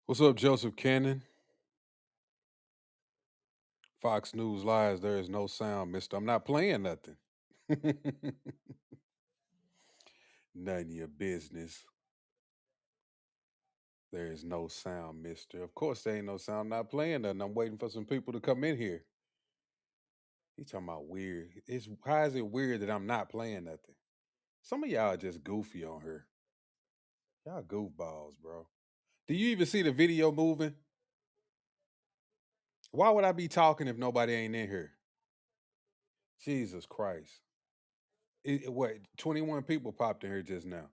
What's up, Joseph Cannon? Fox News lies. There is no sound, mister. I'm not playing nothing. None of your business. There is no sound, mister. Of course, there ain't no sound. I'm not playing nothing. I'm waiting for some people to come in here. He talking about weird. It's how is it weird that I'm not playing nothing? Some of y'all are just goofy on her. Y'all goofballs, bro. Do you even see the video moving? Why would I be talking if nobody ain't in here? Jesus Christ. What, 21 people popped in here just now.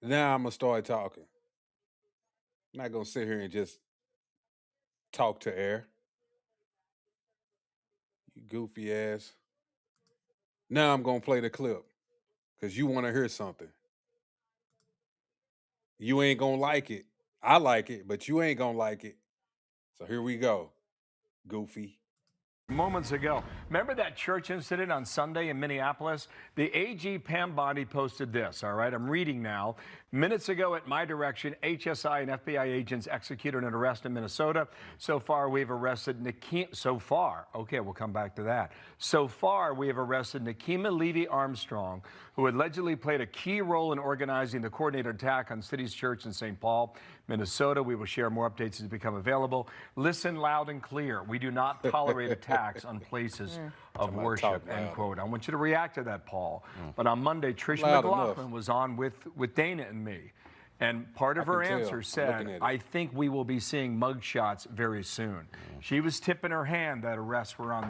Now I'm gonna start talking. I'm not gonna sit here and just talk to air. You goofy ass. Now I'm gonna play the clip because you want to hear something. You ain't gonna like it. I like it, but you ain't gonna like it. So here we go. Goofy. Moments ago. Remember that church incident on Sunday in Minneapolis? The AG Pam Bondi posted this, all right? I'm reading now. Minutes ago at my direction, HSI and FBI agents executed an arrest in Minnesota. So far, we've arrested okay, we'll come back to that. So far, we have arrested Nakima Levy Armstrong, who allegedly played a key role in organizing the coordinated attack on City's Church in St. Paul, Minnesota. We will share more updates as they become available. Listen loud and clear. We do not tolerate attacks on places of Somebody worship, talk end louder. quote. I want you to react to that, Paul. But on Monday, Tricia Loud enough. McLaughlin was on with Dana and me. And part I of can her tell. answer I'm looking said, at it. I think we will be seeing mugshots very soon. She was tipping her hand that arrests were on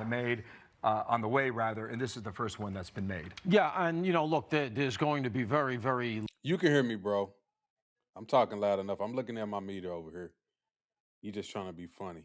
the way, rather, and this is the first one that's been made. Yeah, and look, there's going to be very, very You can hear me, bro. I'm talking loud enough. I'm looking at my meter over here. You just trying to be funny.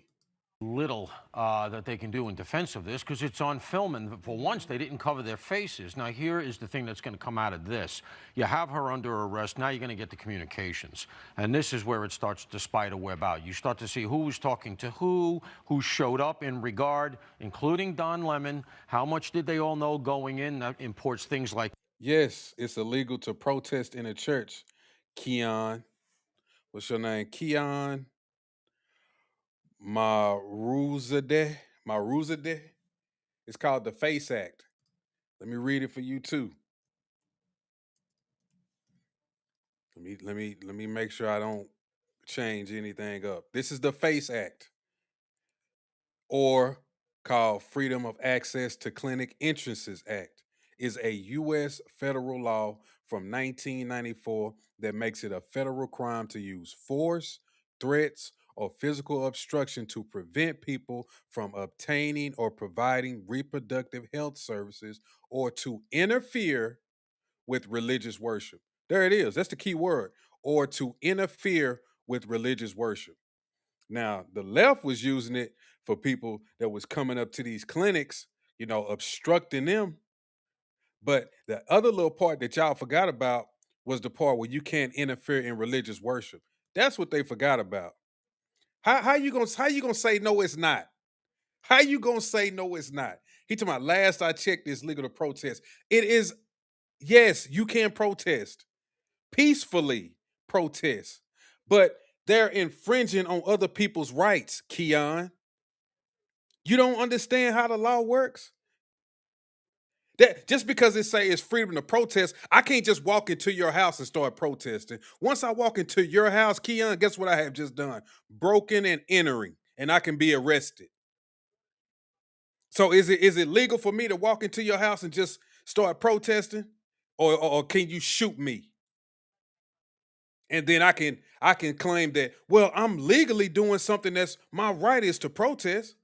little that they can do in defense of this because it's on film, and for once they didn't cover their faces. Now here is the thing that's going to come out of this. You have her under arrest. Now you're going to get the communications, and this is where it starts to spider web out. You start to see who was talking to who showed up in regard, including Don Lemon. How much did they all know going in? That imports things like Yes, it's illegal to protest in a church. Keon. What's your name? Keon Maruzadeh. Maruzadeh. It's called the FACE Act. Let me read it for you too. Let me make sure I don't change anything up. This is the FACE Act, or called Freedom of Access to Clinic Entrances Act, is a U.S. federal law from 1994 that makes it a federal crime to use force, threats, or physical obstruction to prevent people from obtaining or providing reproductive health services or to interfere with religious worship. There it is. That's the key word. Or to interfere with religious worship. Now, the left was using it for people that was coming up to these clinics, obstructing them. But the other little part that y'all forgot about was the part where you can't interfere in religious worship. That's what they forgot about. How you gonna say no? It's not. How you gonna say no? It's not. He talking about last I checked, it's legal to protest. It is. Yes, you can protest peacefully. Protest, but they're infringing on other people's rights. Keon, you don't understand how the law works. That just because it say it's freedom to protest, I can't just walk into your house and start protesting. Once I walk into your house, Keon, guess what I have just done? Broken and entering, and I can be arrested. So is it legal for me to walk into your house and just start protesting, or can you shoot me? And then I can claim that, well, I'm legally doing something that's my right is to protest.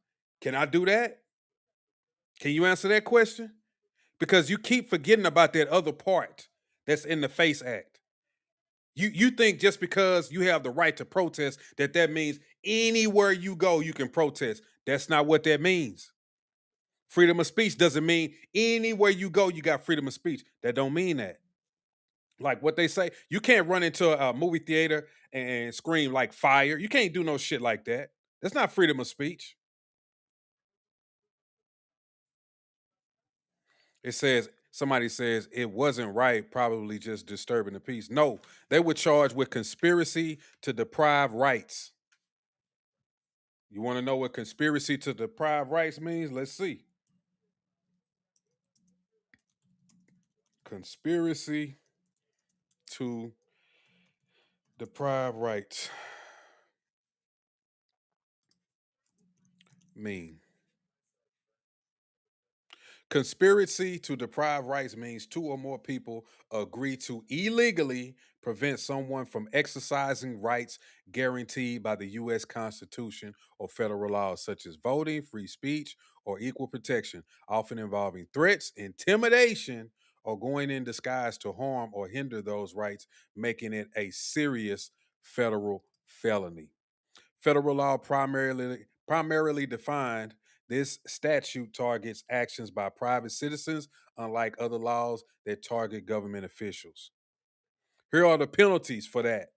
Can I do that? Can you answer that question? Because you keep forgetting about that other part that's in the FACE Act. You think just because you have the right to protest that means anywhere you go you can protest. That's not what that means. Freedom of speech doesn't mean anywhere you go you got freedom of speech. That don't mean that. Like what they say, you can't run into a movie theater and scream like fire. You can't do no shit like that. That's not freedom of speech. It says Somebody says it wasn't right, probably just disturbing the peace. No, they were charged with conspiracy to deprive rights. You want to know what conspiracy to deprive rights means? Let's see. Conspiracy to deprive rights mean. Conspiracy to deprive rights means two or more people agree to illegally prevent someone from exercising rights guaranteed by the U.S. Constitution or federal laws, such as voting, free speech, or equal protection, often involving threats, intimidation, or going in disguise to harm or hinder those rights, making it a serious federal felony. Federal law primarily defined, this statute targets actions by private citizens, unlike other laws that target government officials. Here are the penalties for that.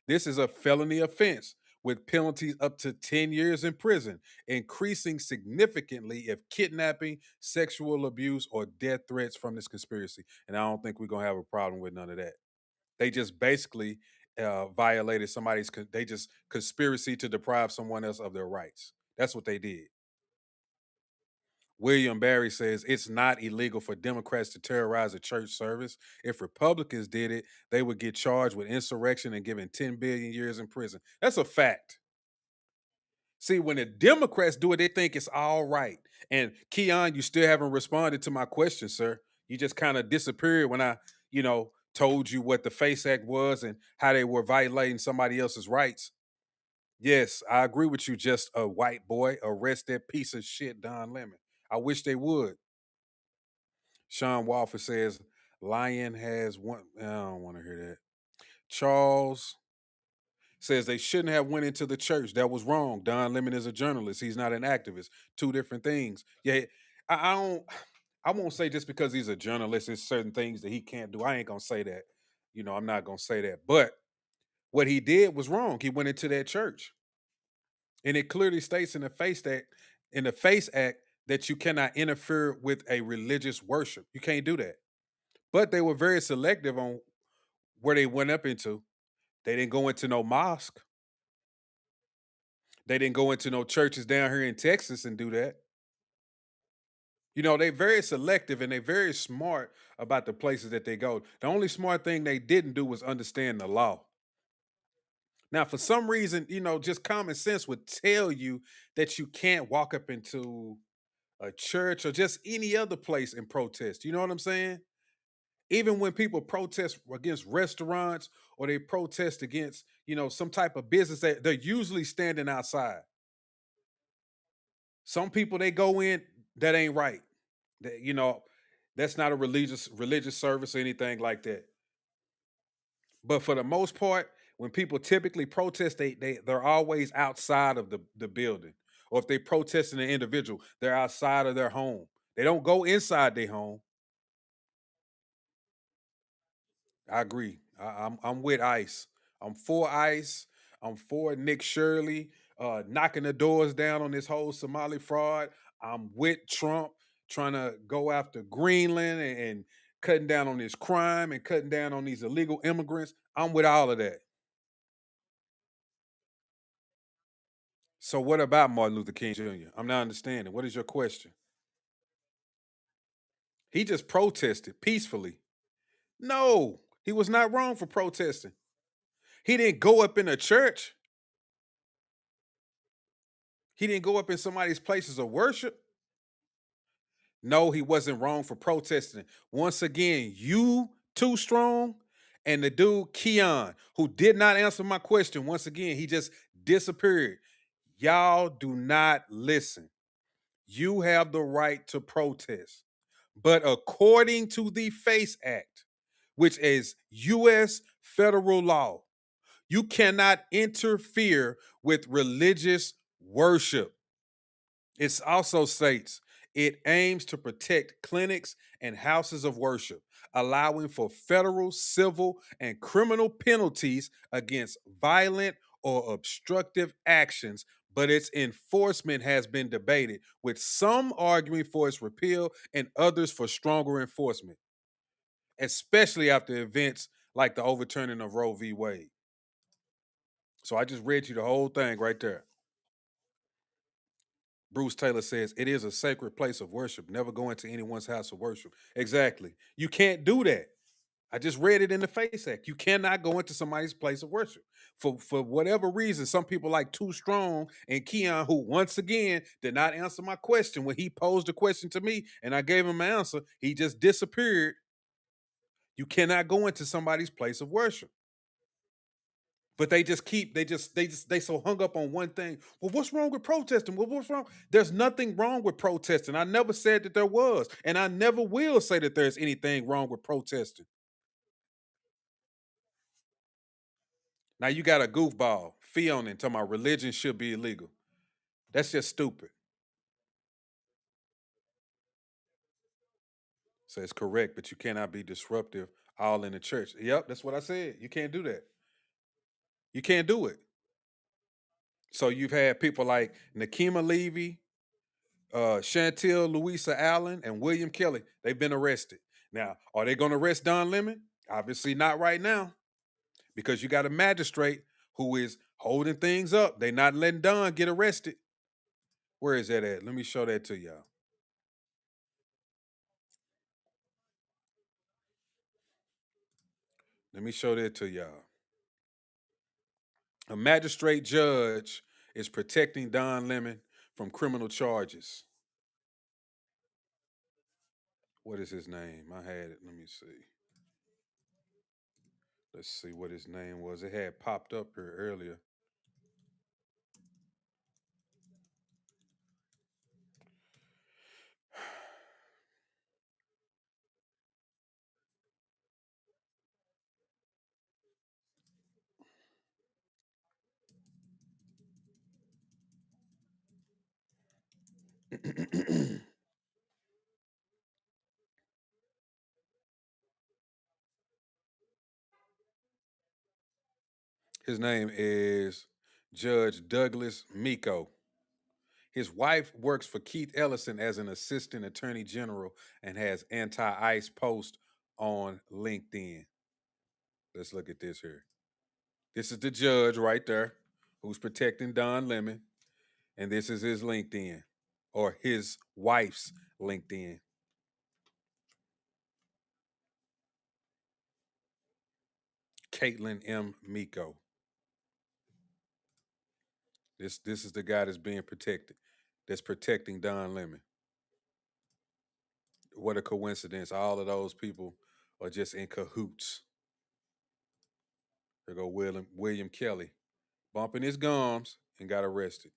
This is a felony offense with penalties up to 10 years in prison, increasing significantly if kidnapping, sexual abuse, or death threats from this conspiracy. And I don't think we're going to have a problem with none of that. They just basically violated somebody's. They just conspiracy to deprive someone else of their rights. That's what they did. William Barry says it's not illegal for Democrats to terrorize a church service. If Republicans did it, they would get charged with insurrection and given 10 billion years in prison. That's a fact. See, when the Democrats do it, they think it's all right. And Keon, you still haven't responded to my question, sir. You just kind of disappeared when I, told you what the FACE Act was and how they were violating somebody else's rights. Yes, I agree with you, just a white boy. Arrest that piece of shit, Don Lemon. I wish they would. Sean Walford says, Lion has one. I don't want to hear that. Charles says they shouldn't have went into the church. That was wrong. Don Lemon is a journalist. He's not an activist. Two different things. Yeah, I don't. I won't say just because he's a journalist, there's certain things that he can't do. I ain't gonna say that. I'm not gonna say that. But what he did was wrong. He went into that church, and it clearly states in the Face Act, that you cannot interfere with a religious worship. You can't do that. But they were very selective on where they went up into. They didn't go into no mosque. They didn't go into no churches down here in Texas and do that. They're very selective and they're very smart about the places that they go. The only smart thing they didn't do was understand the law. Now, for some reason, just common sense would tell you that you can't walk up into a church or just any other place and protest. You know what I'm saying? Even when people protest against restaurants or they protest against, some type of business, they're usually standing outside. Some people they go in, that ain't right. That's not a religious service or anything like that. But for the most part, when people typically protest, they're always outside of the building. Or if they protest an individual, they're outside of their home. They don't go inside their home. I agree. I'm with ICE. I'm for ICE. I'm for Nick Shirley knocking the doors down on this whole Somali fraud. I'm with Trump trying to go after Greenland and cutting down on this crime and cutting down on these illegal immigrants. I'm with all of that. So what about Martin Luther King Jr.? I'm not understanding. What is your question? He just protested peacefully. No, he was not wrong for protesting. He didn't go up in a church. He didn't go up in somebody's places of worship. No, he wasn't wrong for protesting. Once again, you too strong, and the dude Keon, who did not answer my question. Once again, he just disappeared. Y'all do not listen. You have the right to protest. But according to the FACE Act, which is U.S. federal law, you cannot interfere with religious worship. It also states it aims to protect clinics and houses of worship, allowing for federal, civil, and criminal penalties against violent or obstructive actions, but its enforcement has been debated, with some arguing for its repeal and others for stronger enforcement. especially after events like the overturning of Roe v. Wade. So I just read you the whole thing right there. Bruce Taylor says, it is a sacred place of worship. Never go into anyone's house of worship. Exactly. You can't do that. I just read it in the FACE Act. You cannot go into somebody's place of worship. For whatever reason, some people like Too Strong and Keon, who once again did not answer my question when he posed a question to me and I gave him an answer. He just disappeared. You cannot go into somebody's place of worship. But they so hung up on one thing. Well, what's wrong with protesting? Well, what's wrong? There's nothing wrong with protesting. I never said that there was, and I never will say that there's anything wrong with protesting. Now you got a goofball, Fionin, talking about religion should be illegal. That's just stupid. So it's correct, but you cannot be disruptive all in the church. Yep, that's what I said. You can't do that. You can't do it. So you've had people like Nakima Levy, Chantel Louisa Allen, and William Kelly. They've been arrested. Now, are they going to arrest Don Lemon? Obviously not right now, because you got a magistrate who is holding things up. They're not letting Don get arrested. Where is that at? Let me show that to y'all. Let me show that to y'all. A magistrate judge is protecting Don Lemon from criminal charges. What is his name? I had it. Let me see. Let's see what his name was. It had popped up here earlier. His name is Judge Douglas Miko. His wife works for Keith Ellison as an assistant attorney general and has anti-ICE post on LinkedIn. Let's look at this here. This is the judge right there who's protecting Don Lemon, and this is his LinkedIn, or his wife's LinkedIn. Caitlin M. Miko. This is the guy that's being protected, that's protecting Don Lemon. What a coincidence. All of those people are just in cahoots. There go William Kelly, bumping his gums and got arrested.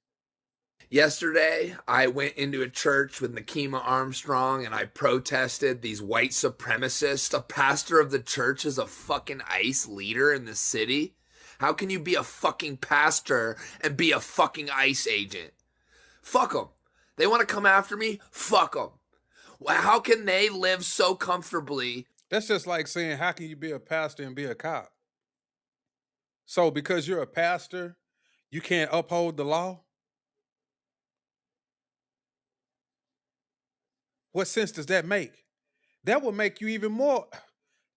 Yesterday, I went into a church with Nakima Armstrong and I protested these white supremacists. A pastor of the church is a fucking ICE leader in the city. How can you be a fucking pastor and be a fucking ICE agent? Fuck them. They want to come after me? Fuck them. How can they live so comfortably? That's just like saying, how can you be a pastor and be a cop? So because you're a pastor, you can't uphold the law? What sense does that make? That would make you even more,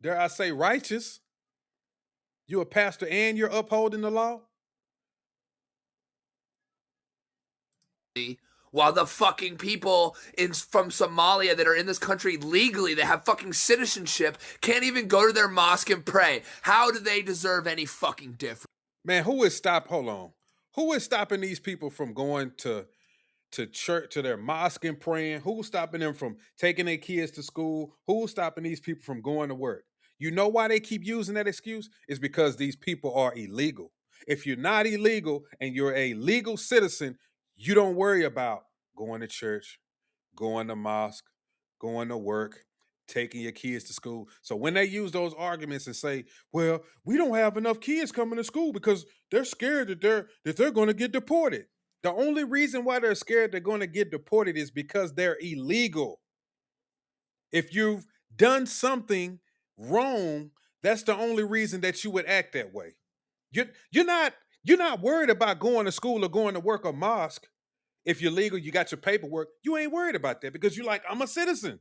dare I say, righteous. You're a pastor and you're upholding the law? While the fucking people from Somalia that are in this country legally, that have fucking citizenship, can't even go to their mosque and pray. How do they deserve any fucking difference? Man, Who is stopping these people from going to church, to their mosque and praying? Who's stopping them from taking their kids to school? Who's stopping these people from going to work? You know why they keep using that excuse? It's because these people are illegal. If you're not illegal and you're a legal citizen, you don't worry about going to church, going to mosque, going to work, taking your kids to school. So when they use those arguments and say, well, we don't have enough kids coming to school because they're scared that they're going to get deported. The only reason why they're scared they're going to get deported is because they're illegal. If you've done something wrong, that's the only reason that you would act that way. You're not worried about going to school or going to work or mosque. If you're legal, you got your paperwork, you ain't worried about that because you're like, I'm a citizen.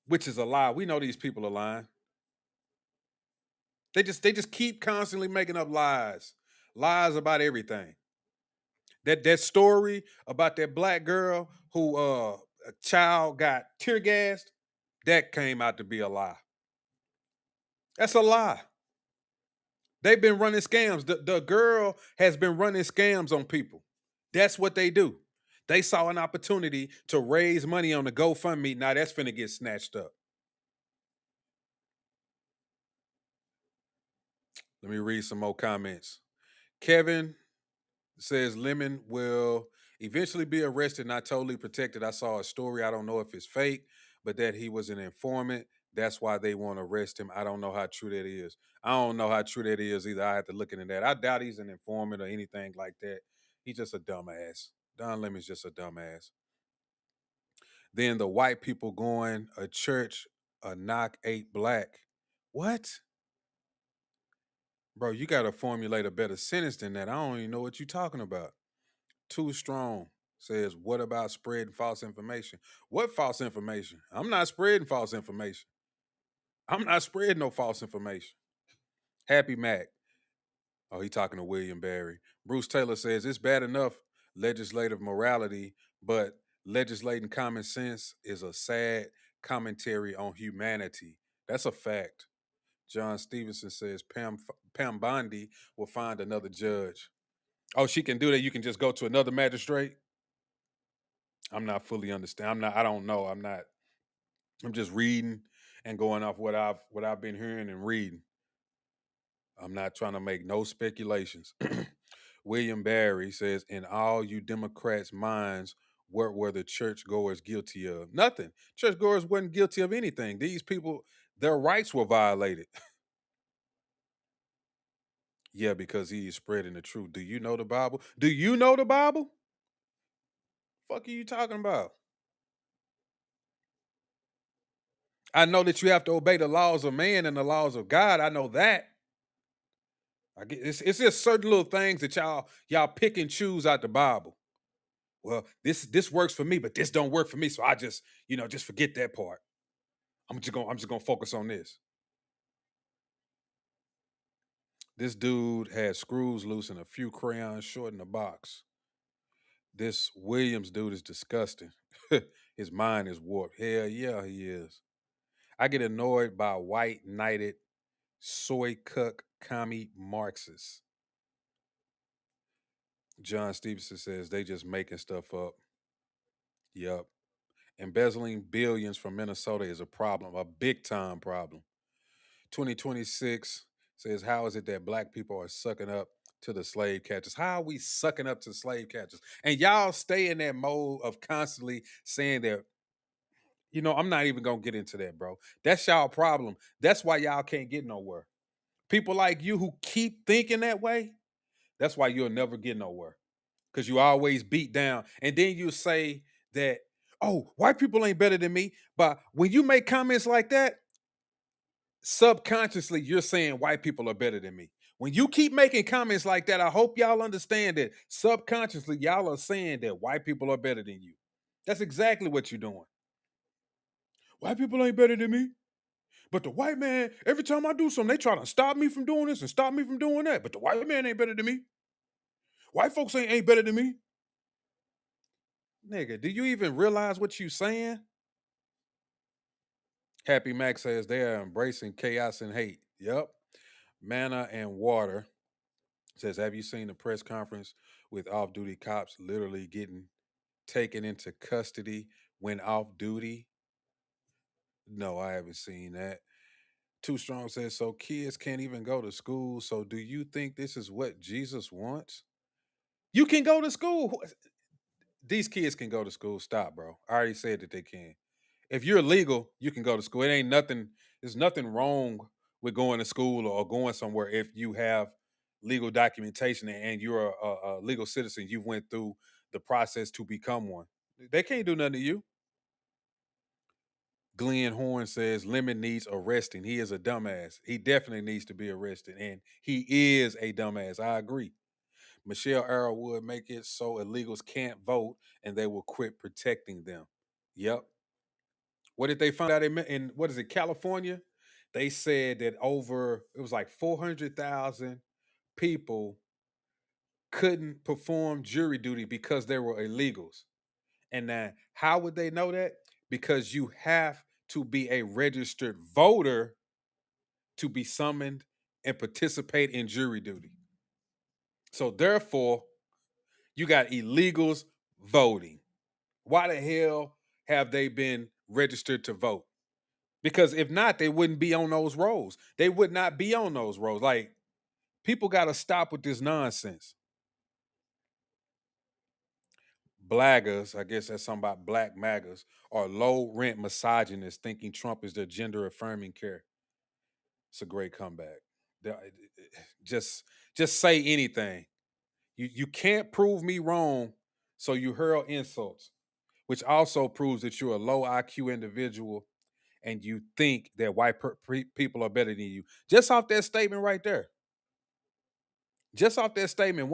which is a lie. We know these people are lying. They just keep constantly making up lies. Lies about everything. That story about that black girl who a child got tear gassed, that came out to be a lie. That's a lie. They've been running scams. The girl has been running scams on people. That's what they do. They saw an opportunity to raise money on the GoFundMe. Now that's finna get snatched up. Let me read some more comments. Kevin says Lemon will eventually be arrested, not totally protected. I saw a story. I don't know if it's fake, but that he was an informant. That's why they want to arrest him. I don't know how true that is. I don't know how true that is either. I have to look into that. I doubt he's an informant or anything like that. He's just a dumbass. Don Lemon's just a dumbass. Then the white people going a church, a knock 8 black. What? Bro, you got to formulate a better sentence than that. I don't even know what you're talking about. Too Strong says, what about spreading false information? What false information? I'm not spreading false information. I'm not spreading no false information. Happy Mac. Oh, he talking to William Barry. Bruce Taylor says, it's bad enough legislative morality, but legislating common sense is a sad commentary on humanity. That's a fact. John Stevenson says, Pam Bondi will find another judge. Oh, she can do that. You can just go to another magistrate. I'm not fully understand. I don't know. I'm just reading and going off what I've been hearing and reading. I'm not trying to make no speculations. William Barry says, in all you Democrats' minds, what were the churchgoers guilty of? Nothing. Churchgoers wasn't guilty of anything. These people, their rights were violated. Yeah, because he is spreading the truth. Do you know the Bible? Do you know the Bible? Fuck are you talking about? I know that you have to obey the laws of man and the laws of God. I know that. I get it's just certain little things that y'all pick and choose out the Bible. Well, this works for me, but this don't work for me. So I just, just forget that part. I'm just gonna focus on this. This dude had screws loose and a few crayons short in the box. This Williams dude is disgusting. His mind is warped. Hell yeah, he is. I get annoyed by white knighted soy cuck commie Marxists. John Stevenson says they just making stuff up. Yep. Embezzling billions from Minnesota is a problem, a big time problem. 2026 says, how is it that black people are sucking up to the slave catchers? How are we sucking up to slave catchers? And y'all stay in that mode of constantly saying that, I'm not even going to get into that, bro. That's y'all problem. That's why y'all can't get nowhere. People like you who keep thinking that way, that's why you'll never get nowhere. Because you always beat down. And then you say that, oh, white people ain't better than me. But when you make comments like that, subconsciously you're saying white people are better than me. When you keep making comments like that, I hope y'all understand that subconsciously y'all are saying that white people are better than you. That's exactly what you're doing. White people ain't better than me. But the white man, every time I do something, they try to stop me from doing this and stop me from doing that. But the white man ain't better than me. White folks ain't better than me. Nigga, do you even realize what you saying? Happy Mac says they are embracing chaos and hate. Yep. Manna and Water says, have you seen the press conference with off-duty cops literally getting taken into custody when off duty? No, I haven't seen that. Too Strong says, so kids can't even go to school. So do you think this is what Jesus wants? You can go to school. These kids can go to school. Stop, bro. I already said that they can. If you're legal, you can go to school. It ain't nothing. There's nothing wrong with going to school or going somewhere if you have legal documentation and you're a legal citizen. You went through the process to become one. They can't do nothing to you. Glenn Horn says Lemon needs arresting. He is a dumbass. He definitely needs to be arrested, and he is a dumbass. I agree. Michelle Arrowwood make it so illegals can't vote and they will quit protecting them. Yep. What did they find out in what is it, California? They said that it was like 400,000 people couldn't perform jury duty because they were illegals. And now, how would they know that? Because you have to be a registered voter to be summoned and participate in jury duty. So therefore, you got illegals voting. Why the hell have they been registered to vote? Because if not, they wouldn't be on those rolls. They would not be on those rolls. Like, people got to stop with this nonsense. Blaggers, I guess that's something about black MAGAs, are low rent misogynists thinking Trump is their gender affirming care. It's a great comeback. Just just say anything. You can't prove me wrong, so you hurl insults, which also proves that you're a low IQ individual and you think that people are better than you. Just off that statement right there. Just off that statement,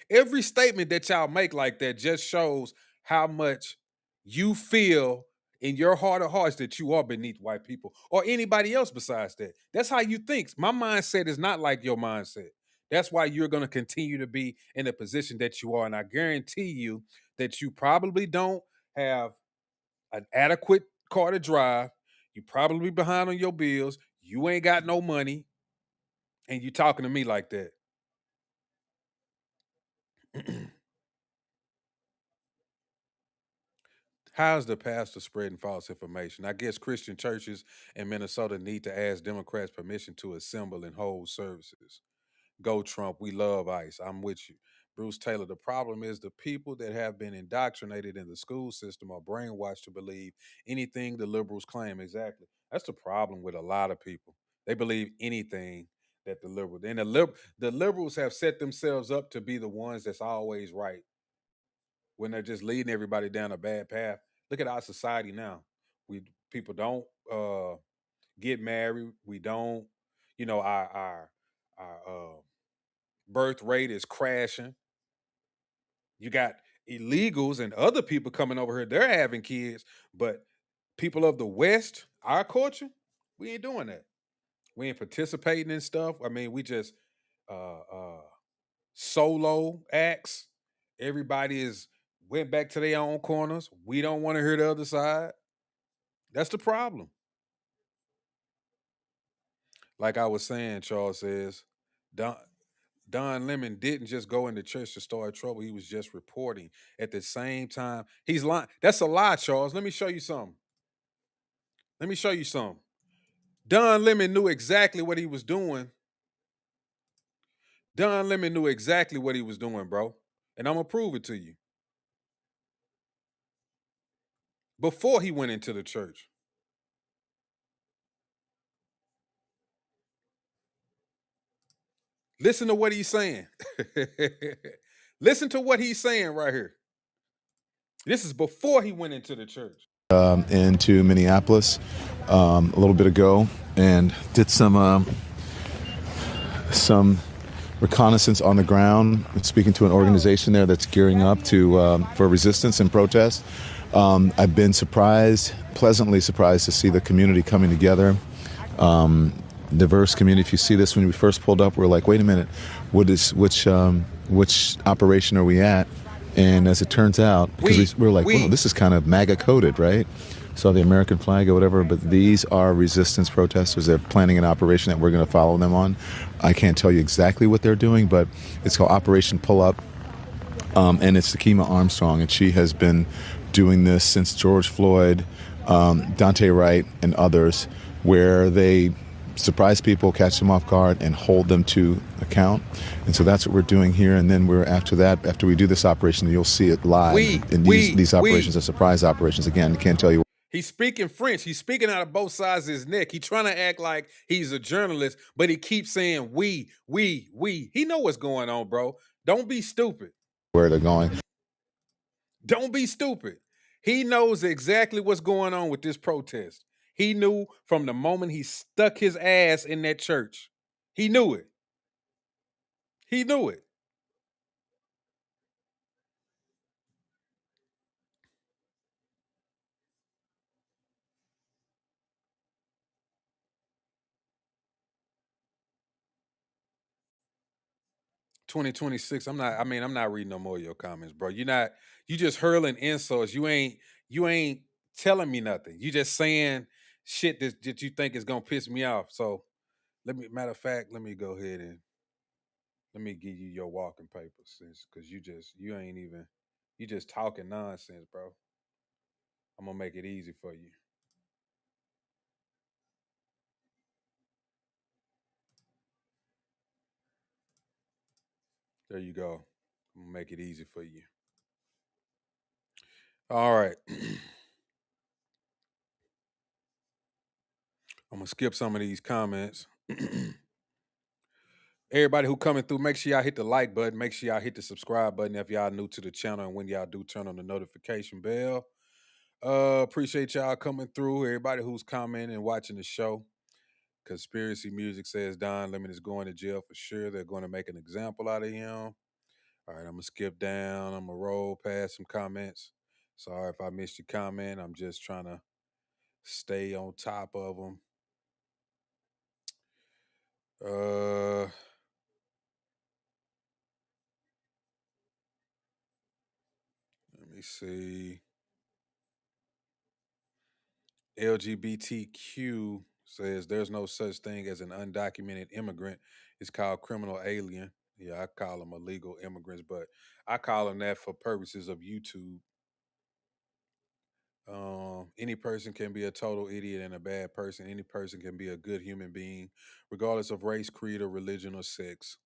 every statement that y'all make like that just shows how much you feel in your heart of hearts that you are beneath white people or anybody else besides that. That's how you think. My mindset is not like your mindset. That's why you're going to continue to be in the position that you are. And I guarantee you that you probably don't have an adequate car to drive. You probably behind on your bills. You ain't got no money. And you talking to me like that. How's the pastor spreading false information? I guess Christian churches in Minnesota need to ask Democrats permission to assemble and hold services. Go Trump, we love ICE. I'm with you. Bruce Taylor, the problem is the people that have been indoctrinated in the school system are brainwashed to believe anything the liberals claim. Exactly. That's the problem with a lot of people. They believe anything that the liberals, and the liberals have set themselves up to be the ones that's always right when they're just leading everybody down a bad path. Look at our society now. We People don't get married. We don't, our birth rate is crashing. You got illegals and other people coming over here. They're having kids, but people of the West, our culture, we ain't doing that. We ain't participating in stuff. I mean, we just solo acts. Everybody is went back to their own corners. We don't want to hear the other side. That's the problem. Like I was saying, Charles says, Don, Don Lemon didn't just go into church to start trouble. He was just reporting. At the same time, he's lying. That's a lie, Charles. Let me show you something. Let me show you something. Don Lemon knew exactly what he was doing. Don Lemon knew exactly what he was doing, bro. And I'm going to prove it to you. Before he went into the church. Listen to what he's saying. Listen to what he's saying right here. This is before he went into the church. Into Minneapolis a little bit ago and did some reconnaissance on the ground, speaking to an organization there that's gearing up for resistance and protest. I've been pleasantly surprised to see the community coming together. Diverse community. If you see this, when we first pulled up, we're like, wait a minute, which operation are we at? And as it turns out, because we're like, whoa, this is kind of MAGA coded, right? Saw the American flag or whatever, but these are resistance protesters. They're planning an operation that we're going to follow them on. I can't tell you exactly what they're doing, but it's called Operation Pull Up, and it's Takima Armstrong, and she has been doing this since George Floyd, Dante Wright, and others, where they surprise people, catch them off guard, and hold them to account. And so that's what we're doing here. And then after we do this operation, you'll see it live. These operations are surprise operations. Again, I can't tell you. He's speaking French. He's speaking out of both sides of his neck. He's trying to act like he's a journalist, but he keeps saying we. He know what's going on, bro. Don't be stupid. Where they're going. Don't be stupid. He knows exactly what's going on with this protest. He knew from the moment he stuck his ass in that church. He knew it. He knew it. 2026. I'm not reading no more of your comments, bro. You just hurling insults. You ain't telling me nothing. You just saying shit that you think is gonna piss me off. So matter of fact, let me go ahead and let me give you your walking papers, because you just talking nonsense, bro. I'm gonna make it easy for you. There you go. I'm gonna make it easy for you. All right. I'm gonna skip some of these comments. Everybody who coming through, make sure y'all hit the like button. Make sure y'all hit the subscribe button if y'all new to the channel, and when y'all do, turn on the notification bell. Appreciate y'all coming through. Everybody who's commenting and watching the show. Conspiracy Music says Don Lemon is going to jail for sure. They're going to make an example out of him. All right, I'm gonna skip down. I'm gonna roll past some comments. Sorry if I missed your comment. I'm just trying to stay on top of them. Let me see. LGBTQ says there's no such thing as an undocumented immigrant. It's called criminal alien. Yeah, I call them illegal immigrants, but I call them that for purposes of YouTube. Any person can be a total idiot and a bad person. Any person can be a good human being, regardless of race, creed, or religion or sex.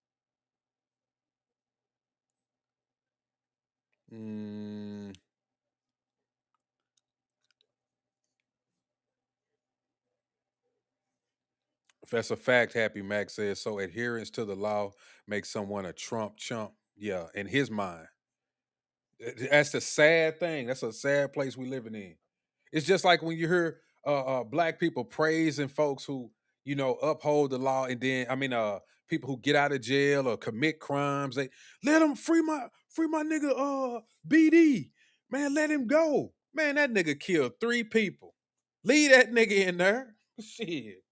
Mm, if that's a fact, Happy Mac says so. Adherence to the law makes someone a Trump chump. Yeah, in his mind. That's the sad thing. That's a sad place we living in. It's just like when you hear black people praising folks who uphold the law, and then people who get out of jail or commit crimes. They let them free my nigga BD, man. Let him go, man. That nigga killed 3 people. Leave that nigga in there. Shit.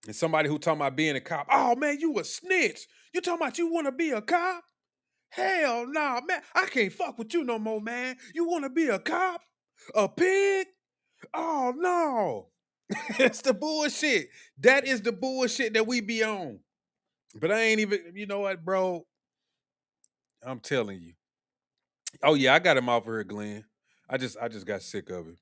And somebody who talking about being a cop. Oh man, you a snitch. You talking about you want to be a cop? Hell nah, man. I can't fuck with you no more, man. You want to be a cop? A pig? Oh no. It's the bullshit. That is the bullshit that we be on. But I ain't even, you know what, bro? I'm telling you. Oh yeah, I got him off of here, Glenn. I just got sick of it.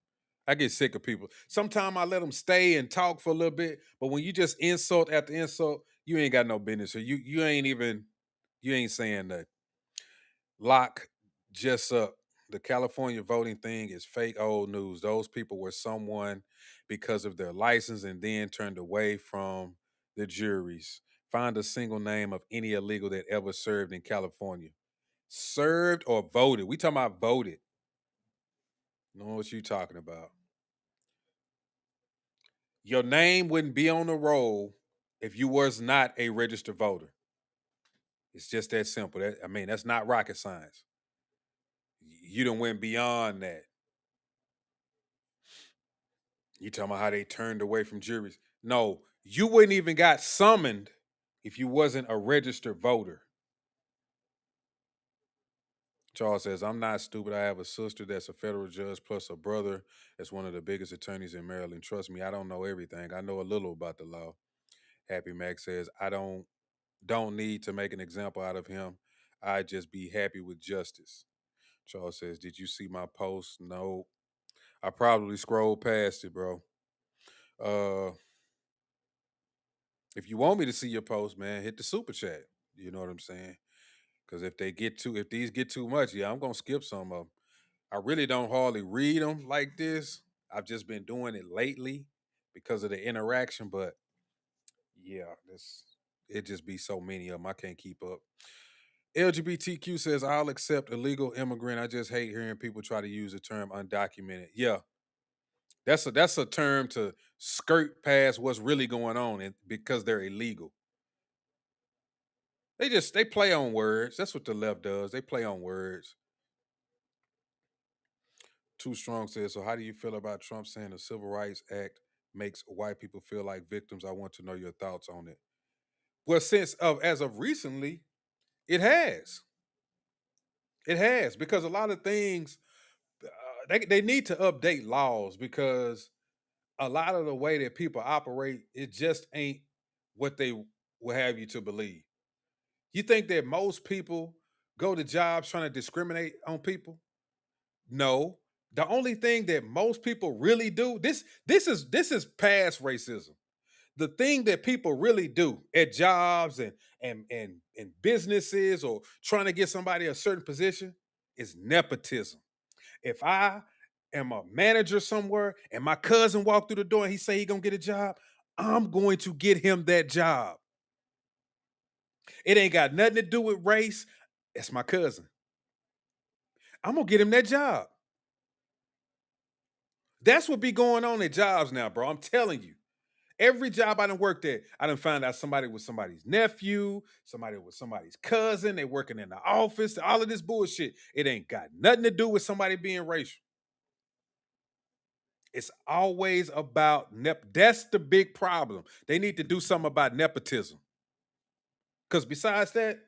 I get sick of people. Sometimes I let them stay and talk for a little bit, but when you just insult after insult, you ain't got no business. So you ain't saying nothing. Lock Jessup. The California voting thing is fake old news. Those people were someone because of their license and then turned away from the juries. Find a single name of any illegal that ever served in California. Served or voted? We talking about voted. Know what you talking about. Your name wouldn't be on the roll if you was not a registered voter. It's just that simple. That's not rocket science. You done went beyond that. You talking about how they turned away from juries. No, you wouldn't even got summoned if you wasn't a registered voter. Charles says, I'm not stupid. I have a sister that's a federal judge plus a brother that's one of the biggest attorneys in Maryland. Trust me, I don't know everything. I know a little about the law. Happy Mac says, I don't need to make an example out of him. I just be happy with justice. Charles says, did you see my post? No. I probably scrolled past it, bro. If you want me to see your post, man, hit the super chat. You know what I'm saying? Because if these get too much, yeah, I'm gonna skip some of them. I really don't hardly read them like this. I've just been doing it lately because of the interaction. But yeah, it just be so many of them. I can't keep up. LGBTQ says I'll accept illegal immigrant. I just hate hearing people try to use the term undocumented. Yeah, that's a term to skirt past what's really going on, and because they're illegal. They play on words. That's what the left does. They play on words. Too Strong says, so how do you feel about Trump saying the Civil Rights Act makes white people feel like victims? I want to know your thoughts on it. Well, since of as of recently, it has. It has because a lot of things they need to update laws because a lot of the way that people operate, it just ain't what they will have you to believe. You think that most people go to jobs trying to discriminate on people? No. The only thing that most people really do, this is past racism. The thing that people really do at jobs and businesses or trying to get somebody a certain position is nepotism. If I am a manager somewhere and my cousin walked through the door and he say he gonna get a job, I'm going to get him that job. It ain't got nothing to do with race. It's my cousin. I'm gonna get him that job. That's what be going on at jobs now, bro. I'm telling you. Every job I done worked at, I done found out somebody was somebody's nephew, somebody was somebody's cousin, they working in the office, all of this bullshit. It ain't got nothing to do with somebody being racial. It's always about that's the big problem. They need to do something about nepotism. Because besides that,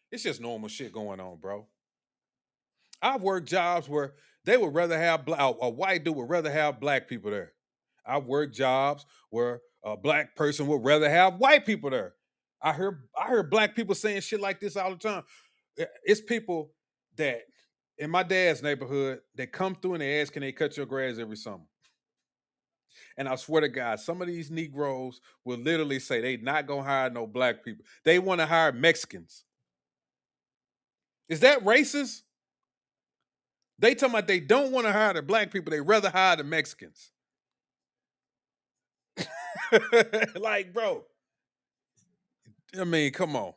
it's just normal shit going on, bro. I've worked jobs where they would rather have a white dude would rather have black people there. I've worked jobs where a black person would rather have white people there. I heard black people saying shit like this all the time. It's people that in my dad's neighborhood that come through and they ask, can they cut your grass every summer? And I swear to God, some of these Negroes will literally say they not gonna hire no black people. They want to hire Mexicans. Is that racist? They talking about they don't want to hire the black people. They rather hire the Mexicans. Like, bro. I mean, come on.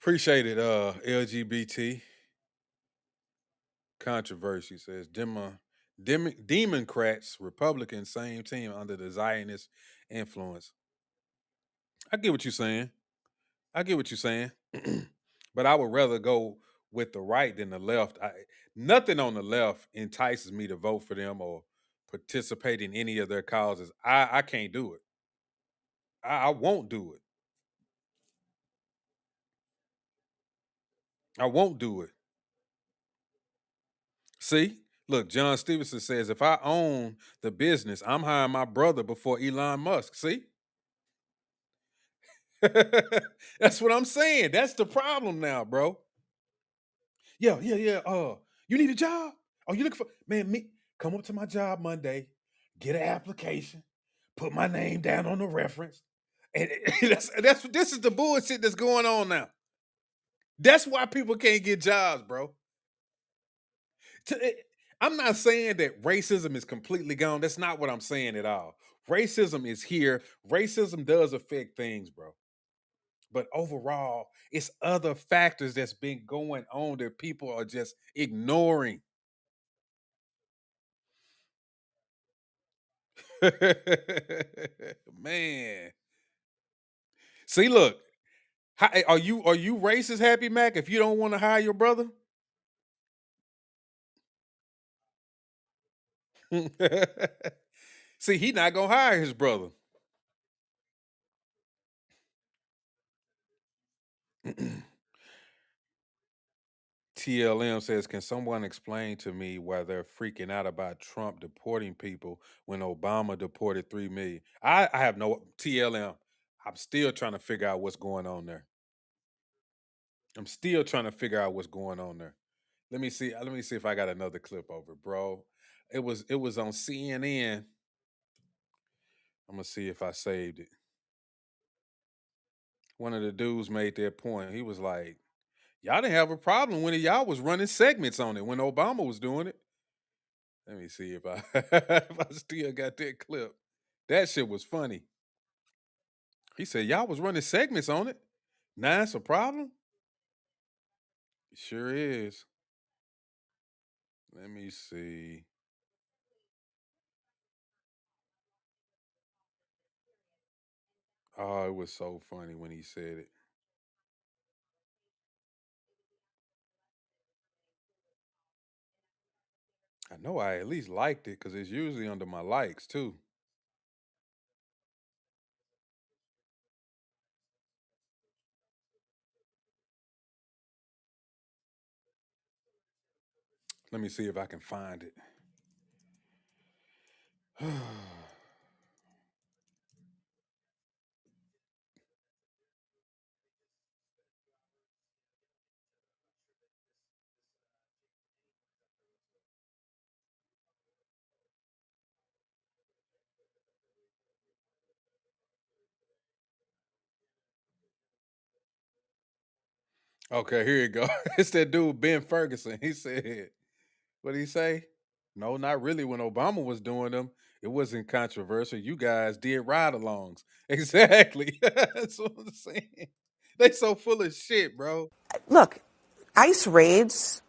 Appreciate it, LGBT. Controversy says Democrats, Republicans, same team under the Zionist influence. I get what you're saying. I get what you're saying. But I would rather go with the right than the left. Nothing on the left entices me to vote for them or participate in any of their causes. I can't do it. I won't do it. I won't do it. See? Look, John Stevenson says if I own the business, I'm hiring my brother before Elon Musk. See? That's what I'm saying. That's the problem now, bro. Yeah. You need a job? Oh, you looking for man? Me come up to my job Monday, get an application, put my name down on the reference, and that's this is the bullshit that's going on now. That's why people can't get jobs, bro. I'm not saying that racism is completely gone. That's not what I'm saying at all. Racism is here. Racism does affect things, bro. But overall, it's other factors that's been going on that people are just ignoring. Man. See, look, are you racist, Happy Mac, if you don't want to hire your brother? See, he not gonna hire his brother. TLM says, can someone explain to me why they're freaking out about Trump deporting people when Obama deported 3 million? I have no TLM. I'm still trying to figure out what's going on there. I'm still trying to figure out what's going on there. Let me see. Let me see if I got another clip over, bro. It was on CNN. I'm gonna see if I saved it. One of the dudes made that point. He was like, y'all didn't have a problem when y'all was running segments on it when Obama was doing it. Let me see if I if I still got that clip. That shit was funny. He said y'all was running segments on it. Now it's a problem. It sure is. Let me see. Oh, it was so funny when he said it. I know I at least liked it because it's usually under my likes too. Let me see if I can find it. Okay, here you go. It's that dude Ben Ferguson. He said, "What did he say? No, not really. When Obama was doing them, it wasn't controversial. You guys did ride-alongs." Exactly. That's what I'm saying. They so full of shit, bro. Look, ICE raids,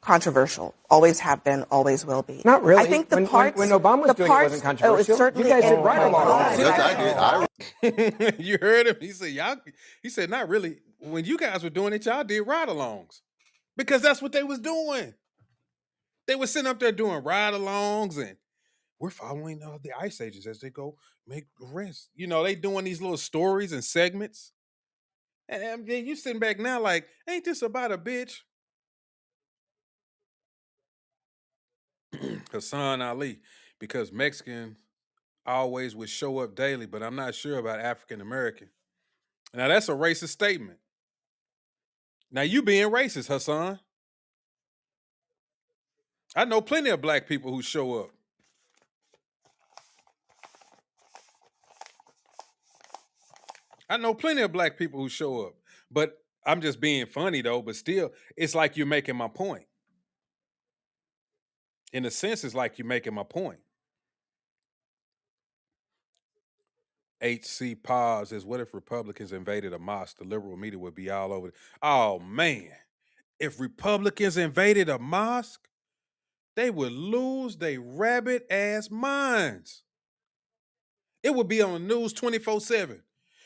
controversial. Always have been, always will be. Not really. I think the when parts. Obama was the doing parts, it wasn't controversial. Oh, it certainly you guys is. did right along. Yes, I did. You heard him. He said, "Y'all." He said, "Not really. When you guys were doing it, y'all did ride-alongs because that's what they was doing. They were sitting up there doing ride-alongs and we're following the ICE agents as they go make arrests. You know, they doing these little stories and segments. And then you sitting back now like, ain't this about a bitch?" Hassan Ali, because Mexican always would show up daily, but I'm not sure about African American. Now that's a racist statement. Now you being racist, Hassan. I know plenty of black people who show up. I know plenty of black people who show up. But I'm just being funny though, but still, it's like you're making my point. In a sense, it's like you're making my point. HC Pause is what if Republicans invaded a mosque? The liberal media would be all over it. Oh man. If Republicans invaded a mosque, they would lose their rabbit ass minds. It would be on the news 24/7.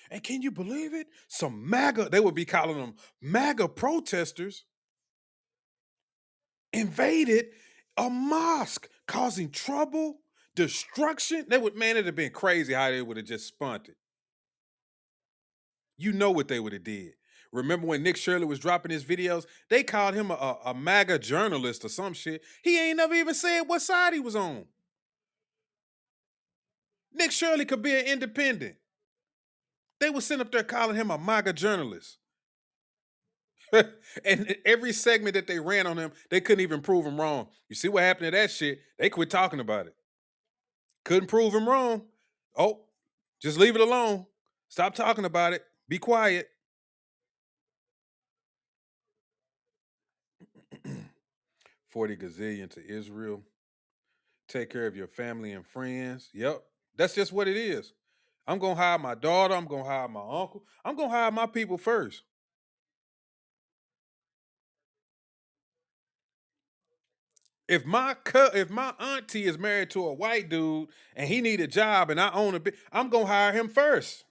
And can you believe it? Some MAGA, they would be calling them MAGA protesters, invaded a mosque, causing trouble, destruction. They would, man, it'd have been crazy how they would have just spun it. You know what they would have did. Remember when Nick Shirley was dropping his videos? They called him a MAGA journalist or some shit. He ain't never even said what side he was on. Nick Shirley could be an independent. They were sitting up there calling him a MAGA journalist. And every segment that they ran on him, they couldn't even prove him wrong. You see what happened to that shit? They quit talking about it. Couldn't prove him wrong. Oh, just leave it alone. Stop talking about it. Be quiet. 40 gazillion to Israel. Take care of your family and friends. Yep. That's just what it is. I'm going to hire my daughter. I'm going to hire my uncle. I'm going to hire my people first. If my auntie is married to a white dude and he need a job and I own a bit, I'm going to hire him first.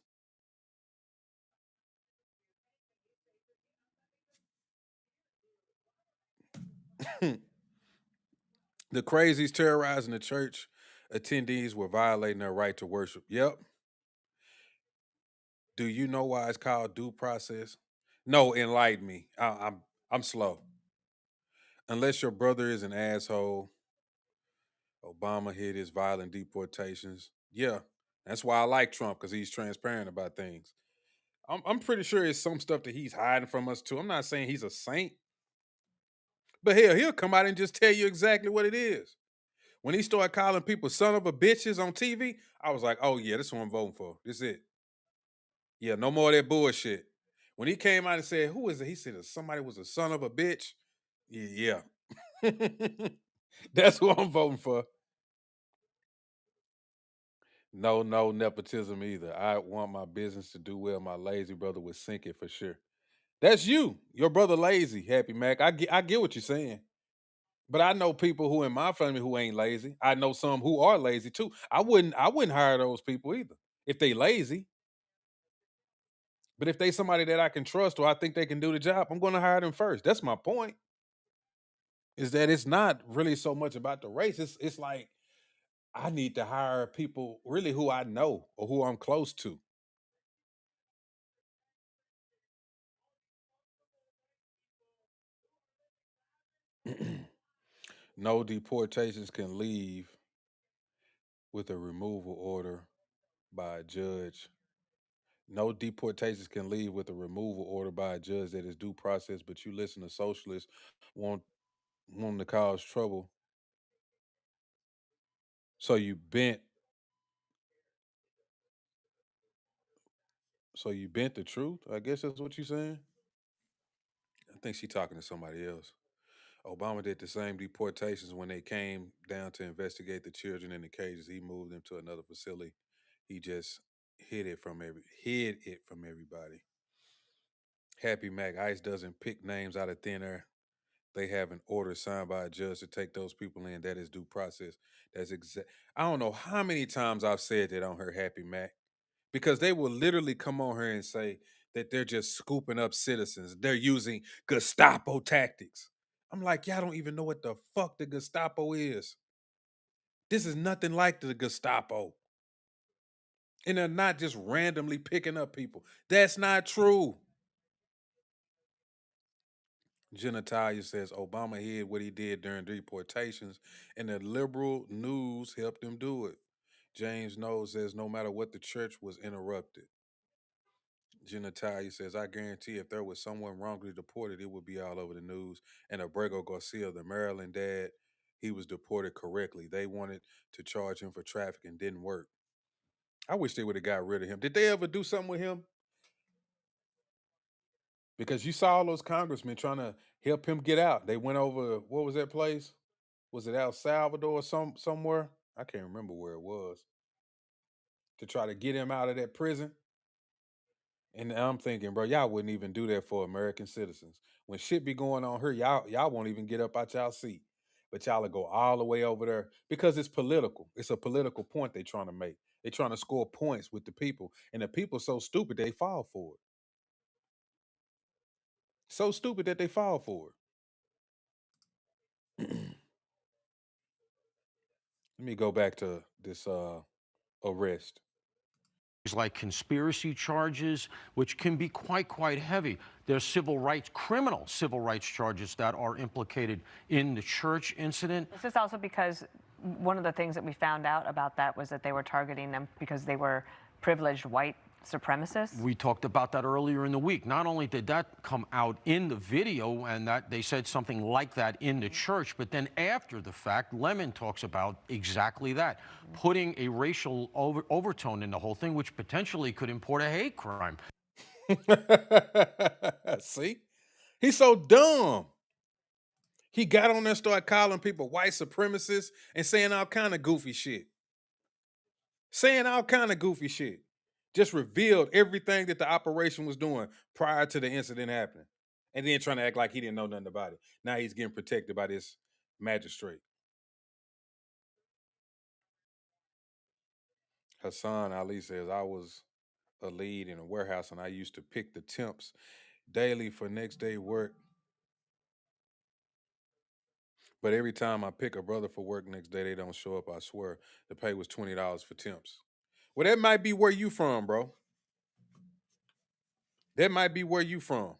The crazies terrorizing the church attendees were violating their right to worship. Yep. Do you know why it's called due process? No, enlighten me. I'm slow. Unless your brother is an asshole, Obama hid his violent deportations. Yeah, that's why I like Trump because he's transparent about things. I'm pretty sure it's some stuff that he's hiding from us too. I'm not saying he's a saint, but hell, he'll come out and just tell you exactly what it is. When he started calling people son of a bitches on TV, I was like, oh yeah, this is what I'm voting for. This is it. Yeah, no more of that bullshit. When he came out and said, who is it? He said somebody was a son of a bitch. Yeah. That's who I'm voting for. No, no nepotism either. I want my business to do well. My lazy brother would sink it for sure. That's you. Your brother lazy, Happy Mac. I get what you're saying. But I know people who in my family who ain't lazy. I know some who are lazy too. I wouldn't hire those people either if they lazy. But if they somebody that I can trust or I think they can do the job, I'm going to hire them first. That's my point. Is that it's not really so much about the race. It's like I need to hire people really who I know or who I'm close to. No deportations can leave with a removal order by a judge. No deportations can leave with a removal order by a judge that is due process, but you listen to socialists want wanting to cause trouble. So you bent so you bent the truth? I guess that's what you're saying. I think she's talking to somebody else. Obama did the same deportations when they came down to investigate the children in the cages. He moved them to another facility. He just hid it from everybody. Happy Mac ICE doesn't pick names out of thin air. They have an order signed by a judge to take those people in. That is due process. That's exact. I don't know how many times I've said that on her Happy Mac, because they will literally come on here and say that they're just scooping up citizens. They're using Gestapo tactics. I'm like, y'all don't even know what the fuck the Gestapo is. This is nothing like the Gestapo. And they're not just randomly picking up people. That's not true. Genitalia says Obama hid what he did during deportations, and the liberal news helped him do it. James Knowles says no matter what, the church was interrupted. Genitalia says, I guarantee if there was someone wrongly deported, it would be all over the news. And Abrego Garcia, the Maryland dad, he was deported correctly. They wanted to charge him for trafficking, didn't work. I wish they would have got rid of him. Did they ever do something with him? Because you saw all those congressmen trying to help him get out. They went over, what was that place? Was it El Salvador or somewhere? I can't remember where it was. To try to get him out of that prison. And I'm thinking, bro, y'all wouldn't even do that for American citizens. When shit be going on here, y'all won't even get up out y'all seat. But y'all will go all the way over there because it's political. It's a political point they're trying to make. They're trying to score points with the people. And the people so stupid they fall for it. So stupid that they fall for it. Let me go back to this arrest. Like conspiracy charges, which can be quite heavy. There's criminal civil rights charges that are implicated in the church incident. This is also because one of the things that we found out about that was that they were targeting them because they were privileged white supremacists. We talked about that earlier in the week. Not only did that come out in the video and that they said something like that in the church, but then after the fact, Lemon talks about exactly that, putting a racial overtone in the whole thing, which potentially could import a hate crime. See? He's so dumb. He got on there and started calling people white supremacists and saying all kind of goofy shit. Just revealed everything that the operation was doing prior to the incident happening. And then trying to act like he didn't know nothing about it. Now he's getting protected by this magistrate. Hassan Ali says, I was a lead in a warehouse and I used to pick the temps daily for next day work. But every time I pick a brother for work next day, they don't show up, I swear. The pay was $20 for temps. Well, that might be where you from, bro. That might be where you from.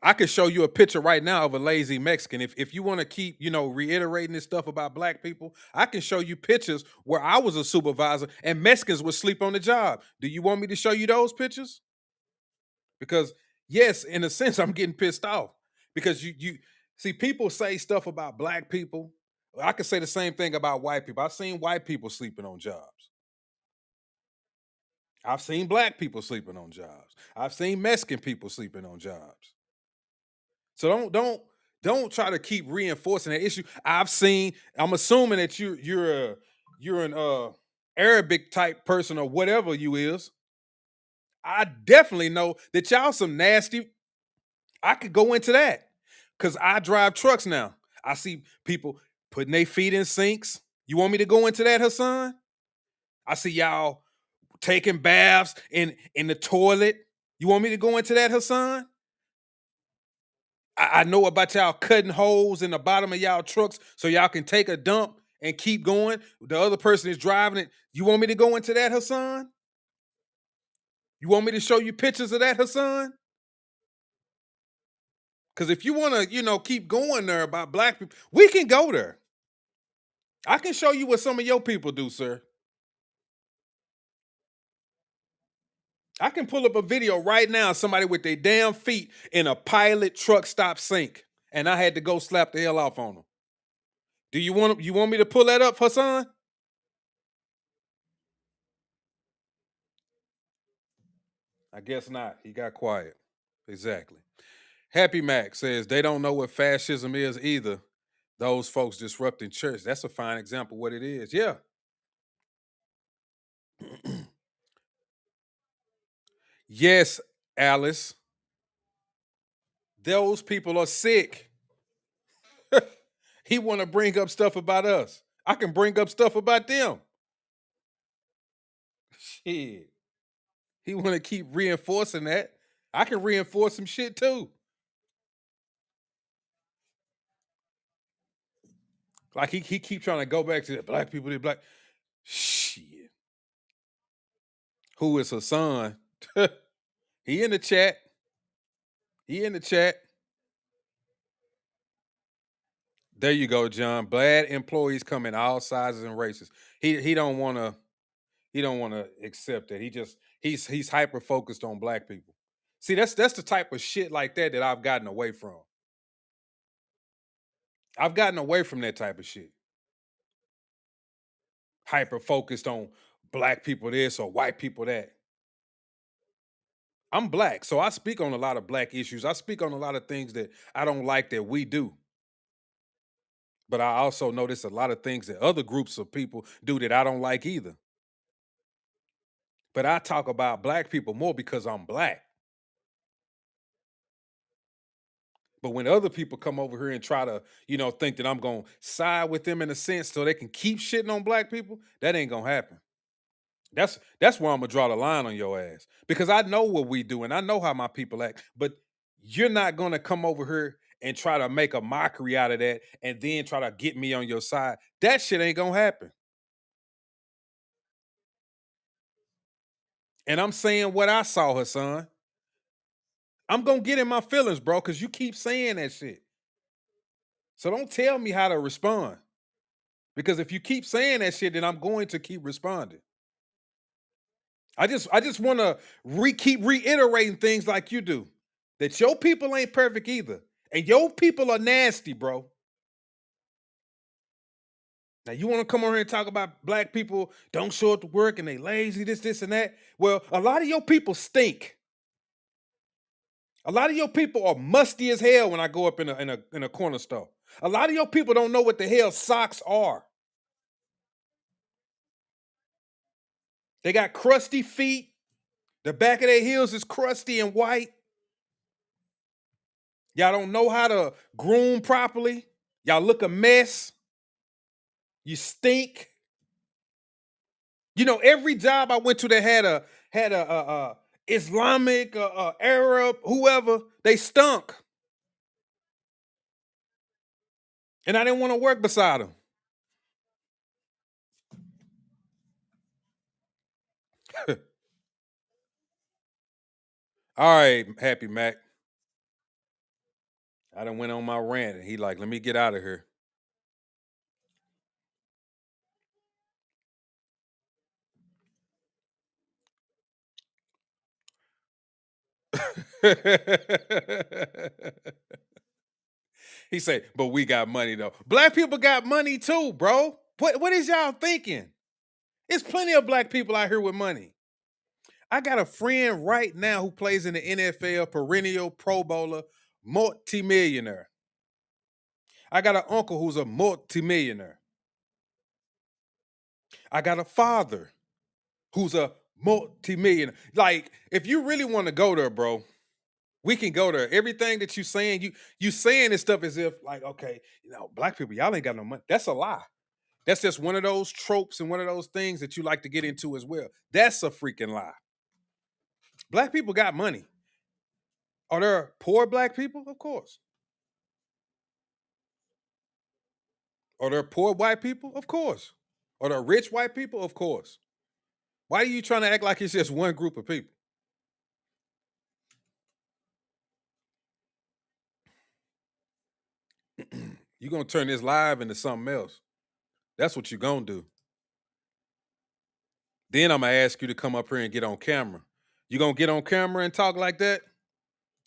I could show you a picture right now of a lazy Mexican. If you want to keep, reiterating this stuff about black people, I can show you pictures where I was a supervisor and Mexicans would sleep on the job. Do you want me to show you those pictures? Because yes, in a sense, I'm getting pissed off. Because you see, people say stuff about black people. I could say the same thing about white people. I've seen white people sleeping on jobs. I've seen black people sleeping on jobs. I've seen Mexican people sleeping on jobs. So don't try to keep reinforcing that issue. I'm assuming that you're an Arabic type person or whatever you is. I definitely know that y'all some nasty. I could go into that because I drive trucks now. I see people putting their feet in sinks. You want me to go into that, Hassan? I see y'all taking baths in the toilet. You want me to go into that, Hassan? I know about y'all cutting holes in the bottom of y'all trucks so y'all can take a dump and keep going. The other person is driving it. You want me to go into that, Hassan? You want me to show you pictures of that, Hassan? Because if you want to, keep going there about black people, we can go there. I can show you what some of your people do, sir. I can pull up a video right now, somebody with their damn feet in a Pilot truck stop sink, and I had to go slap the hell off on them. Do you want me to pull that up, Hassan? I guess not. He got quiet. Exactly. Happy Mac says they don't know what fascism is either. Those folks disrupting church. That's a fine example of what it is. Yeah. Yes, Alice. Those people are sick. He want to bring up stuff about us. I can bring up stuff about them. Shit. He want to keep reinforcing that. I can reinforce some shit too. Like he keep trying to go back to the black people, the black. Shit. Who is Hassan? He in the chat. He in the chat. There you go, John. Bad employees come in all sizes and races. He don't want to accept that. He's hyper focused on black people. See, that's the type of shit like that I've gotten away from. I've gotten away from that type of shit. Hyper focused on black people this or white people that. I'm black, so I speak on a lot of black issues. I speak on a lot of things that I don't like that we do. But I also notice a lot of things that other groups of people do that I don't like either. But I talk about black people more because I'm black. But when other people come over here and try to, think that I'm going to side with them in a sense so they can keep shitting on black people, that ain't going to happen. That's where I'm going to draw the line on your ass. Because I know what we do and I know how my people act. But you're not going to come over here and try to make a mockery out of that and then try to get me on your side. That shit ain't going to happen. And I'm saying what I saw, Hassan. I'm going to get in my feelings, bro, because you keep saying that shit. So don't tell me how to respond. Because if you keep saying that shit, then I'm going to keep responding. I just want to keep reiterating things like you do. That your people ain't perfect either. And your people are nasty, bro. Now, you want to come over here and talk about black people don't show up to work and they lazy, this, and that. Well, a lot of your people stink. A lot of your people are musty as hell when I go up in a corner store. A lot of your people don't know what the hell socks are. They got crusty feet. The back of their heels is crusty and white. Y'all don't know how to groom properly. Y'all look a mess. You stink. Every job I went to that had a Islamic, Arab, whoever, they stunk. And I didn't want to work beside them. All right, Happy Mac. I done went on my rant and he like, let me get out of here. He said, but we got money though. Black people got money too, bro. What is y'all thinking? There's plenty of black people out here with money. I got a friend right now who plays in the NFL, perennial Pro Bowler, multi-millionaire. I got an uncle who's a multi-millionaire. I got a father who's a multi-millionaire. Like, if you really want to go there, bro, we can go there. Everything that you saying, you saying this stuff as if, like, okay, black people, y'all ain't got no money. That's a lie. That's just one of those tropes and one of those things that you like to get into as well. That's a freaking lie. Black people got money. Are there poor black people? Of course. Are there poor white people? Of course. Are there rich white people? Of course. Why are you trying to act like it's just one group of people? You're going to turn this live into something else. That's what you're going to do. Then I'm going to ask you to come up here and get on camera. You going to get on camera and talk like that?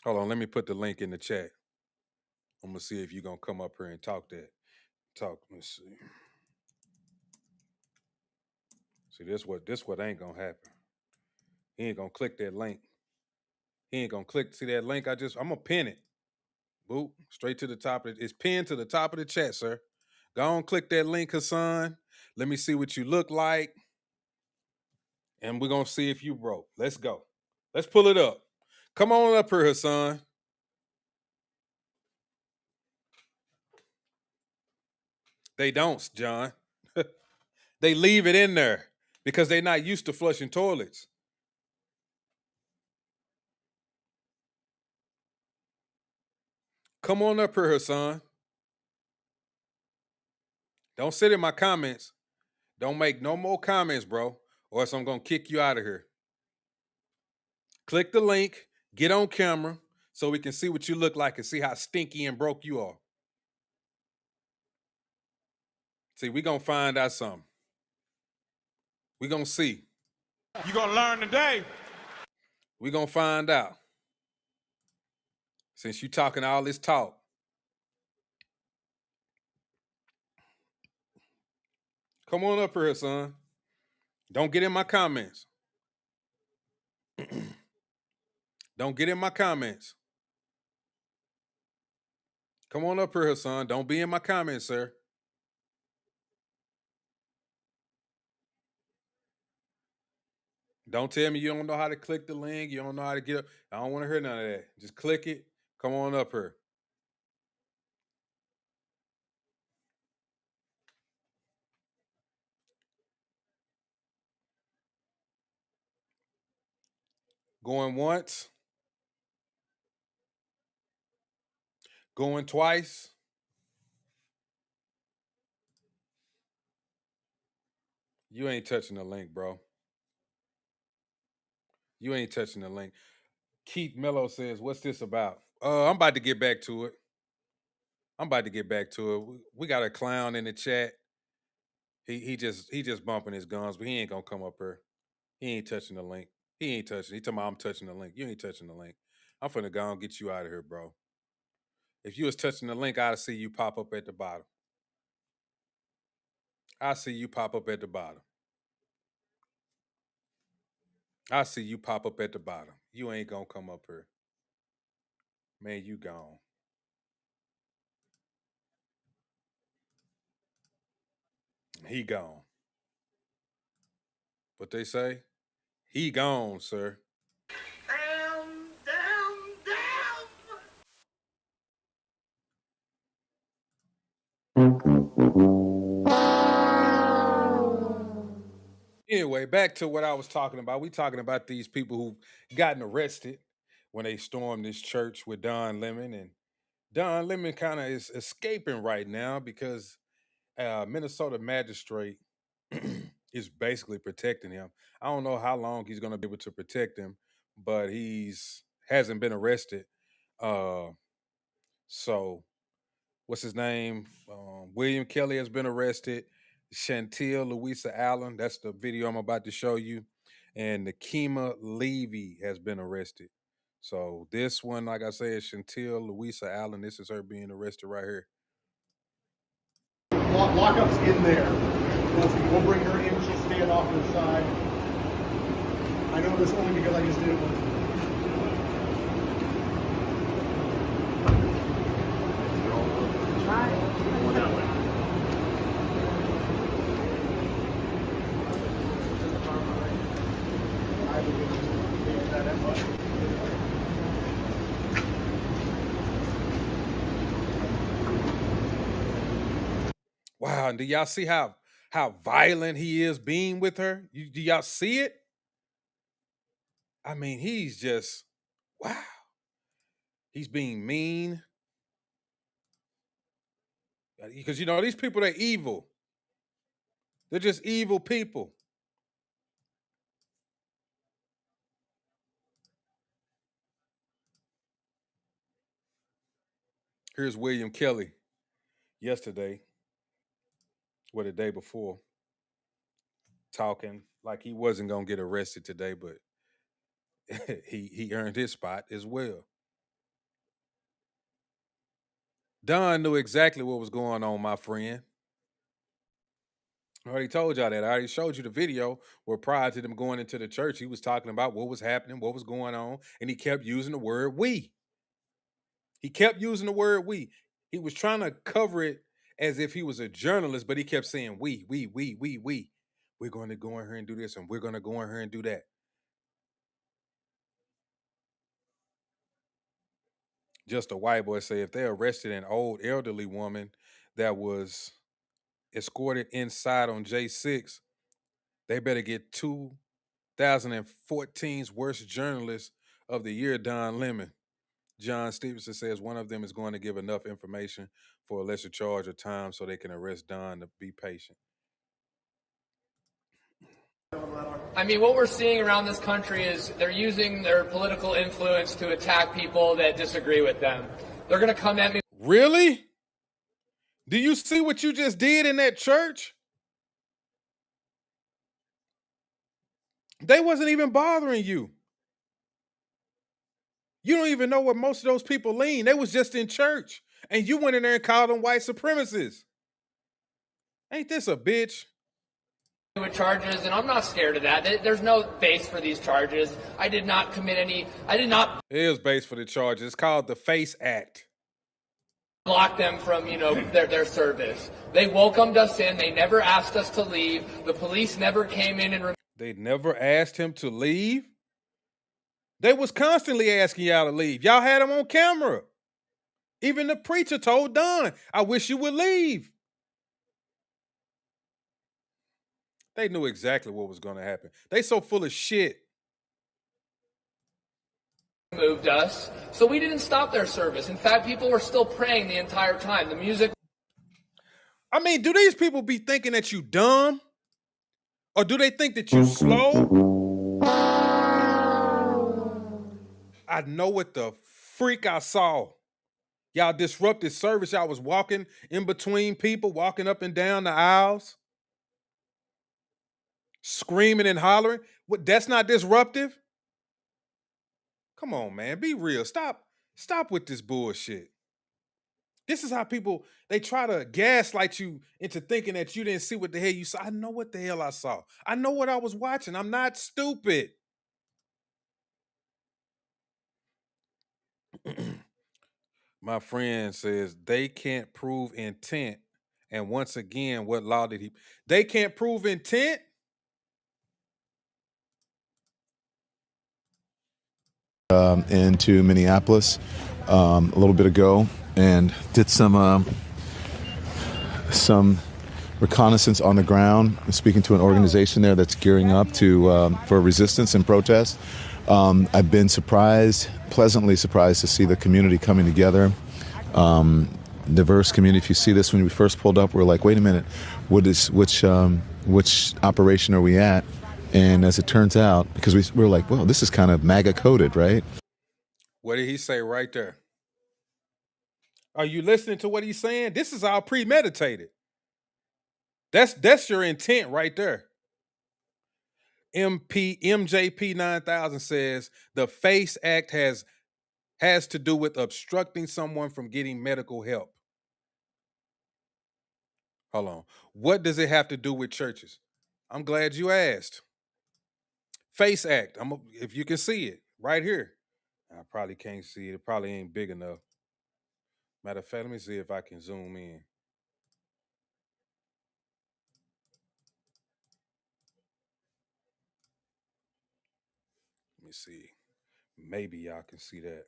Hold on, let me put the link in the chat. I'm going to see if you're going to come up here and talk that. Let's see. See, this what ain't going to happen. He ain't going to click that link. He ain't going to click. See that link? I'm going to pin it. Boop, straight to the top. It's pinned to the top of the chat, sir. Go on, click that link, Hassan. Let me see what you look like. And we're going to see if you broke. Let's go. Let's pull it up. Come on up here, Hassan. They don't, John. They leave it in there because they're not used to flushing toilets. Come on up here, Hassan. Don't sit in my comments. Don't make no more comments, bro, or else I'm going to kick you out of here. Click the link, get on camera so we can see what you look like and see how stinky and broke you are. See, we're going to find out something. We're going to see. You're going to learn today. We're going to find out. Since you talking all this talk. Come on up here, son. Don't get in my comments. Don't get in my comments. Come on up here, son. Don't be in my comments, sir. Don't tell me you don't know how to click the link. You don't know how to get up. I don't want to hear none of that. Just click it. Come on up here. Going once. Going twice. You ain't touching the link, bro. You ain't touching the link. Keith Mello says, what's this about? I'm about to get back to it. We got a clown in the chat. He just bumping his guns, but he ain't gonna come up here. He ain't touching the link. He talking about I'm touching the link. You ain't touching the link. I'm finna go and get you out of here, bro. If you was touching the link, I'd see you pop up at the bottom. I see you pop up at the bottom. You ain't gonna come up here. Man, you gone. He gone. What they say? He gone, sir. Anyway, back to what I was talking about. We talking about these people who've gotten arrested when they stormed this church with Don Lemon. And Don Lemon kind of is escaping right now because Minnesota magistrate is basically protecting him. I don't know how long he's going to be able to protect him, but hasn't been arrested. So what's his name? William Kelly has been arrested. Chantel Louisa Allen, that's the video I'm about to show you. And Nakima Levy has been arrested. So this one, like I said, Chantel Louisa Allen, this is her being arrested right here. Lockup's in there. We'll bring her in. She's staying off to the side. I know this only because I just did it once. Wow, and do y'all see how violent he is being with her? Do y'all see it? I mean, he's just, wow. He's being mean. Because, these people, they're evil. They're just evil people. Here's William Kelly. yesterday, or the day before, talking like he wasn't gonna get arrested today, but he earned his spot as well. Don knew exactly what was going on, my friend. I already told y'all that. I already showed you the video where prior to them going into the church, he was talking about what was happening, what was going on, and he kept using the word we. He kept using the word we. He was trying to cover it as if he was a journalist, but he kept saying we. We're going to go in here and do this, and we're going to go in here and do that. Just a white boy say if they arrested an old elderly woman that was escorted inside on J6, they better get 2014's worst journalist of the year, Don Lemon. John Stevenson says one of them is going to give enough information for a lesser charge of time so they can arrest Don. To be patient. I mean, what we're seeing around this country is they're using their political influence to attack people that disagree with them. They're going to come at me. Really? Do you see what you just did in that church? They wasn't even bothering you. You don't even know where most of those people lean. They was just in church. And you went in there and called them white supremacists. Ain't this a bitch? With charges, and I'm not scared of that. There's no base for these charges. I did not commit any. I did not. It is base for the charges. It's called the FACE Act. Block them from, their service. They welcomed us in. They never asked us to leave. The police never came in and. They never asked him to leave. They was constantly asking y'all to leave. Y'all had him on camera. Even the preacher told Don, "I wish you would leave." They knew exactly what was going to happen. They so full of shit. Moved us, so we didn't stop their service. In fact, people were still praying the entire time. The music. I mean, do these people be thinking that you dumb? Or do they think that you slow? I know what the freak I saw. Y'all disrupted service. Y'all was walking in between people, walking up and down the aisles, screaming and hollering. What? That's not disruptive? Come on, man. Be real. Stop with this bullshit. This is how people, they try to gaslight you into thinking that you didn't see what the hell you saw. I know what the hell I saw. I know what I was watching. I'm not stupid. My friend says they can't prove intent. And once again, what law did he? They can't prove intent? Into Minneapolis a little bit ago and did some reconnaissance on the ground, speaking to an organization there that's gearing up for resistance and protest. I've been pleasantly surprised to see the community coming together. Diverse community. If you see this, when we first pulled up, we're like, wait a minute, which operation are we at? And as it turns out, because we're like, well, this is kind of MAGA coded, right? What did he say right there? Are you listening to what he's saying? This is all premeditated. That's your intent right there. MJP 9000 says the FACE Act has to do with obstructing someone from getting medical help. Hold on. What does it have to do with churches? I'm glad you asked. FACE Act. If you can see it right here. I probably can't see it. It probably ain't big enough. Matter of fact, let me see if I can zoom in. Let me see. Maybe y'all can see that.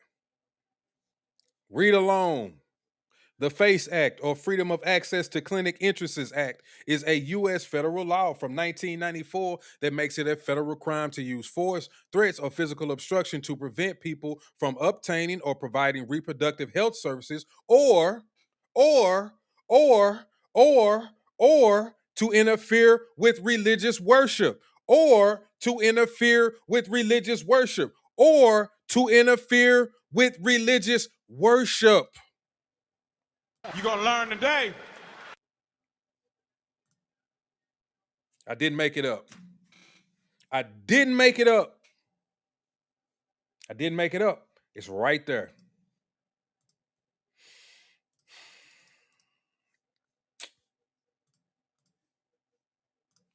Read along. The FACE Act, or Freedom of Access to Clinic Entrances Act, is a U.S. federal law from 1994 that makes it a federal crime to use force, threats, or physical obstruction to prevent people from obtaining or providing reproductive health services, or to interfere with religious worship, or to interfere with religious worship, or to interfere with religious worship. You gonna learn today. I didn't make it up. I didn't make it up. I didn't make it up. It's right there.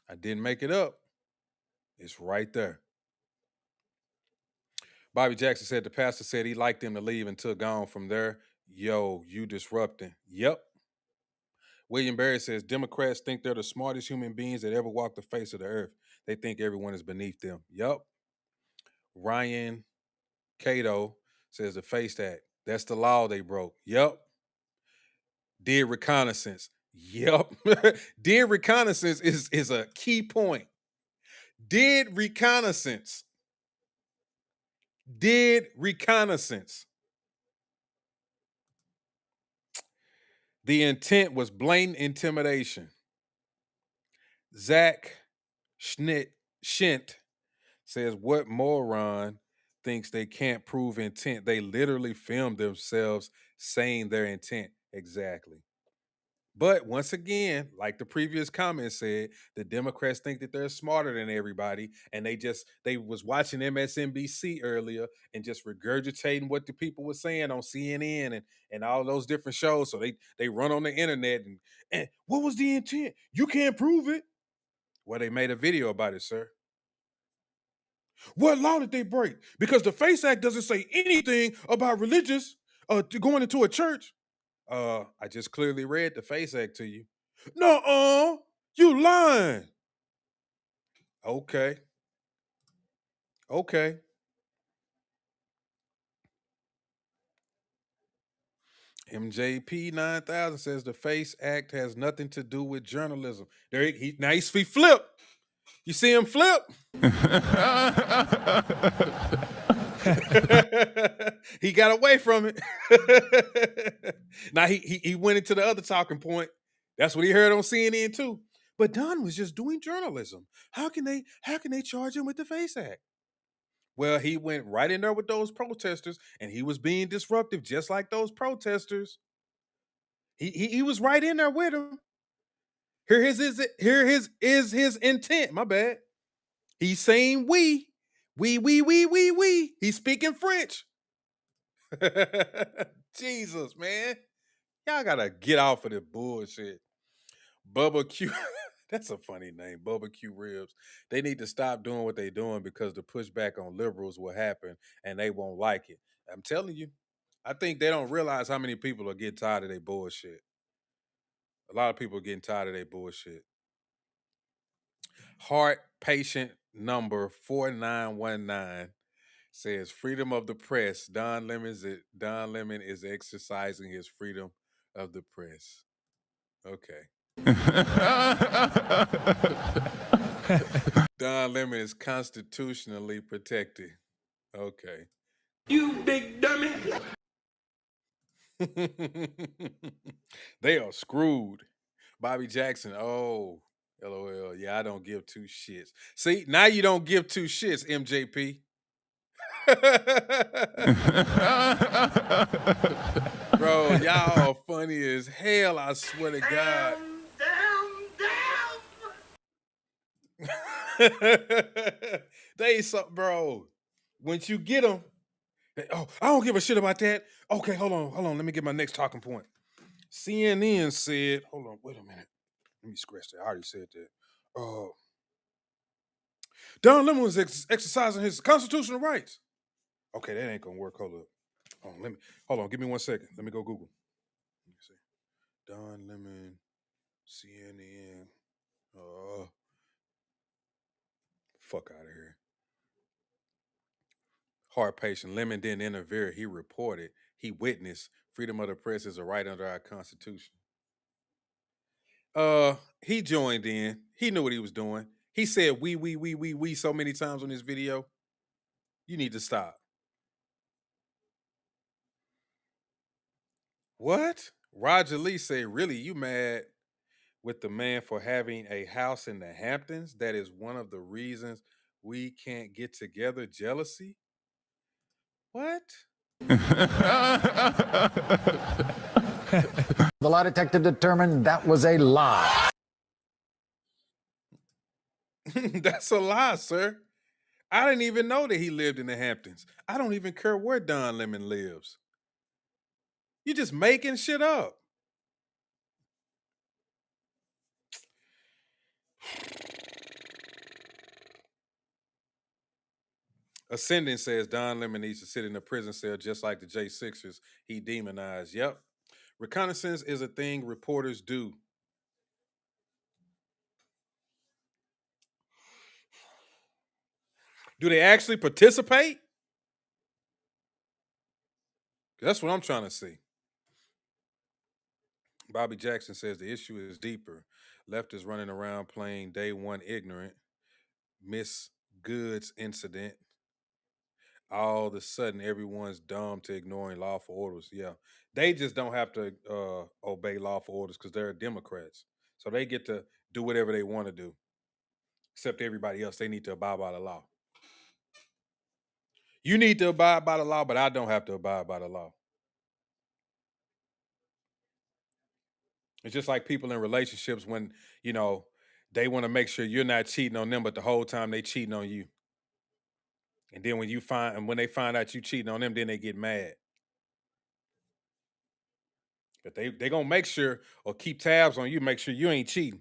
I didn't make it up. It's right there. Bobby Jackson said the pastor said he liked them to leave and took on from there. Yo, you disrupting. Yep. William Berry says Democrats think they're the smartest human beings that ever walked the face of the earth. They think everyone is beneath them. Yep. Ryan Cato says the FACE Act. That's the law they broke. Yep. Did reconnaissance. Yep. Did reconnaissance is a key point. Did reconnaissance. Did reconnaissance. The intent was blatant intimidation. Zach Shint says, what moron thinks they can't prove intent? They literally filmed themselves saying their intent. Exactly. But once again, like the previous comment said, the Democrats think that they're smarter than everybody, and they was watching MSNBC earlier and just regurgitating what the people were saying on CNN and all those different shows. So they run on the internet and what was the intent? You can't prove it. Well, they made a video about it, sir. What law did they break? Because the FACE Act doesn't say anything about religious going into a church. I just clearly read the FACE Act to you. No, you lying. Okay. MJP 9000 says the FACE Act has nothing to do with journalism. Now he's flip. You see him flip? He got away from it. Now he went into the other talking point. That's what he heard on CNN too. But Don was just doing journalism. How can they charge him with the FACE Act? Well, he went right in there with those protesters, and he was being disruptive, just like those protesters. He was right in there with them. Here is his intent. My bad. He's saying we. He's speaking French. Jesus, man. Y'all gotta get off of this bullshit. Bubba Q. That's a funny name, Bubba Q Ribs. They need to stop doing what they're doing because the pushback on liberals will happen and they won't like it. I'm telling you, I think they don't realize how many people are getting tired of their bullshit. A lot of people are getting tired of their bullshit. Heart patient number 4919 says freedom of the press. Don Lemon is exercising his freedom of the press. Okay. Don Lemon is constitutionally protected. Okay. You big dummy. They are screwed. Bobby Jackson. Oh, LOL. Yeah, I don't give two shits. See, now you don't give two shits, MJP. Bro, y'all are funny as hell, I swear to God. They so, bro, once you get them, oh, I don't give a shit about that. Okay, hold on. Let me get my next talking point. CNN said, hold on, wait a minute. Let me scratch that. I already said that. Don Lemon was exercising his constitutional rights. Okay, that ain't gonna work. Hold on. Give me 1 second. Let me go Google. Let me see. Don Lemon, CNN. Fuck out of here. Heart patient. Lemon didn't interfere. He reported. He witnessed. Freedom of the press is a right under our Constitution. He joined in. He knew what he was doing. He said we so many times on this video. You need to stop. What? Roger Lee said, really, you mad with the man for having a house in the Hamptons? That is one of the reasons we can't get together. Jealousy? What? The lie detector determined that was a lie. That's a lie, sir. I didn't even know that he lived in the Hamptons. I don't even care where Don Lemon lives. You're just making shit up. Ascending says Don Lemon needs to sit in a prison cell just like the J6ers he demonized. Yep. Reconnaissance is a thing reporters do. Do they actually participate? That's what I'm trying to see. Bobby Jackson says the issue is deeper. Left is running around playing day one ignorant. Miss Goods incident. All of a sudden, everyone's dumb to ignoring lawful orders. Yeah. They just don't have to obey lawful orders because they're Democrats. So they get to do whatever they want to do. Except everybody else, they need to abide by the law. You need to abide by the law, but I don't have to abide by the law. It's just like people in relationships when, they want to make sure you're not cheating on them, but the whole time they cheating on you. And then when they find out you cheating on them, then they get mad. But they gonna make sure or keep tabs on you, make sure you ain't cheating.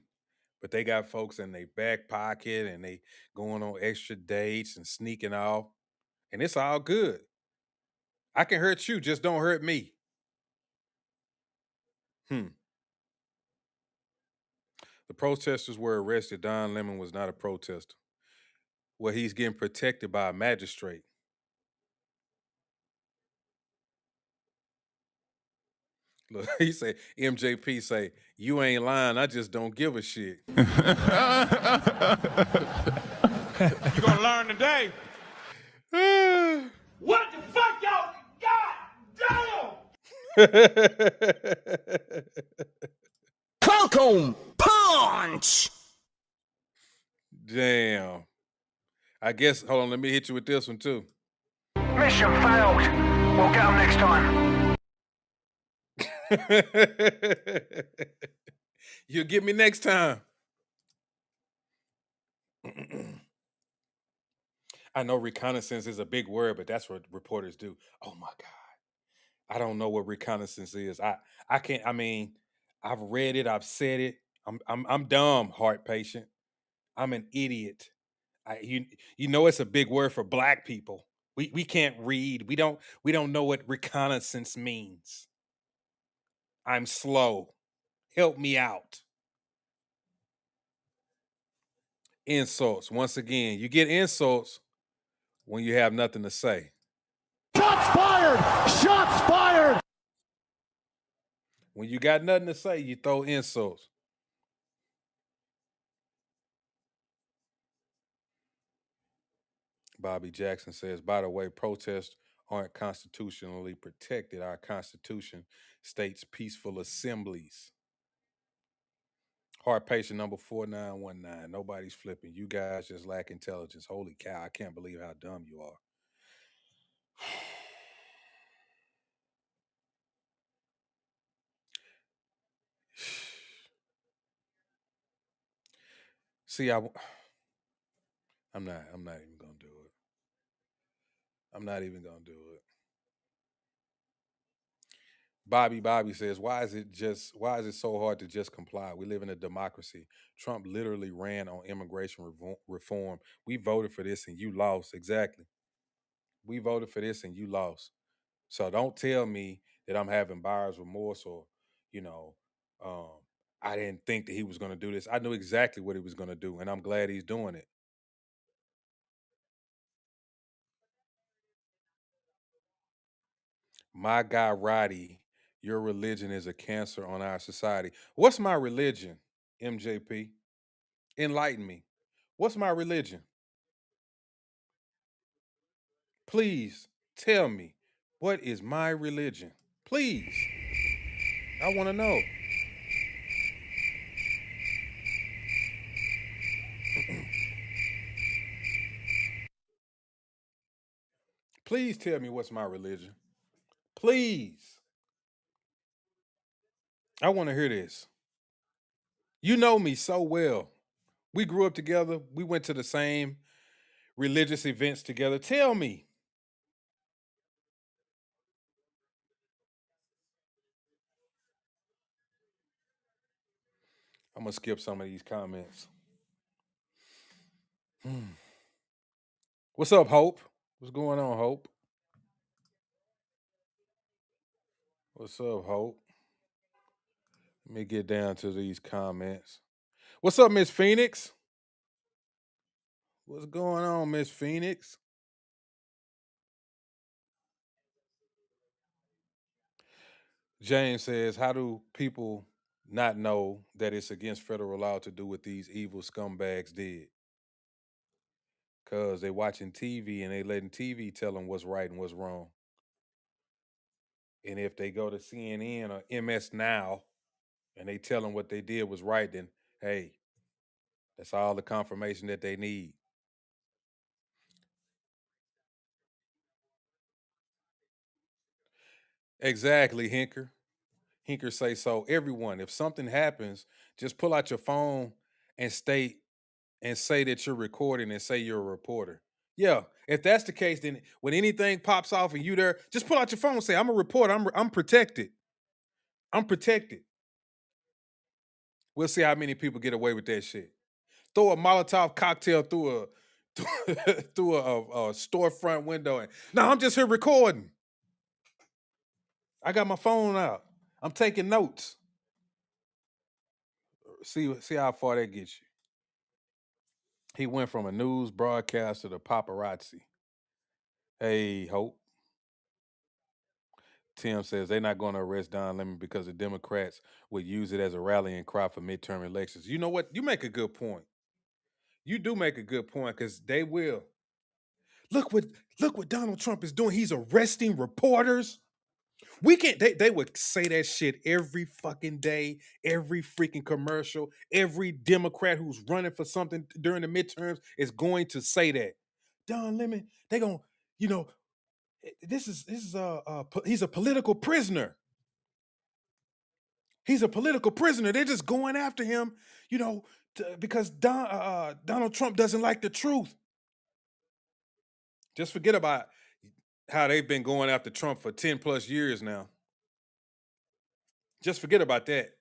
But they got folks in their back pocket and they going on extra dates and sneaking off. And it's all good. I can hurt you, just don't hurt me. The protesters were arrested. Don Lemon was not a protester. Well, he's getting protected by a magistrate. Look, he said, MJP say, you ain't lying, I just don't give a shit. You're gonna learn today. What the fuck, y'all? God damn! Welcome, punch! Damn. I guess, hold on, let me hit you with this one too. Mission failed. We'll get them next time. You'll get me next time. I know reconnaissance is a big word, but that's what reporters do. Oh my God. I don't know what reconnaissance is. I can't, I've read it, I've said it. I'm dumb, heart patient. I'm an idiot. It's a big word for black people. We can't read. We don't know what reconnaissance means. I'm slow. Help me out. Insults. Once again, you get insults when you have nothing to say. Shots fired! Shots fired! When you got nothing to say, you throw insults. Bobby Jackson says, by the way, protests aren't constitutionally protected. Our Constitution states peaceful assemblies. Heart patient number 4919. Nobody's flipping. You guys just lack intelligence. Holy cow, I can't believe how dumb you are. See, I'm not even gonna do it. I'm not even gonna do it. Bobby says, why is it so hard to just comply? We live in a democracy. Trump literally ran on immigration reform. We voted for this and you lost. Exactly. We voted for this and you lost. So don't tell me that I'm having buyer's remorse or, I didn't think that he was going to do this. I knew exactly what he was going to do, and I'm glad he's doing it. My guy, Roddy, your religion is a cancer on our society. What's my religion, MJP? Enlighten me. What's my religion? Please tell me, what is my religion? Please. I want to know. Please tell me what's my religion. Please. I want to hear this. You know me so well. We grew up together. We went to the same religious events together. Tell me. I'm going to skip some of these comments. What's up, Hope? What's going on, Hope? What's up, Hope? Let me get down to these comments. What's up, Miss Phoenix? What's going on, Miss Phoenix? James says, how do people not know that it's against federal law to do what these evil scumbags did? Because they watching TV and they letting TV tell them what's right and what's wrong. And if they go to CNN or MS Now and they tell them what they did was right, then hey, that's all the confirmation that they need. Exactly, Hinker. Hinker say so. Everyone, if something happens, just pull out your phone and state and say that you're recording and say you're a reporter. Yeah, if that's the case, then when anything pops off and you there, just pull out your phone and say, I'm a reporter. I'm protected. I'm protected. We'll see how many people get away with that shit. Throw a Molotov cocktail through a through a storefront window and no, I'm just here recording. I got my phone out. I'm taking notes. See how far that gets you. He went from a news broadcaster to paparazzi. Hey, Hope. Tim says they're not going to arrest Don Lemon because the Democrats would use it as a rallying cry for midterm elections. You know what? You make a good point. You do make a good point because they will. Look what Donald Trump is doing. He's arresting reporters. We can't. They would say that shit every fucking day, every freaking commercial. Every Democrat who's running for something during the midterms is going to say that. Don Lemon, they gonna, you know, this is he's a political prisoner. He's a political prisoner. They're just going after him, you know, because Donald Trump doesn't like the truth. Just forget about how they've been going after Trump for 10 plus years now. Just forget about that.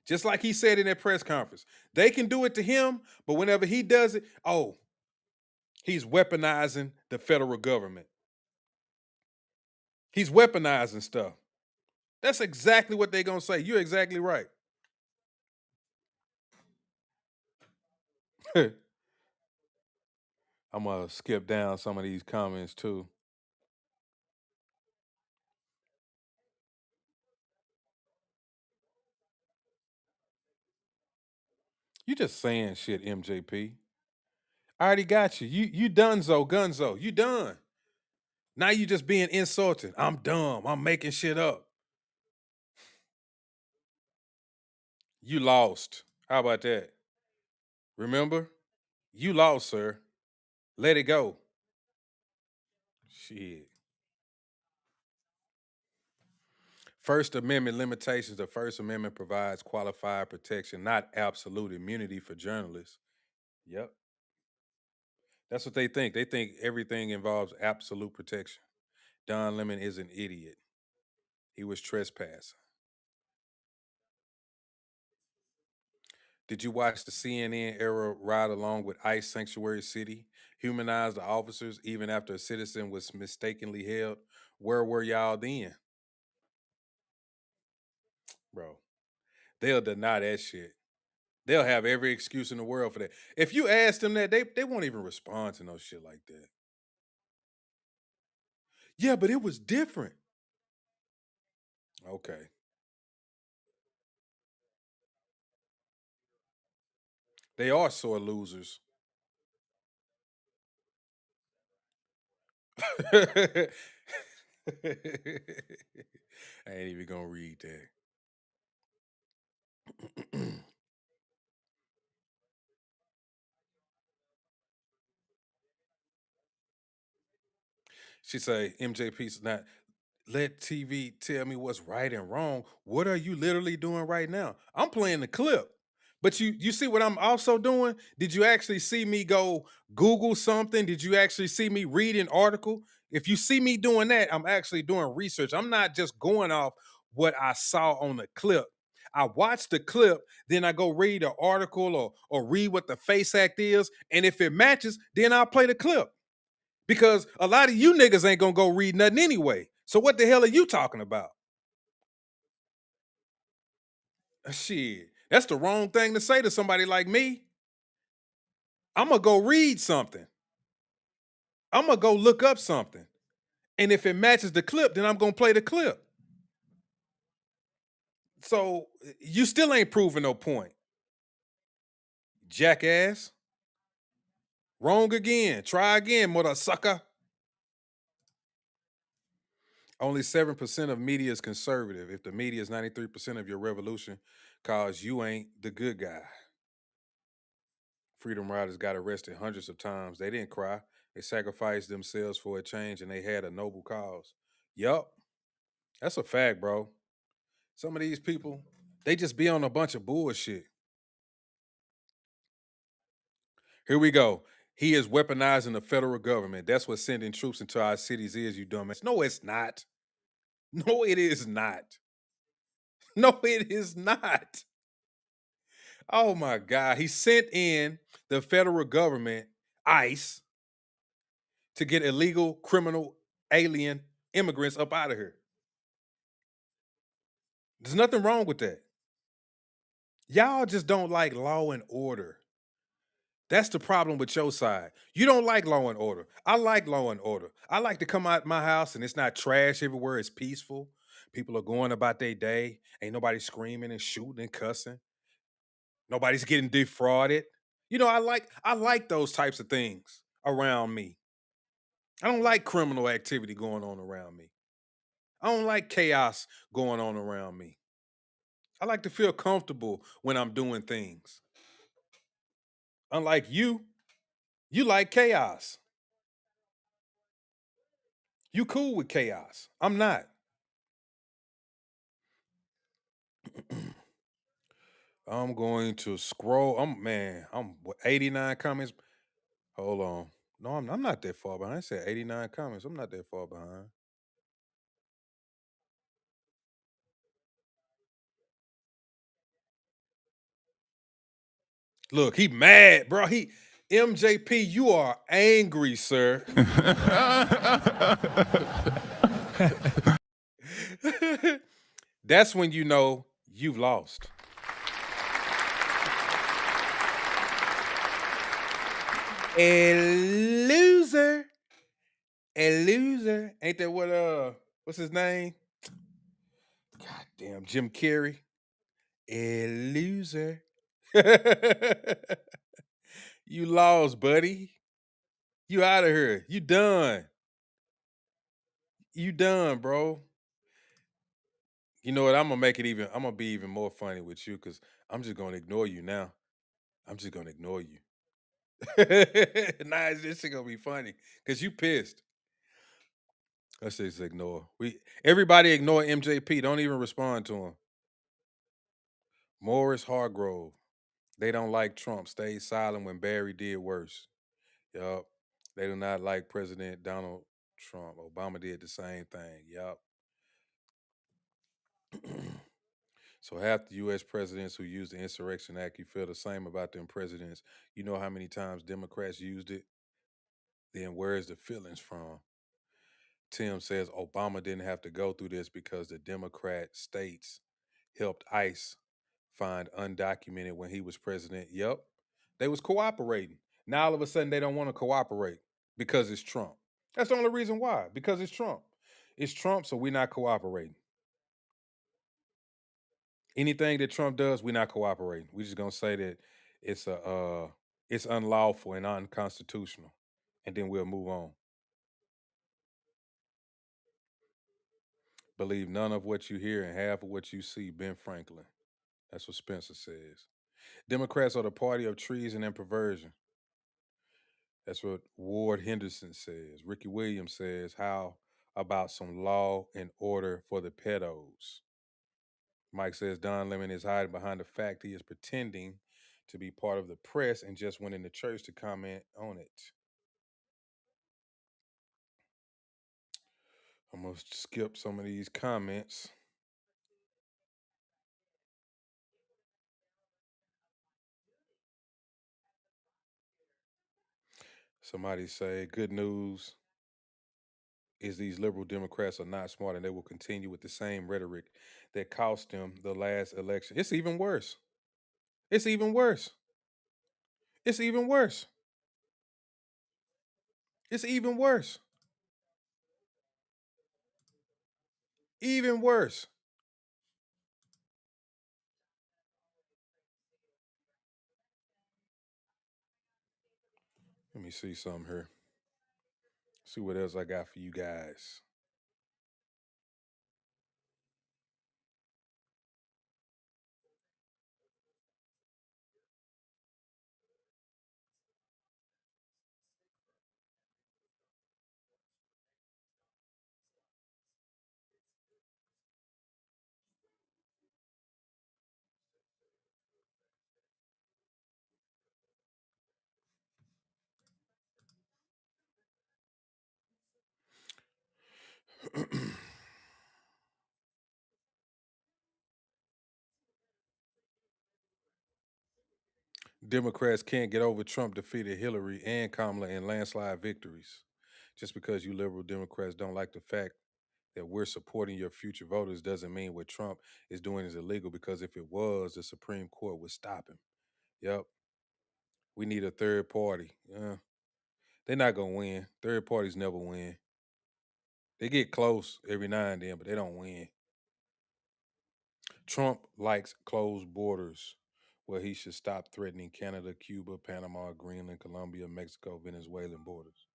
Just like he said in that press conference, they can do it to him, but whenever he does it, oh, he's weaponizing the federal government. He's weaponizing stuff. That's exactly what they're going to say. You're exactly right. I'm going to skip down some of these comments too. You just saying shit, MJP. I already got you. You donezo, gunzo. You done. Now you just being insulted. I'm dumb. I'm making shit up. You lost. How about that? Remember? You lost, sir. Let it go. Shit. First Amendment limitations. The First Amendment provides qualified protection, not absolute immunity for journalists. Yep. That's what they think. They think everything involves absolute protection. Don Lemon is an idiot. He was trespassing. Did you watch the CNN era ride along with ICE Sanctuary City? Humanize the officers even after a citizen was mistakenly held? Where were y'all then? Bro, they'll deny that shit. They'll have every excuse in the world for that. If you ask them that, they won't even respond to no shit like that. Yeah, but it was different. Okay. They are sore losers. I ain't even gonna read that. She say MJP's not. let TV tell me what's right and wrong. What are you literally doing right now? I'm playing the clip. But you see what I'm also doing? Did you actually see me go Google something? Did you actually see me read an article? If you see me doing that, I'm actually doing research. I'm not just going off what I saw on the clip. I watch the clip, then I go read an article or read what the FACE Act is. And if it matches, then I'll play the clip. Because a lot of you niggas ain't gonna go read nothing anyway. So what the hell are you talking about? Shit, that's the wrong thing to say to somebody like me. I'm gonna go read something. I'm gonna go look up something. And if it matches the clip, then I'm gonna play the clip. So you still ain't proving no point. Jackass. Wrong again. Try again, mother sucker. Only 7% of media is conservative. If the media is 93% of your revolution, cause you ain't the good guy. Freedom Riders got arrested hundreds of times. They didn't cry. They sacrificed themselves for a change and they had a noble cause. Yup. That's a fact, bro. Some of these people, they just be on a bunch of bullshit. Here we go. He is weaponizing the federal government. That's what sending troops into our cities is, you dumbass. No, it's not. No, it is not. No, it is not. Oh my God. He sent in the federal government, ICE, to get illegal, criminal, alien immigrants up out of here. There's nothing wrong with that. Y'all just don't like law and order. That's the problem with your side. You don't like law and order. I like law and order. I like to come out my house and it's not trash everywhere. It's peaceful. People are going about their day. Ain't nobody screaming and shooting and cussing. Nobody's getting defrauded. You know, I like those types of things around me. I don't like criminal activity going on around me. I don't like chaos going on around me. I like to feel comfortable when I'm doing things. Unlike you like chaos. You cool with chaos. I'm not. I'm going to scroll. I'm 89 comments. Hold on. No, I'm not that far behind. I said 89 comments. I'm not that far behind. Look, he mad, bro. MJP, you are angry, sir. That's when you know you've lost. A loser. A loser. Ain't that what's his name? God damn, Jim Carrey. A loser. You lost, buddy. You out of here. You done. You done, bro. You know what? I'm gonna be even more funny with you because I'm just gonna ignore you now. I'm just gonna ignore you. Nah, this shit gonna be funny because you pissed. Let's just ignore. Everybody ignore MJP. Don't even respond to him. Morris Hargrove. They don't like Trump. Stayed silent when Barry did worse. Yup. They do not like President Donald Trump. Obama did the same thing. Yup. So half the U.S. presidents who used the Insurrection Act, you feel the same about them presidents. You know how many times Democrats used it? Then where's the feelings from? Tim says Obama didn't have to go through this because the Democrat states helped ICE find undocumented when he was president. Yep. They was cooperating. Now all of a sudden they don't want to cooperate because it's Trump. That's the only reason why. Because it's Trump. It's Trump, so we're not cooperating. Anything that Trump does, we're not cooperating. We're just gonna say that it's unlawful and unconstitutional, and then we'll move on. Believe none of what you hear and half of what you see. Ben Franklin. That's what Spencer says. Democrats are the party of treason and perversion. That's what Ward Henderson says. Ricky Williams says, how about some law and order for the pedos. Mike says Don Lemon is hiding behind the fact he is pretending to be part of the press and just went into church to comment on it. I'm going to skip some of these comments. Somebody say, good news is these liberal Democrats are not smart and they will continue with the same rhetoric that cost them the last election. It's even worse. It's even worse. It's even worse. It's even worse. Even worse. Let me see something here. See what else I got for you guys. Democrats can't get over Trump defeated Hillary and Kamala in landslide victories. Just because you liberal Democrats don't like the fact that we're supporting your future voters doesn't mean what Trump is doing is illegal, because if it was, the Supreme Court would stop him. Yep. We need a third party. They're not going to win. Third parties never win. They get close every now and then, but they don't win. Trump likes closed borders. Well, he should stop threatening Canada, Cuba, Panama, Greenland, Colombia, Mexico, Venezuelan borders.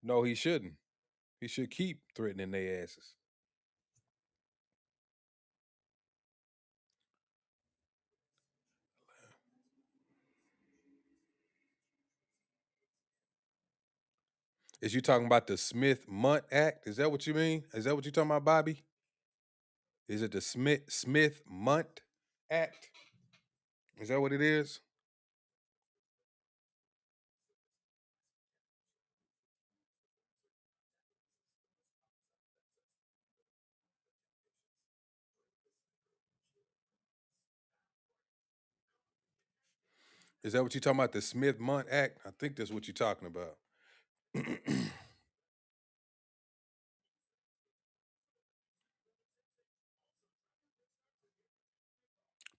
No, he shouldn't. He should keep threatening their asses. Is you talking about the Smith-Mundt Act? Is that what you mean? Is that what you're talking about, Bobby? Is it the Smith-Mundt Act? Is that what it is? Is that what you're talking about, the Smith-Mundt Act? I think that's what you're talking about.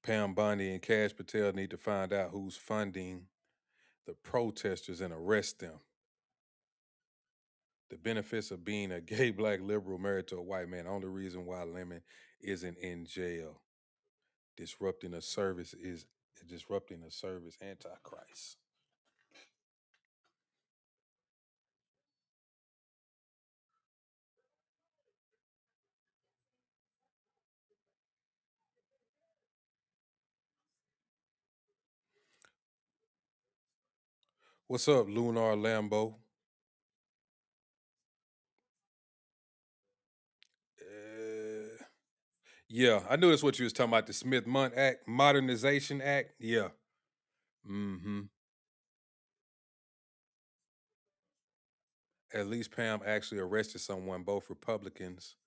Pam Bondi and Cash Patel need to find out who's funding the protesters and arrest them. The benefits of being a gay black liberal married to a white man. Only reason why Lemon isn't in jail. Disrupting a service antichrist. What's up, Lunar Lambo? Yeah, I knew that's what you was talking about, the Smith-Mundt Act, Modernization Act. Yeah. Mm-hmm. At least Pam actually arrested someone. Both Republicans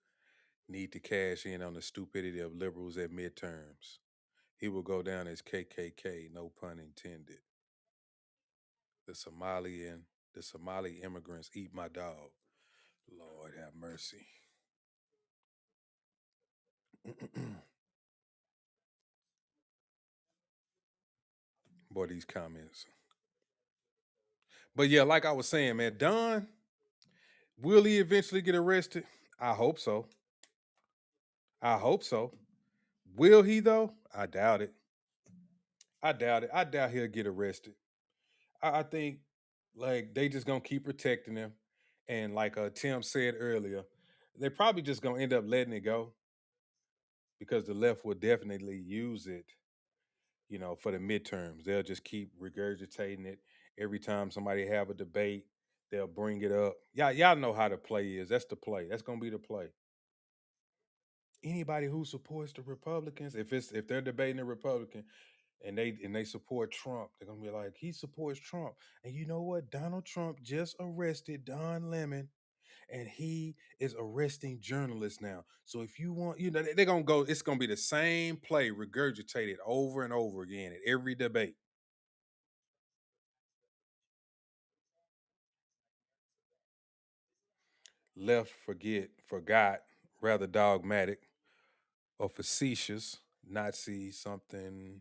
need to cash in on the stupidity of liberals at midterms. He will go down as KKK, no pun intended. The Somali immigrants eat my dog. Lord have mercy. Boy, these comments. But yeah, like I was saying, man, Don, will he eventually get arrested? I hope so. I hope so. Will he though? I doubt it. I doubt it. I doubt he'll get arrested. I think like they just gonna keep protecting him. And like Tim said earlier, they're probably just gonna end up letting it go because the left will definitely use it, for the midterms. They'll just keep regurgitating it every time somebody have a debate. They'll bring it up. Y'all know how the play is. That's the play. That's gonna be the play. Anybody who supports the Republicans, if they're debating the Republican and they support Trump, they're gonna be like, he supports Trump. And you know what? Donald Trump just arrested Don Lemon, and he is arresting journalists now. So if you want, they're gonna go, it's gonna be the same play regurgitated over and over again at every debate. Left, forgot, rather dogmatic or facetious, Nazi something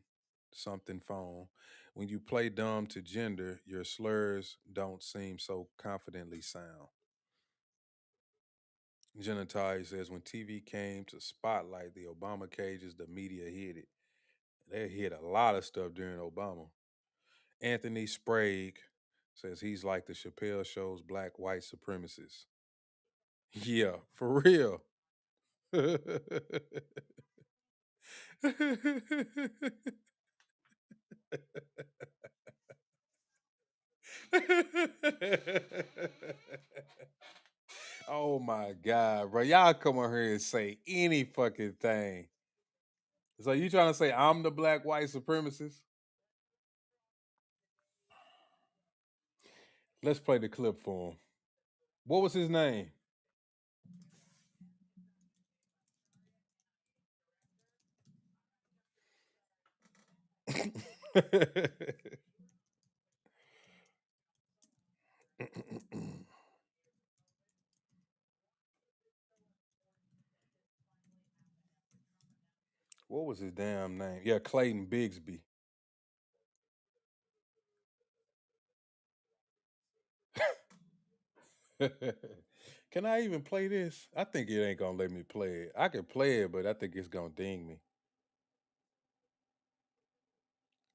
phone. When you play dumb to gender, your slurs don't seem so confidently sound. Genitalia says, when TV came to spotlight the Obama cages, the media hid it. They hid a lot of stuff during Obama. Anthony Sprague says he's like the Chappelle Show's black white supremacists. Yeah, for real. Oh my God, bro. Y'all come on here and say any fucking thing. So you trying to say I'm the black white supremacist? Let's play the clip for him. What was his name? What was his damn name? Yeah, Clayton Bigsby. Can I even play this? I think it ain't gonna let me play it. I can play it, but I think it's gonna ding me.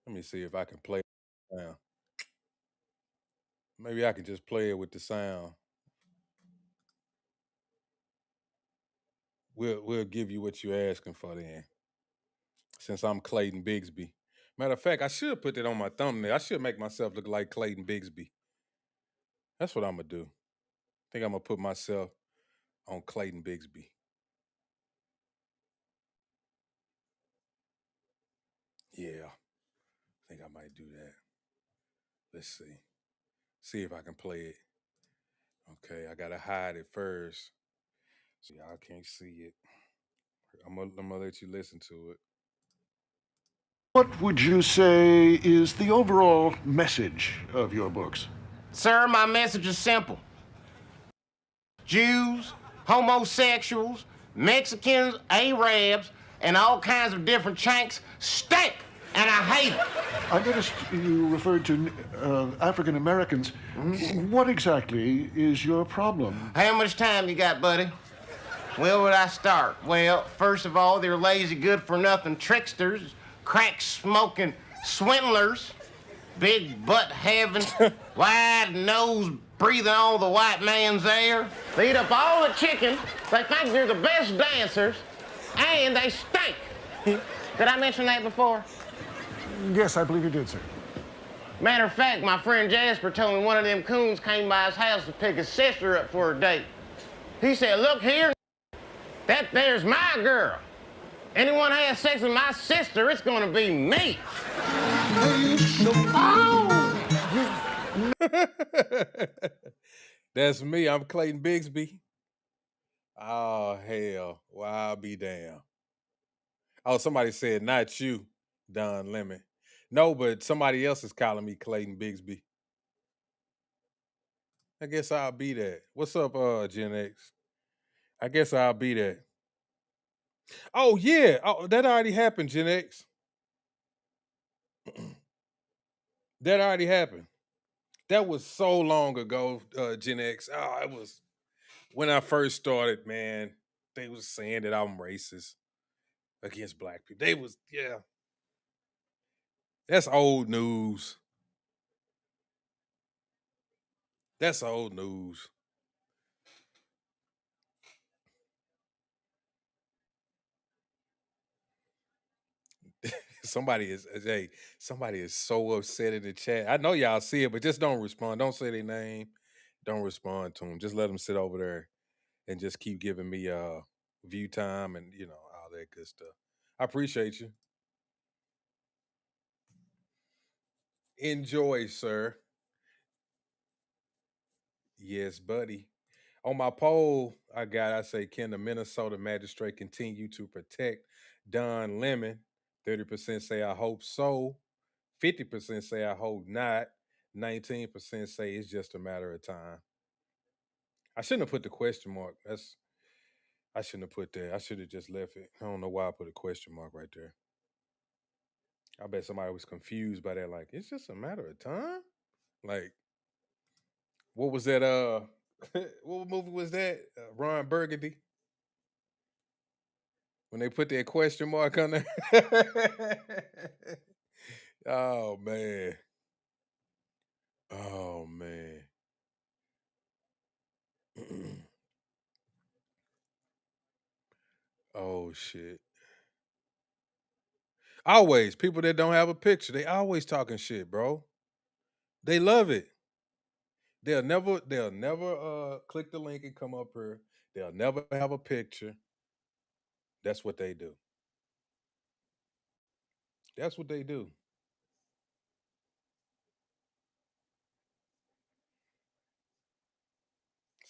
Let me see if I can play it now. Maybe I can just play it with the sound. We'll give you what you're asking for then. Since I'm Clayton Bigsby. Matter of fact, I should put that on my thumbnail. I should make myself look like Clayton Bigsby. That's what I'm gonna do. I think I'm gonna put myself on Clayton Bigsby. Yeah, I think I might do that. Let's see. See if I can play it. Okay, I gotta hide it first. So y'all can't see it. I'm gonna let you listen to it. What would you say is the overall message of your books? Sir, my message is simple. Jews, homosexuals, Mexicans, Arabs, and all kinds of different chanks stink, and I hate it. I noticed you referred to African Americans. What exactly is your problem? How much time you got, buddy? Where would I start? Well, first of all, they're lazy, good-for-nothing tricksters, crack-smoking swindlers, big butt-having, wide-nose breathing all the white man's air. They eat up all the chicken, they think they're the best dancers, and they stink. Did I mention that before? Yes, I believe you did, sir. Matter of fact, my friend Jasper told me one of them coons came by his house to pick his sister up for a date. He said, look here, that there's my girl. Anyone has sex with my sister, it's gonna be me. That's me. I'm Clayton Bigsby. Oh, hell. Well, I'll be damned. Oh, somebody said, not you, Don Lemon. No, but somebody else is calling me Clayton Bigsby. I guess I'll be that. What's up, Gen X? I guess I'll be that. Oh, yeah. Oh, that already happened, Gen X. That already happened. That was so long ago, Gen X. Oh, it was when I first started, man. They was saying that I'm racist against black people. They was, yeah. That's old news. That's old news. Somebody is so upset in the chat. I know y'all see it, but just don't respond. Don't say their name. Don't respond to them. Just let them sit over there and just keep giving me view time and all that good stuff. I appreciate you. Enjoy, sir. Yes, buddy. On my poll, I say, can the Minnesota magistrate continue to protect Don Lemon? 30% say I hope so. 50% say I hope not. 19% say it's just a matter of time. I shouldn't have put the question mark. I shouldn't have put that. I should have just left it. I don't know why I put a question mark right there. I bet somebody was confused by that. Like, it's just a matter of time. Like, what was that? What movie was that? Ron Burgundy. When they put that question mark on there. Oh man. Oh man. Oh shit. Always people that don't have a picture, they always talking shit, bro. They love it. They'll never click the link and come up here. They'll never have a picture. That's what they do. That's what they do.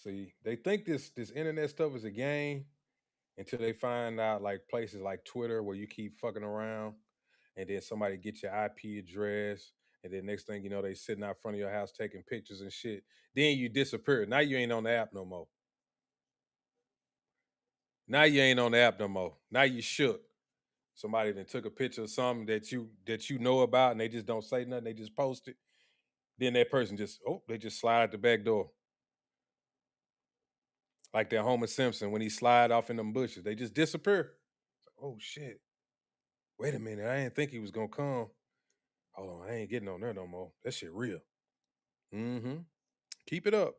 See, they think this internet stuff is a game until they find out like places like Twitter where you keep fucking around and then somebody get your IP address and then next thing you know they sitting out front of your house taking pictures and shit. Then you disappear. Now you ain't on the app no more. Now you ain't on the app no more. Now you shook. Somebody that took a picture of something that you know about and they just don't say nothing, they just post it. Then that person they just slide out the back door. Like that Homer Simpson when he slide off in them bushes. They just disappear. Oh shit. Wait a minute. I didn't think he was gonna come. Hold on, I ain't getting on there no more. That shit real. Mm-hmm. Keep it up.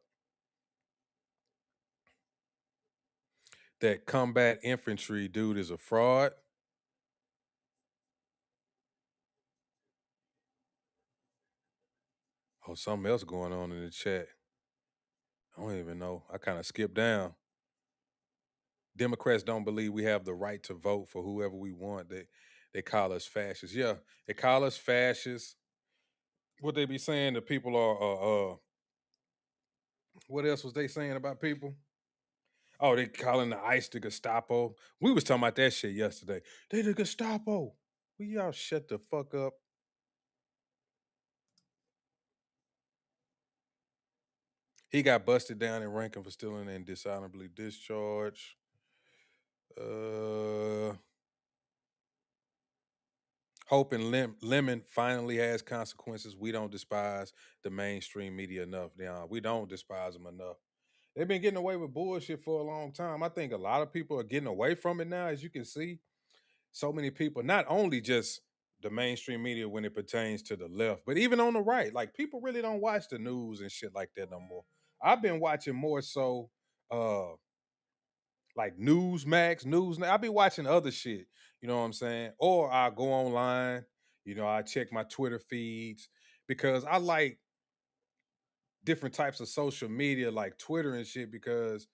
That combat infantry dude is a fraud. Oh, something else going on in the chat. I don't even know. I kind of skipped down. Democrats don't believe we have the right to vote for whoever we want. They call us fascists. Yeah, they call us fascists. What they be saying, the people are what else was they saying about people? Oh, they calling the ICE the Gestapo. We was talking about that shit yesterday. They the Gestapo. Will y'all shut the fuck up? He got busted down in Rankin for stealing and dishonorably discharged. Hope and Lemon finally has consequences. We don't despise the mainstream media enough. We don't despise them enough. They've been getting away with bullshit for a long time. I think a lot of people are getting away from it now, as you can see. So many people, not only just the mainstream media when it pertains to the left, but even on the right. Like people really don't watch the news and shit like that no more. I've been watching more so like Newsmax. I'll be watching other shit, you know what I'm saying? Or I go online, I check my Twitter feeds because I like different types of social media like Twitter and shit because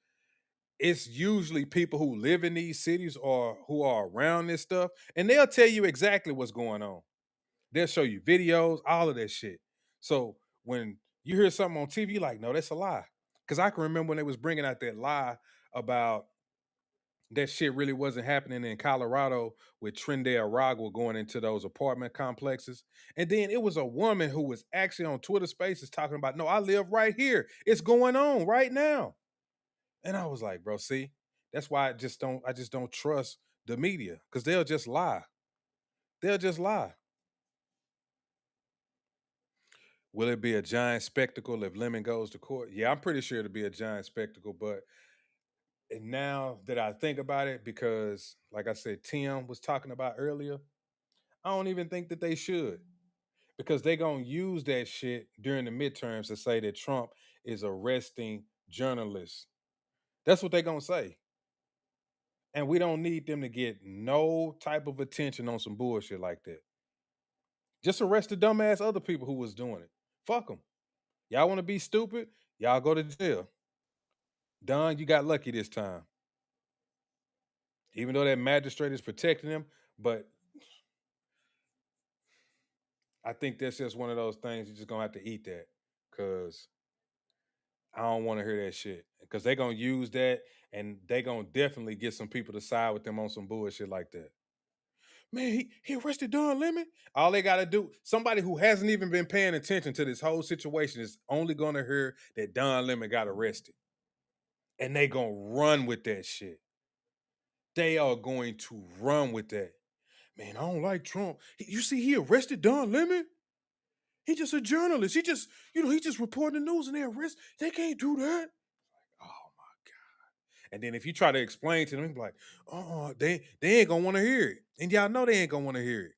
it's usually people who live in these cities or who are around this stuff and they'll tell you exactly what's going on. They'll show you videos, all of that shit. So when you hear something on TV, like, no, that's a lie. Because I can remember when they was bringing out that lie about that shit really wasn't happening in Colorado with Trindale Rogwell going into those apartment complexes. And then it was a woman who was actually on Twitter Spaces talking about, no, I live right here. It's going on right now. And I was like, bro, see, that's why I just don't trust the media because they'll just lie. They'll just lie. Will it be a giant spectacle if Lemon goes to court? Yeah, I'm pretty sure it'll be a giant spectacle, but and now that I think about it, because like I said, Tim was talking about earlier, I don't even think that they should. Because they're going to use that shit during the midterms to say that Trump is arresting journalists. That's what they're going to say. And we don't need them to get no type of attention on some bullshit like that. Just arrest the dumbass other people who was doing it. Fuck them. Y'all want to be stupid? Y'all go to jail. Don, you got lucky this time. Even though that magistrate is protecting him, but I think that's just one of those things you're just gonna have to eat that, because I don't want to hear that shit. Because they're gonna use that, and they gonna definitely get some people to side with them on some bullshit like that. Man, he arrested Don Lemon. All they gotta do, somebody who hasn't even been paying attention to this whole situation is only gonna hear that Don Lemon got arrested. And they gonna run with that shit. They are going to run with that. Man, I don't like Trump. You see, he arrested Don Lemon. He just a journalist. He just reporting the news and they arrest. They can't do that. Oh my God. And then if you try to explain to them, be like, oh, they ain't gonna want to hear it. And y'all know they ain't gonna want to hear it.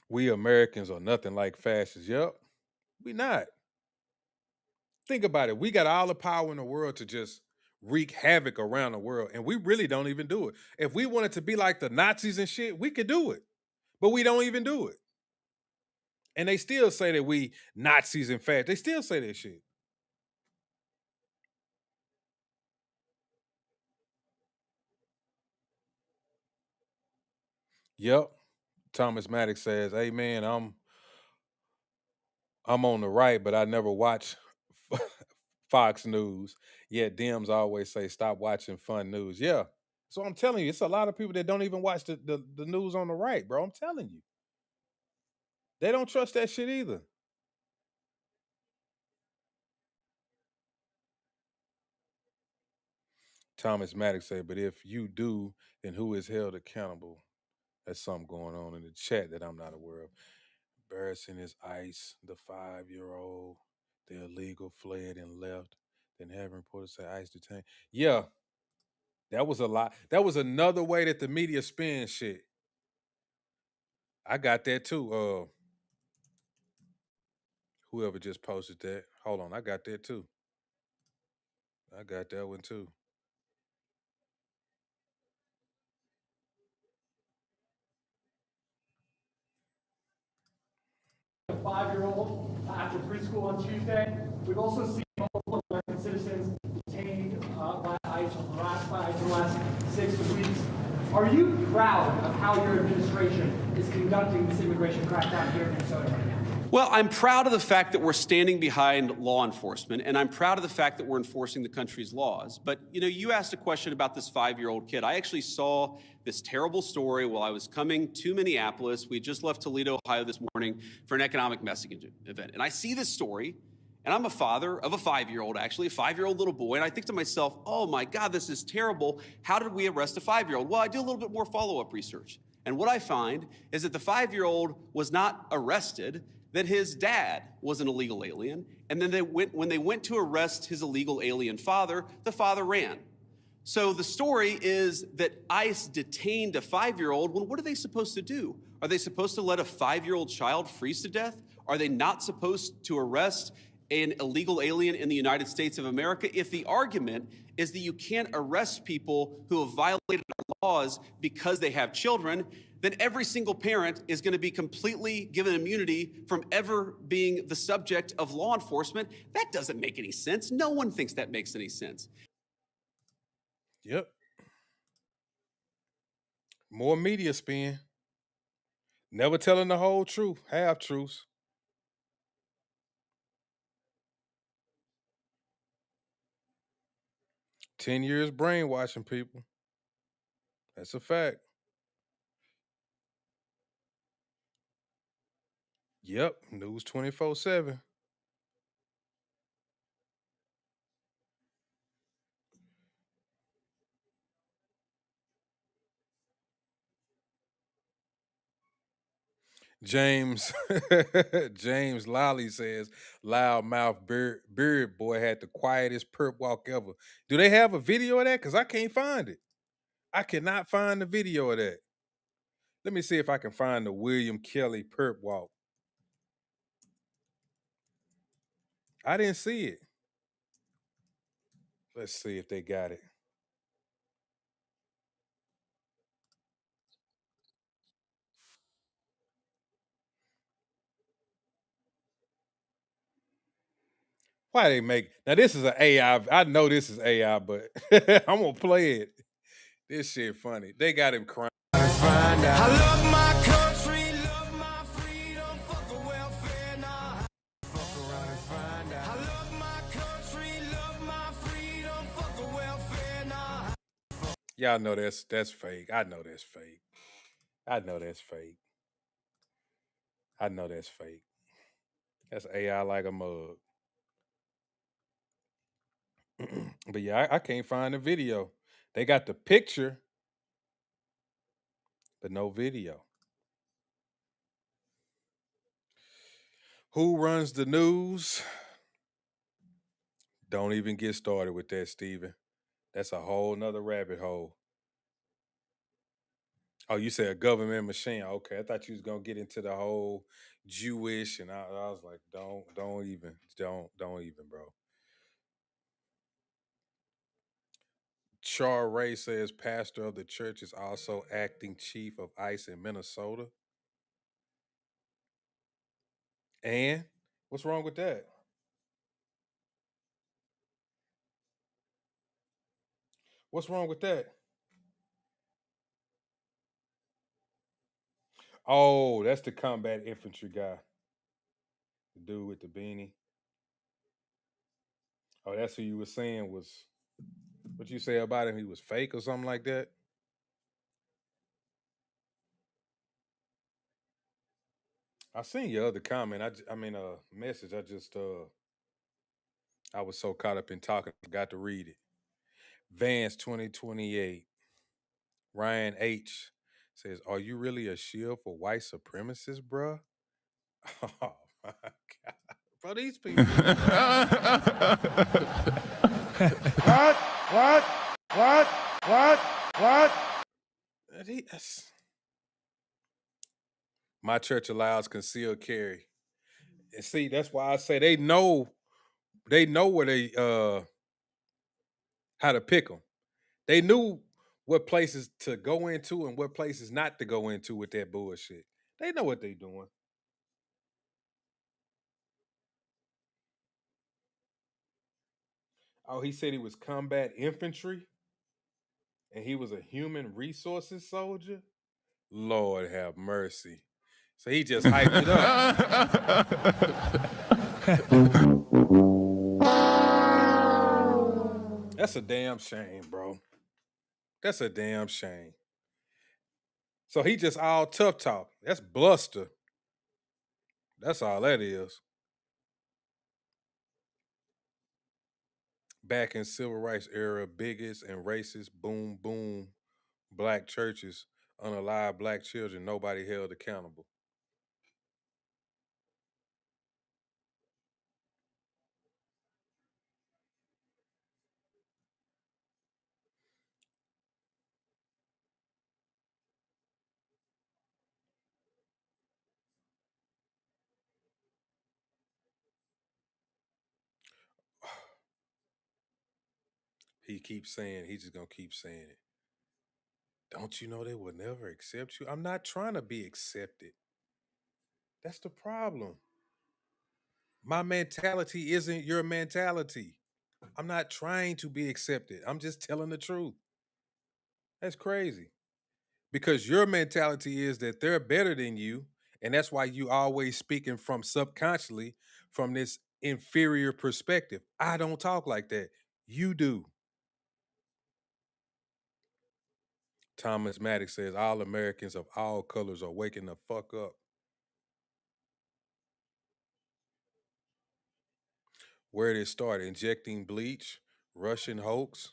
We Americans are nothing like fascists. Yep. We not. Think about it. We got all the power in the world to just wreak havoc around the world, and we really don't even do it. If we wanted to be like the Nazis and shit, we could do it, but we don't even do it. And they still say that we Nazis and fascists. They still say that shit. Yep. Thomas Maddox says, "Hey man, I'm on the right, but I never watch Fox News. Yet Dems always say stop watching fun news." Yeah. So I'm telling you, it's a lot of people that don't even watch the news on the right, bro. I'm telling you. They don't trust that shit either. Thomas Maddox said, "But if you do, then who is held accountable?" That's something going on in the chat that I'm not aware of. Embarrassing is ICE, the 5-year-old, the illegal fled and left. Then having reporters say ICE detained. Yeah, that was a lot. That was another way that the media spins shit. I got that too. Whoever just posted that. Hold on, I got that too. I got that one too. A 5-year-old after preschool on Tuesday. We've also seen multiple American citizens detained by ICE or harassed by ICE in the last 6 weeks. Are you proud of how your administration is conducting this immigration crackdown here in Minnesota right now? Well, I'm proud of the fact that we're standing behind law enforcement, and I'm proud of the fact that we're enforcing the country's laws. But, you asked a question about this 5-year-old kid. I actually saw this terrible story while I was coming to Minneapolis. We just left Toledo, Ohio this morning for an economic messaging event. And I see this story, and I'm a father of a 5-year-old, actually, a 5-year-old little boy. And I think to myself, oh my God, this is terrible. How did we arrest a 5-year-old? Well, I do a little bit more follow-up research. And what I find is that the 5-year-old was not arrested, that his dad was an illegal alien, and then when they went to arrest his illegal alien father, the father ran. So the story is that ICE detained a 5-year-old. Well, what are they supposed to do? Are they supposed to let a 5-year-old child freeze to death? Are they not supposed to arrest an illegal alien in the United States of America? If the argument is that you can't arrest people who have violated our laws because they have children, then every single parent is going to be completely given immunity from ever being the subject of law enforcement. That doesn't make any sense. No one thinks that makes any sense. Yep. More media spin. Never telling the whole truth, half truths. "10 years brainwashing people." That's a fact. Yep. News 24/7. James James Lally says, "Loudmouth beard boy had the quietest perp walk ever." Do they have a video of that? Because I can't find it. I cannot find the video of that. Let me see if I can find the William Kelly perp walk. I didn't see it. Let's see if they got it. Why they make now? This is an AI. I know this is AI, but I'm gonna play it. This shit funny. They got him crying. I love my country, love my freedom, fuck the welfare, nah. Fuck around and find out. I love my country, love my freedom, fuck the welfare, nah. Y'all know that's fake. I know that's fake. I know that's fake. I know that's fake. That's AI like a mug. But yeah, I can't find the video. They got the picture, but no video. Who runs the news? Don't even get started with that, Steven. That's a whole nother rabbit hole. Oh, you said a government machine. Okay, I thought you was gonna get into the whole Jewish, and I was like, don't even, bro. Char Ray says pastor of the church is also acting chief of ICE in Minnesota. And what's wrong with that? What's wrong with that? Oh, that's the combat infantry guy. The dude with the beanie. Oh, that's who you were saying was what you say about him? He was fake or something like that? I seen your other comment. I mean, message. I was so caught up in talking, I forgot to read it. Vance 2028. Ryan H says, "Are you really a shield for white supremacists, bruh?" Oh my god, bro, these people. What? My church allows concealed carry, and see, that's why I say they know where they how to pick them. They knew what places to go into and what places not to go into with that bullshit. They know what they doing. Oh, he said he was combat infantry and he was a human resources soldier. Lord have mercy. So he just hyped it up. That's a damn shame, bro. That's a damn shame. So he just all tough talk. That's bluster. That's all that is. Back in civil rights era, bigots and racists, boom, boom, black churches, unalive black children, nobody held accountable. He keeps saying, he's just gonna keep saying it. Don't you know they will never accept you? I'm not trying to be accepted. That's the problem. My mentality isn't your mentality. I'm not trying to be accepted. I'm just telling the truth. That's crazy. Because your mentality is that they're better than you, and that's why you always speaking from subconsciously from this inferior perspective. I don't talk like that. You do. Thomas Maddox says all Americans of all colors are waking the fuck up. Where did it start? Injecting bleach, Russian hoax.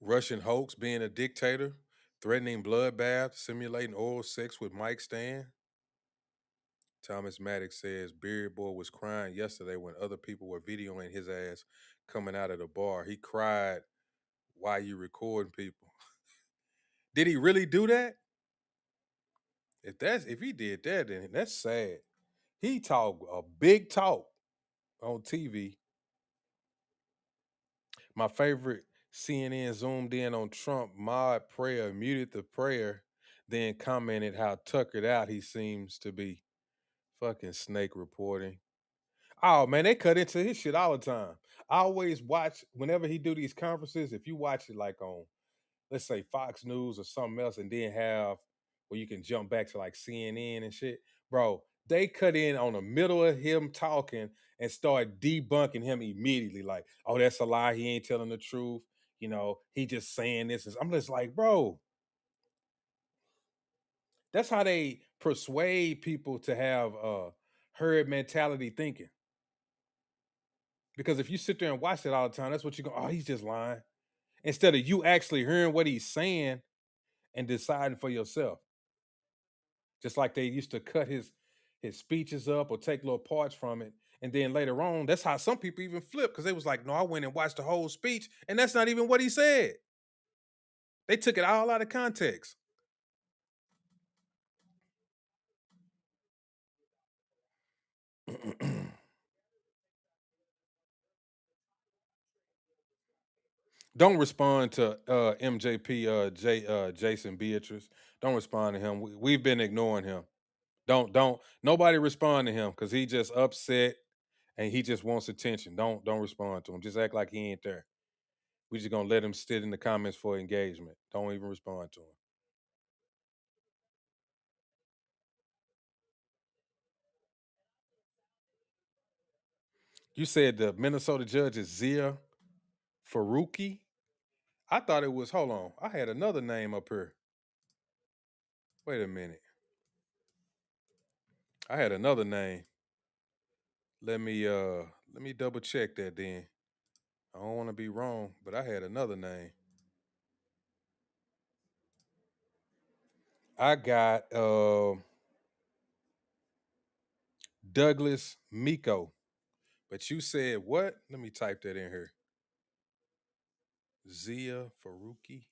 Russian hoax, being a dictator, threatening bloodbath, simulating oral sex with Mike Stan. Thomas Maddox says Beard Boy was crying yesterday when other people were videoing his ass coming out of the bar. He cried Why you recording people? Did he really do that? If he did that, then that's sad. He talked a big talk on TV. My favorite CNN zoomed in on Trump mod prayer, muted the prayer, then commented how tuckered out he seems to be. Fucking snake reporting. Oh man, they cut into his shit all the time. I always watch whenever he do these conferences. If you watch it like on, let's say Fox News or something else, and then have where you can jump back to like CNN and shit, bro. They cut in on the middle of him talking and start debunking him immediately. Like, oh, that's a lie. He ain't telling the truth. You know, he just saying this. I'm just like, bro, that's how they persuade people to have herd mentality thinking. Because if you sit there and watch it all the time, that's what you go, oh, he's just lying. Instead of you actually hearing what he's saying and deciding for yourself. Just like they used to cut his speeches up or take little parts from it. And then later on, that's how some people even flip, because they was like, no, I went and watched the whole speech, and that's not even what he said. They took it all out of context. Don't respond to MJP Jason Beatrice. Don't respond to him. We've been ignoring him. Don't nobody respond to him because he just upset and he just wants attention. Don't respond to him. Just act like he ain't there. We just gonna let him sit in the comments for engagement. Don't even respond to him. You said the Minnesota judge is Zia Faruqi. I thought it was, hold on, I had another name up here. Wait a minute. I had another name. Let me double check that then. I don't want to be wrong, but I had another name. I got Douglas Miko. But you said what? Let me type that in here. Zia Faruqi.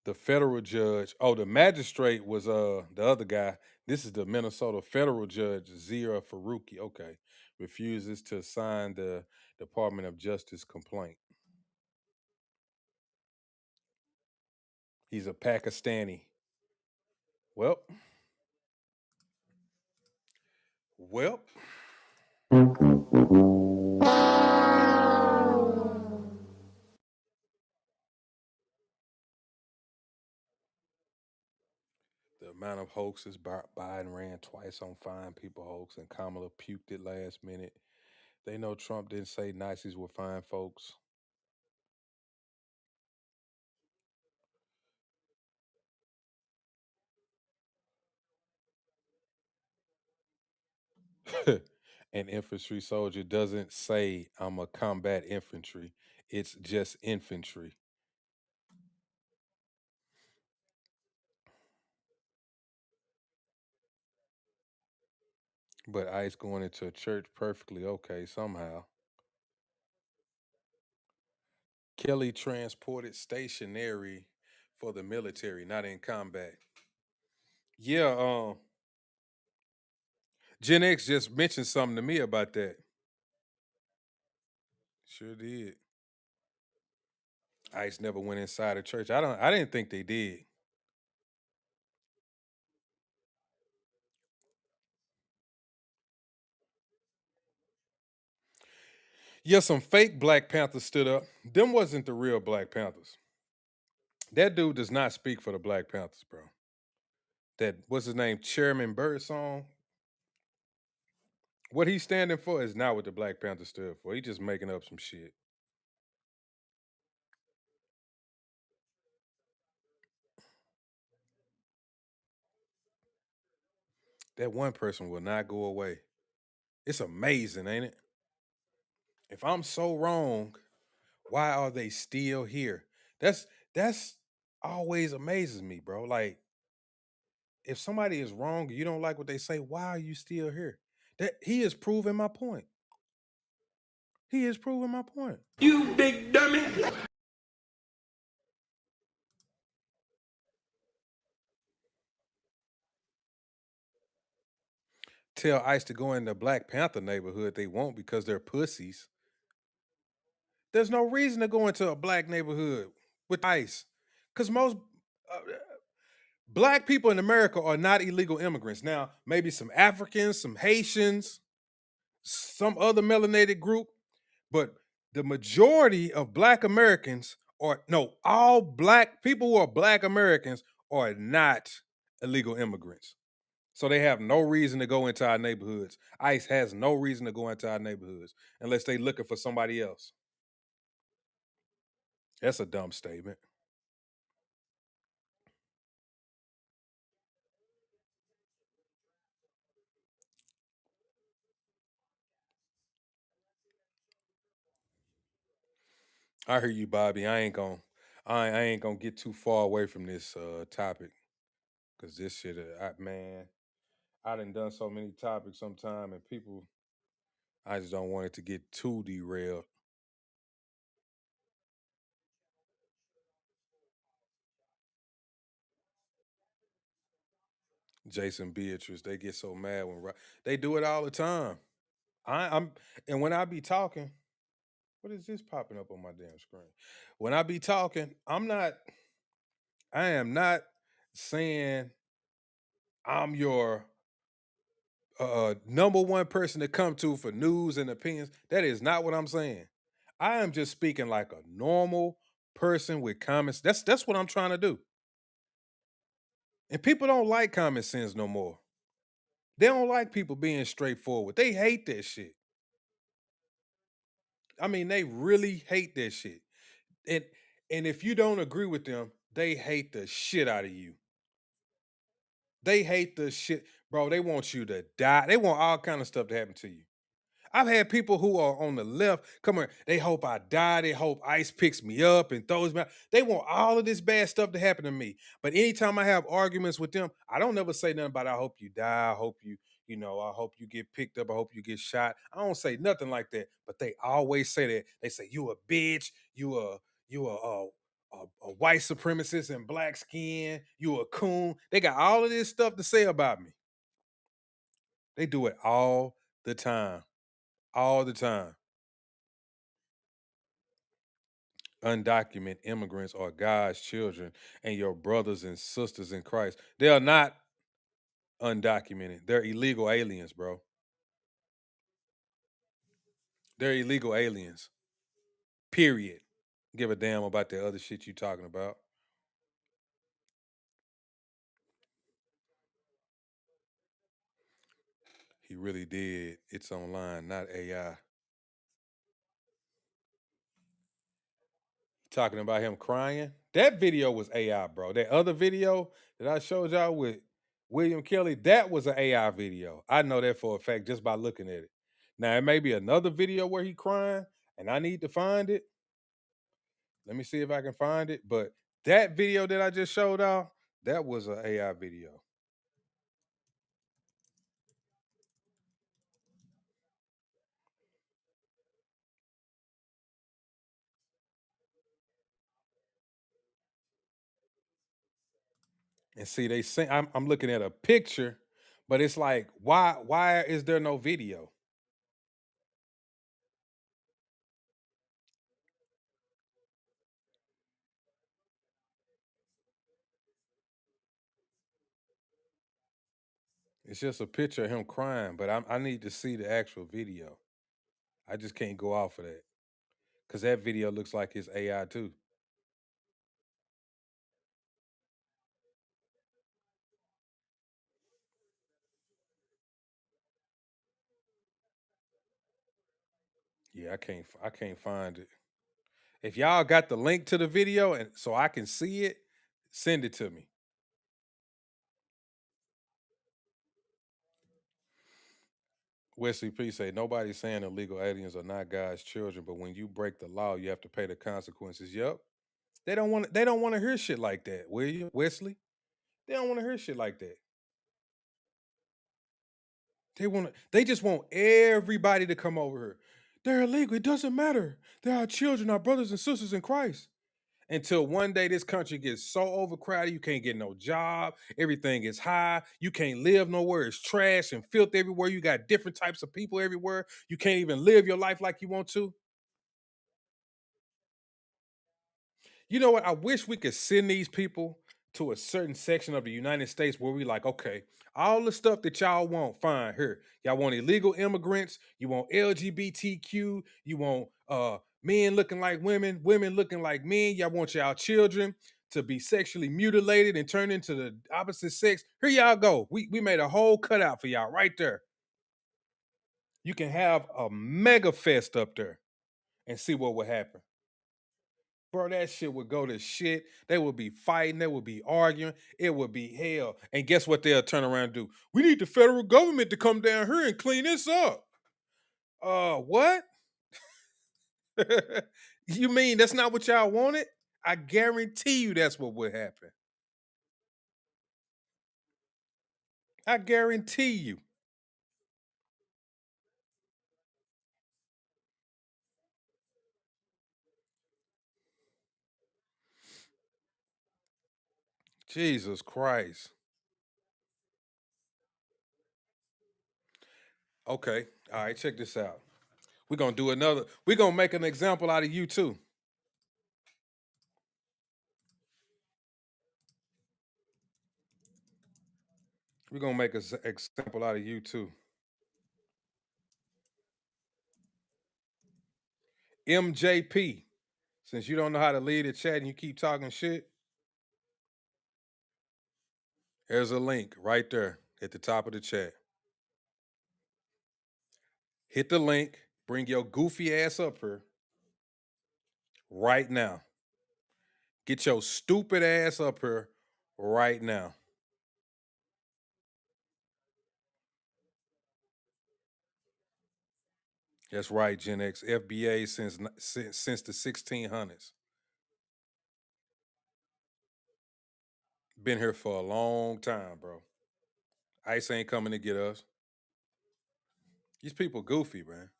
The federal judge. Oh, the magistrate was the other guy. This is the Minnesota federal judge, Zia Faruqi. Okay. Refuses to sign the Department of Justice complaint. He's a Pakistani. Well. The amount of hoaxes Biden ran twice on fine people hoax, and Kamala puked it last minute. They know Trump didn't say Nazis were fine folks. An infantry soldier doesn't say I'm a combat infantry. It's just infantry. But ICE going into a church perfectly okay somehow. Kelly transported stationary for the military, not in combat. Yeah, Gen X just mentioned something to me about that. Sure did. ICE never went inside a church. I didn't think they did. Yeah, some fake Black Panthers stood up. Them wasn't the real Black Panthers. That dude does not speak for the Black Panthers, bro. That, what's his name, Chairman Birdsong? What he's standing for is not what the Black Panthers stood for. He's just making up some shit. That one person will not go away. It's amazing, ain't it? If I'm so wrong, why are they still here? That's always amazes me, bro. Like, if somebody is wrong, you don't like what they say, why are you still here? That he is proving my point. He is proving my point. You big dummy. Tell ICE to go in the Black Panther neighborhood. They won't because they're pussies. There's no reason to go into a black neighborhood with ICE. Because most black people in America are not illegal immigrants. Now, maybe some Africans, some Haitians, some other melanated group, but the majority of black Americans all black people who are black Americans are not illegal immigrants. So they have no reason to go into our neighborhoods. ICE has no reason to go into our neighborhoods unless they're looking for somebody else. That's a dumb statement. I hear you, Bobby. I ain't gonna get too far away from this topic because this shit, man, I done so many topics sometime, and people, I just don't want it to get too derailed. Jason Beatrice, they get so mad when they do it all the time. I'm and when I be talking, what is this popping up on my damn screen? When I be talking, I am not saying I'm your number one person to come to for news and opinions. That is not what I'm saying. I am just speaking like a normal person with comments. That's what I'm trying to do. And people don't like common sense no more. They don't like people being straightforward. They hate that shit. I mean, they really hate that shit. And and if you don't agree with them, they hate the shit out of you. They hate the shit, bro. They want you to die. They want all kind of stuff to happen to you. I've had people who are on the left come here. They hope I die. They hope ICE picks me up and throws me out. They want all of this bad stuff to happen to me. But anytime I have arguments with them, I don't never say nothing about I hope you die. I hope I hope you get picked up. I hope you get shot. I don't say nothing like that. But they always say that. They say you a bitch. You a white supremacist in black skin. You a coon. They got all of this stuff to say about me. They do it all the time. All the time. Undocumented immigrants are God's children and your brothers and sisters in Christ. They are not undocumented. They're illegal aliens, bro. They're illegal aliens. Period. Give a damn about the other shit you talking about. He really did. It's online, not AI. Talking about him crying. That video was AI, bro. That other video that I showed y'all with William Kelly, that was an AI video. I know that for a fact just by looking at it. Now, it may be another video where he crying, and I need to find it. Let me see if I can find it. But that video that I just showed y'all, that was an AI video. And see, they say I'm looking at a picture, but it's like, why is there no video? It's just a picture of him crying, but I need to see the actual video. I just can't go off of that. Because that video looks like it's AI too. Yeah, I can't find it. If y'all got the link to the video and so I can see it, send it to me. Wesley P say nobody's saying illegal aliens are not God's children, but when you break the law, you have to pay the consequences. Yep. They don't want to hear shit like that, William, Wesley. They don't want to hear shit like that. They just want everybody to come over here. They're illegal. It doesn't matter. They're our children, our brothers and sisters in Christ. Until one day this country gets so overcrowded, you can't get no job. Everything is high. You can't live nowhere. It's trash and filth everywhere. You got different types of people everywhere. You can't even live your life like you want to. You know what? I wish we could send these people to a certain section of the United States where we like, okay, all the stuff that y'all want, fine, here. Y'all want illegal immigrants, you want LGBTQ, you want men looking like women, women looking like men, y'all want y'all children to be sexually mutilated and turned into the opposite sex. Here y'all go. We made a whole cutout for y'all right there. You can have a mega fest up there and see what would happen. Bro, that shit would go to shit. They would be fighting. They would be arguing. It would be hell. And guess what they'll turn around and do? We need the federal government to come down here and clean this up. What? You mean that's not what y'all wanted? I guarantee you that's what would happen. I guarantee you. Jesus Christ. Okay. All right, check this out. We're going to do we're going to make an example out of you too. We're going to make an example out of you too. MJP, since you don't know how to lead a chat and you keep talking shit, there's a link right there at the top of the chat. Hit the link, bring your goofy ass up here right now. Get your stupid ass up here right now. That's right, Gen X. FBA since the 1600s. Been here for a long time, bro. ICE ain't coming to get us. These people goofy, man.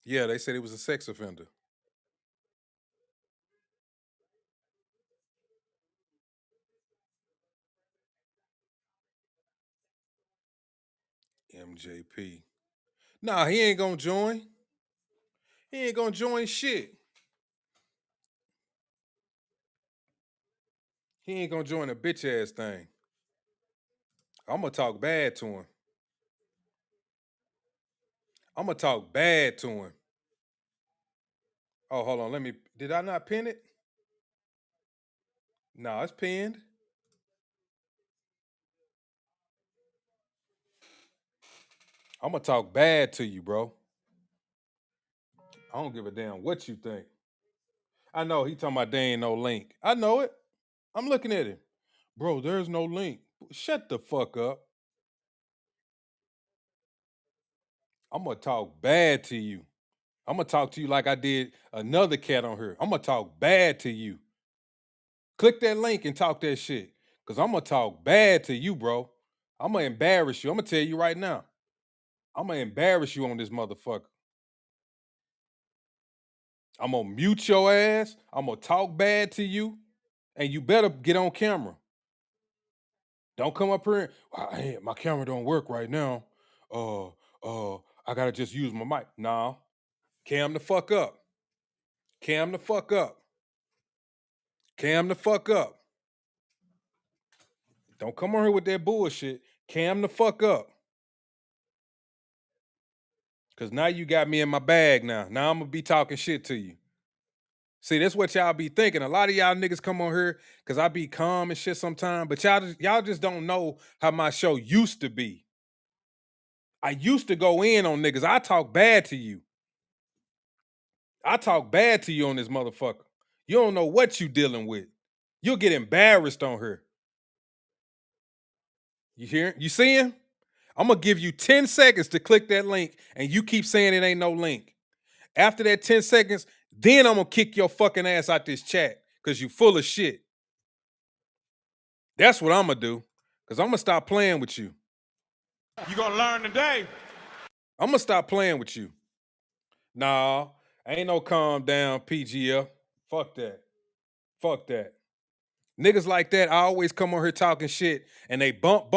Yeah, they said he was a sex offender. MJP. Nah, he ain't gonna join. He ain't gonna join shit. He ain't gonna join a bitch ass thing. I'm gonna talk bad to him. I'm gonna talk bad to him. Oh, hold on. Did I not pin it? No, it's pinned. I'm gonna talk bad to you, bro. I don't give a damn what you think. I know he talking about there ain't no link. I know it. I'm looking at it. Bro, there's no link. Shut the fuck up. I'm gonna talk bad to you. I'm gonna talk to you like I did another cat on here. I'm gonna talk bad to you. Click that link and talk that shit. Cause I'm gonna talk bad to you, bro. I'm gonna embarrass you. I'm gonna tell you right now. I'm gonna embarrass you on this motherfucker. I'm gonna mute your ass. I'm gonna talk bad to you. And you better get on camera. Don't come up here and, hey, my camera don't work right now. I gotta just use my mic. Nah. Cam the fuck up. Cam the fuck up. Cam the fuck up. Don't come on here with that bullshit. Cam the fuck up. Cause now you got me in my bag now. Now I'm gonna be talking shit to you. See, that's what y'all be thinking. A lot of y'all niggas come on here because I be calm and shit sometimes, but y'all just don't know how my show used to be. I used to go in on niggas. I talk bad to you. I talk bad to you on this motherfucker. You don't know what you dealing with. You'll get embarrassed on her. You hear? You see him? I'm gonna give you 10 seconds to click that link, and you keep saying it ain't no link. After that 10 seconds, then I'm gonna kick your fucking ass out this chat because you full of shit. That's what I'm gonna do. Because I'm gonna stop playing with you. You gonna learn today. I'm gonna stop playing with you. Nah, ain't no calm down, PGF. Fuck that. Fuck that. Niggas like that, I always come on here talking shit, and they bump.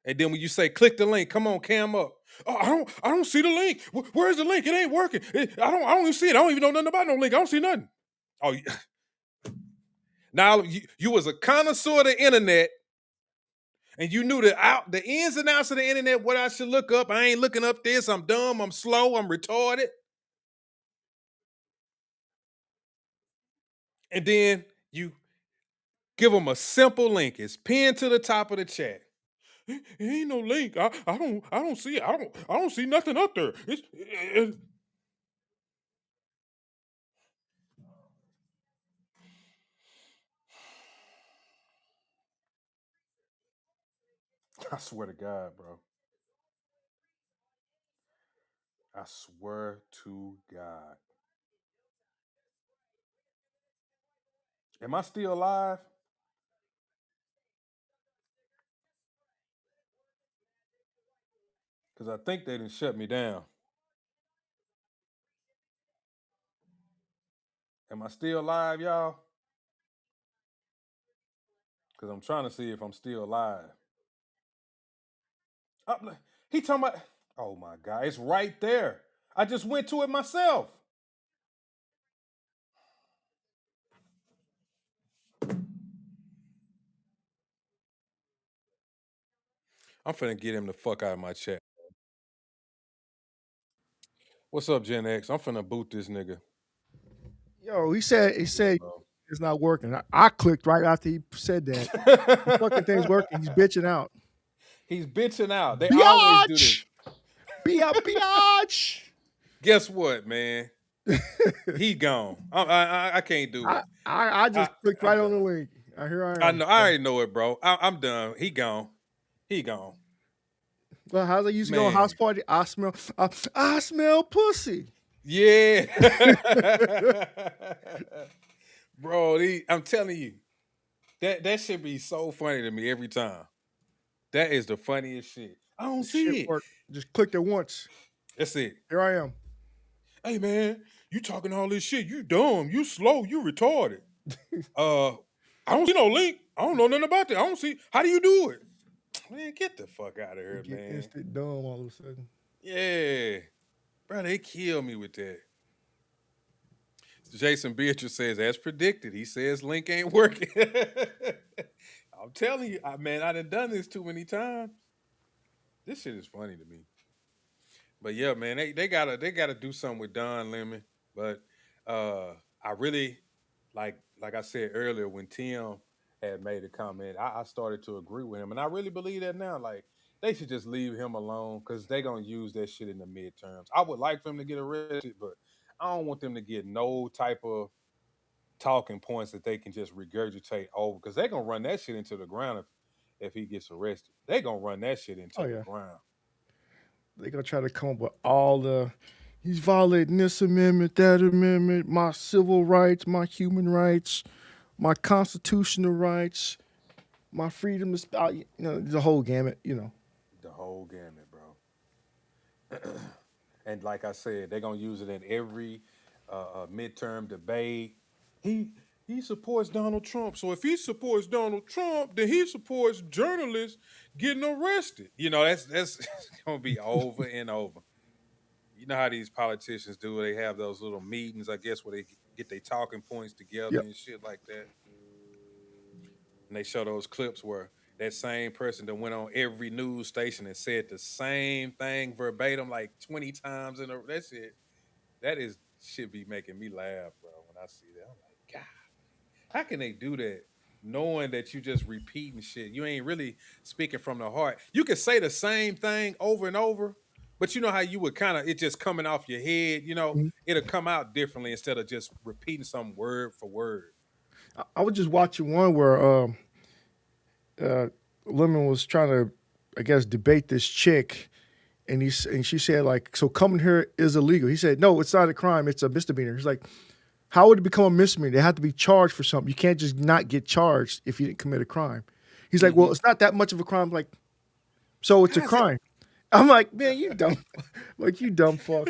And then when you say click the link, come on, cam up. Oh, I don't see the link. Where's the link? It ain't working. I don't even see it. I don't even know nothing about no link. I don't see nothing. Oh, now you was a connoisseur of the internet, and you knew the ins and outs of the internet, what I should look up. I ain't looking up this. I'm dumb. I'm slow. I'm retarded. And then you give them a simple link. It's pinned to the top of the chat. It ain't no link. I don't see it. I don't see nothing up there. I swear to God, bro. I swear to God. Am I still alive? Because I think they didn't shut me down. Am I still alive, y'all? Because I'm trying to see if I'm still alive. He talking about, oh my God, it's right there. I just went to it myself. I'm finna get him the fuck out of my chat. What's up, Gen X? I'm finna boot this nigga. Yo, he said it's not working. I clicked right after he said that. The fucking thing's working. He's bitching out. He's bitching out. They always do this. Biatch. Guess what, man? He gone. I can't do it. I just clicked right on the link. Here I am. I know. I already know it, bro. I'm done. He gone. He gone. Well, how's it used to go on house party? I smell pussy. Yeah. Bro, I'm telling you, that should be so funny to me every time. That is the funniest shit. I don't see it. Just clicked it once. That's it. Here I am. Hey man, you talking all this shit. You dumb. You slow. You retarded. I don't see no link. I don't know nothing about that. I don't see. How do you do it? Man, get the fuck out of here, man. Instant dumb all of a sudden. Yeah. Bro, they kill me with that. Jason Beatrice says, as predicted, he says link ain't working. I'm telling you, man, I done this too many times. This shit is funny to me. But yeah, man, they gotta do something with Don Lemon. But I really like I said earlier when Tim had made a comment, I started to agree with him, and I really believe that now. Like they should just leave him alone because they're gonna use that shit in the midterms. I would like for him to get arrested, but I don't want them to get no type of talking points that they can just regurgitate over because they're gonna run that shit into the ground if he gets arrested. They're gonna run that shit into the ground. They're gonna try to come up with all the he's violating this amendment, that amendment, my civil rights, my human rights, my constitutional rights, my freedom to the whole gamut, The whole gamut, bro. And like I said, they're gonna use it in every midterm debate. He supports Donald Trump. So if he supports Donald Trump, then he supports journalists getting arrested. That's gonna be over and over. You know how these politicians do? They have those little meetings, I guess, where they get their talking points together and shit like that. And they show those clips where that same person that went on every news station and said the same thing verbatim like 20 times in a that should be making me laugh, bro, when I see that. I'm like, God, how can they do that knowing that you just repeating shit? You ain't really speaking from the heart. You can say the same thing over and over, But you know how you would kind of, it just coming off your head, you know, it'll come out differently instead of just repeating some word for word. I was just watching one where Lemon was trying to, I guess, debate this chick, and she said, like, so coming here is illegal. He said, no, it's not a crime, it's a misdemeanor. He's like, how would it become a misdemeanor? They have to be charged for something. You can't just not get charged if you didn't commit a crime. He's like, well, it's not that much of a crime. I'm like, so it's a crime. I'm like, man, you dumb, like, you dumb fuck.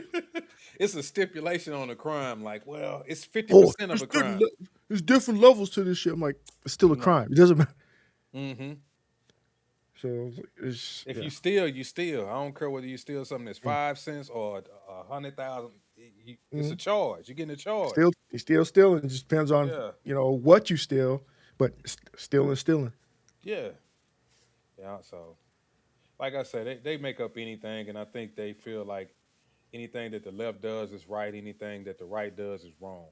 It's a stipulation on a crime. Like, well, it's 50% of a crime. There's different levels to this shit. I'm like, it's still a crime. It doesn't matter. Mm-hmm. So it's, if you steal, you steal. I don't care whether you steal something that's 5 cents or 100,000. It's a charge. You're getting a charge. You still stealing. It just depends on you know what you steal, but stealing. Yeah. Yeah. So, like I said, they make up anything, and I think they feel like anything that the left does is right. Anything that the right does is wrong.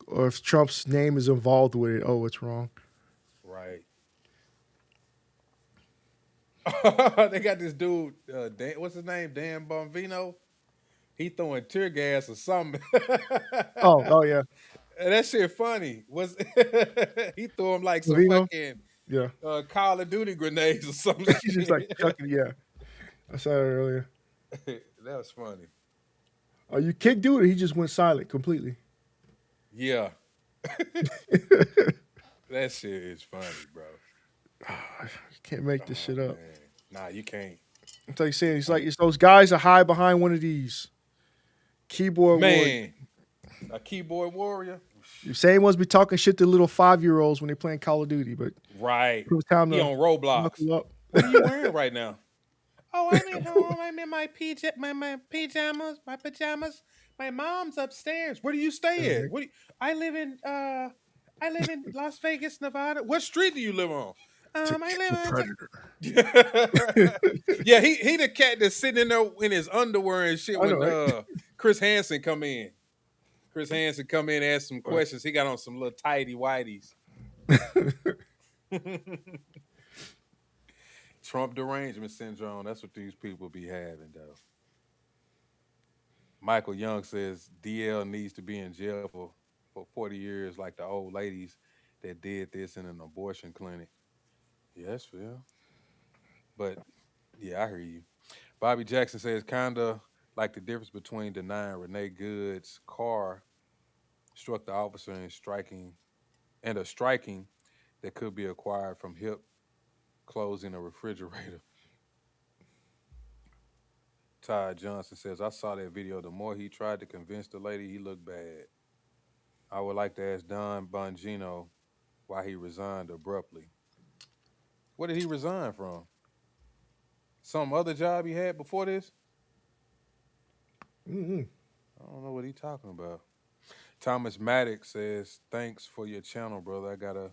Or if Trump's name is involved with it, oh, it's wrong. Right. They got this dude, what's his name? Dan Bonvino. He throwing tear gas or something. Oh yeah. And that shit funny. He threw him like some Bonvino? fucking Call of Duty grenades or something. He's just like chucking, yeah. I saw it earlier. That was funny. Are you kicked dude or he just went silent completely? Yeah. That shit is funny, bro. You can't make this shit up. Man. Nah, you can't. I'm telling you, saying it's those guys that hide behind one of these keyboard warrior. A keyboard warrior. The same ones be talking shit to little 5-year-olds when they playing Call of Duty, but right. It was time he to on Roblox. What are you wearing right now? Oh, I'm at home. I'm in my pajamas. My mom's upstairs. Where do you stay at? I live in Las Vegas, Nevada. What street do you live on? I live Yeah, he the cat that's sitting in there in his underwear and shit when Chris Hansen come in. Chris Hansen come in and ask some questions. He got on some little tighty whities. Trump derangement syndrome. That's what these people be having, though. Michael Young says DL needs to be in jail for 40 years like the old ladies that did this in an abortion clinic. Yes, Phil. But, yeah, I hear you. Bobby Jackson says kind of like the difference between denying Renee Good's car struck the officer and a striking that could be acquired from hip closing a refrigerator. Todd Johnson says, I saw that video. The more he tried to convince the lady he looked bad. I would like to ask Don Bongino why he resigned abruptly. What did he resign from? Some other job he had before this? Mm-hmm. I don't know what he's talking about. Thomas Maddox says, thanks for your channel, brother. I got to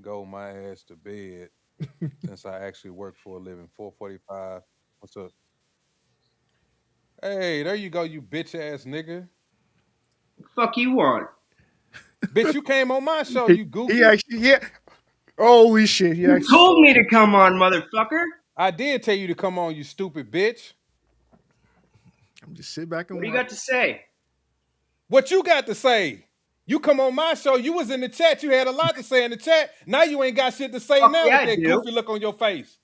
go my ass to bed since I actually work for a living. 4:45. What's up? Hey, there you go, you bitch ass nigga. Fuck you want? Bitch, you came on my show, you goofy. He actually, holy shit. You told me to come on, motherfucker. I did tell you to come on, you stupid bitch. I'm just sit back and What do you got to say? What you got to say? You come on my show, you was in the chat, you had a lot to say in the chat. Now you ain't got shit to say now with that goofy look on your face.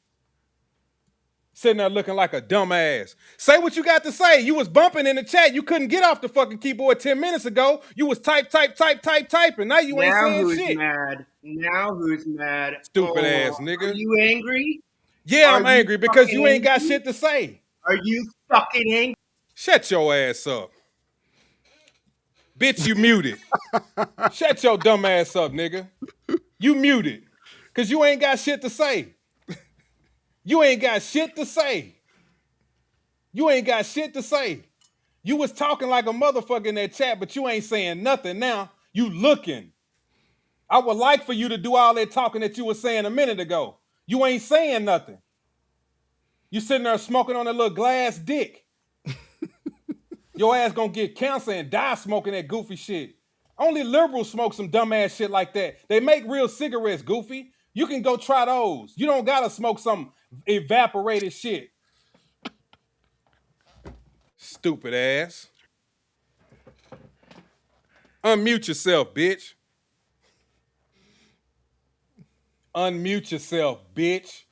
Sitting there looking like a dumbass. Say what you got to say. You was bumping in the chat. You couldn't get off the fucking keyboard 10 minutes ago. You was typing. Now you ain't saying shit. Now who's mad? Stupid ass nigga. Are you angry? Yeah, I'm angry because you ain't got shit to say. Are you fucking angry? Shut your ass up. Bitch, you muted. Shut your dumb ass up, nigga. You muted. Because you ain't got shit to say. You ain't got shit to say. You ain't got shit to say. You was talking like a motherfucker in that chat, but you ain't saying nothing now. You looking. I would like for you to do all that talking that you were saying a minute ago. You ain't saying nothing. You sitting there smoking on that little glass dick. Your ass gonna get cancer and die smoking that goofy shit. Only liberals smoke some dumbass shit like that. They make real cigarettes, goofy. You can go try those. You don't gotta smoke some evaporated shit. Stupid ass. Unmute yourself, bitch. Unmute yourself, bitch.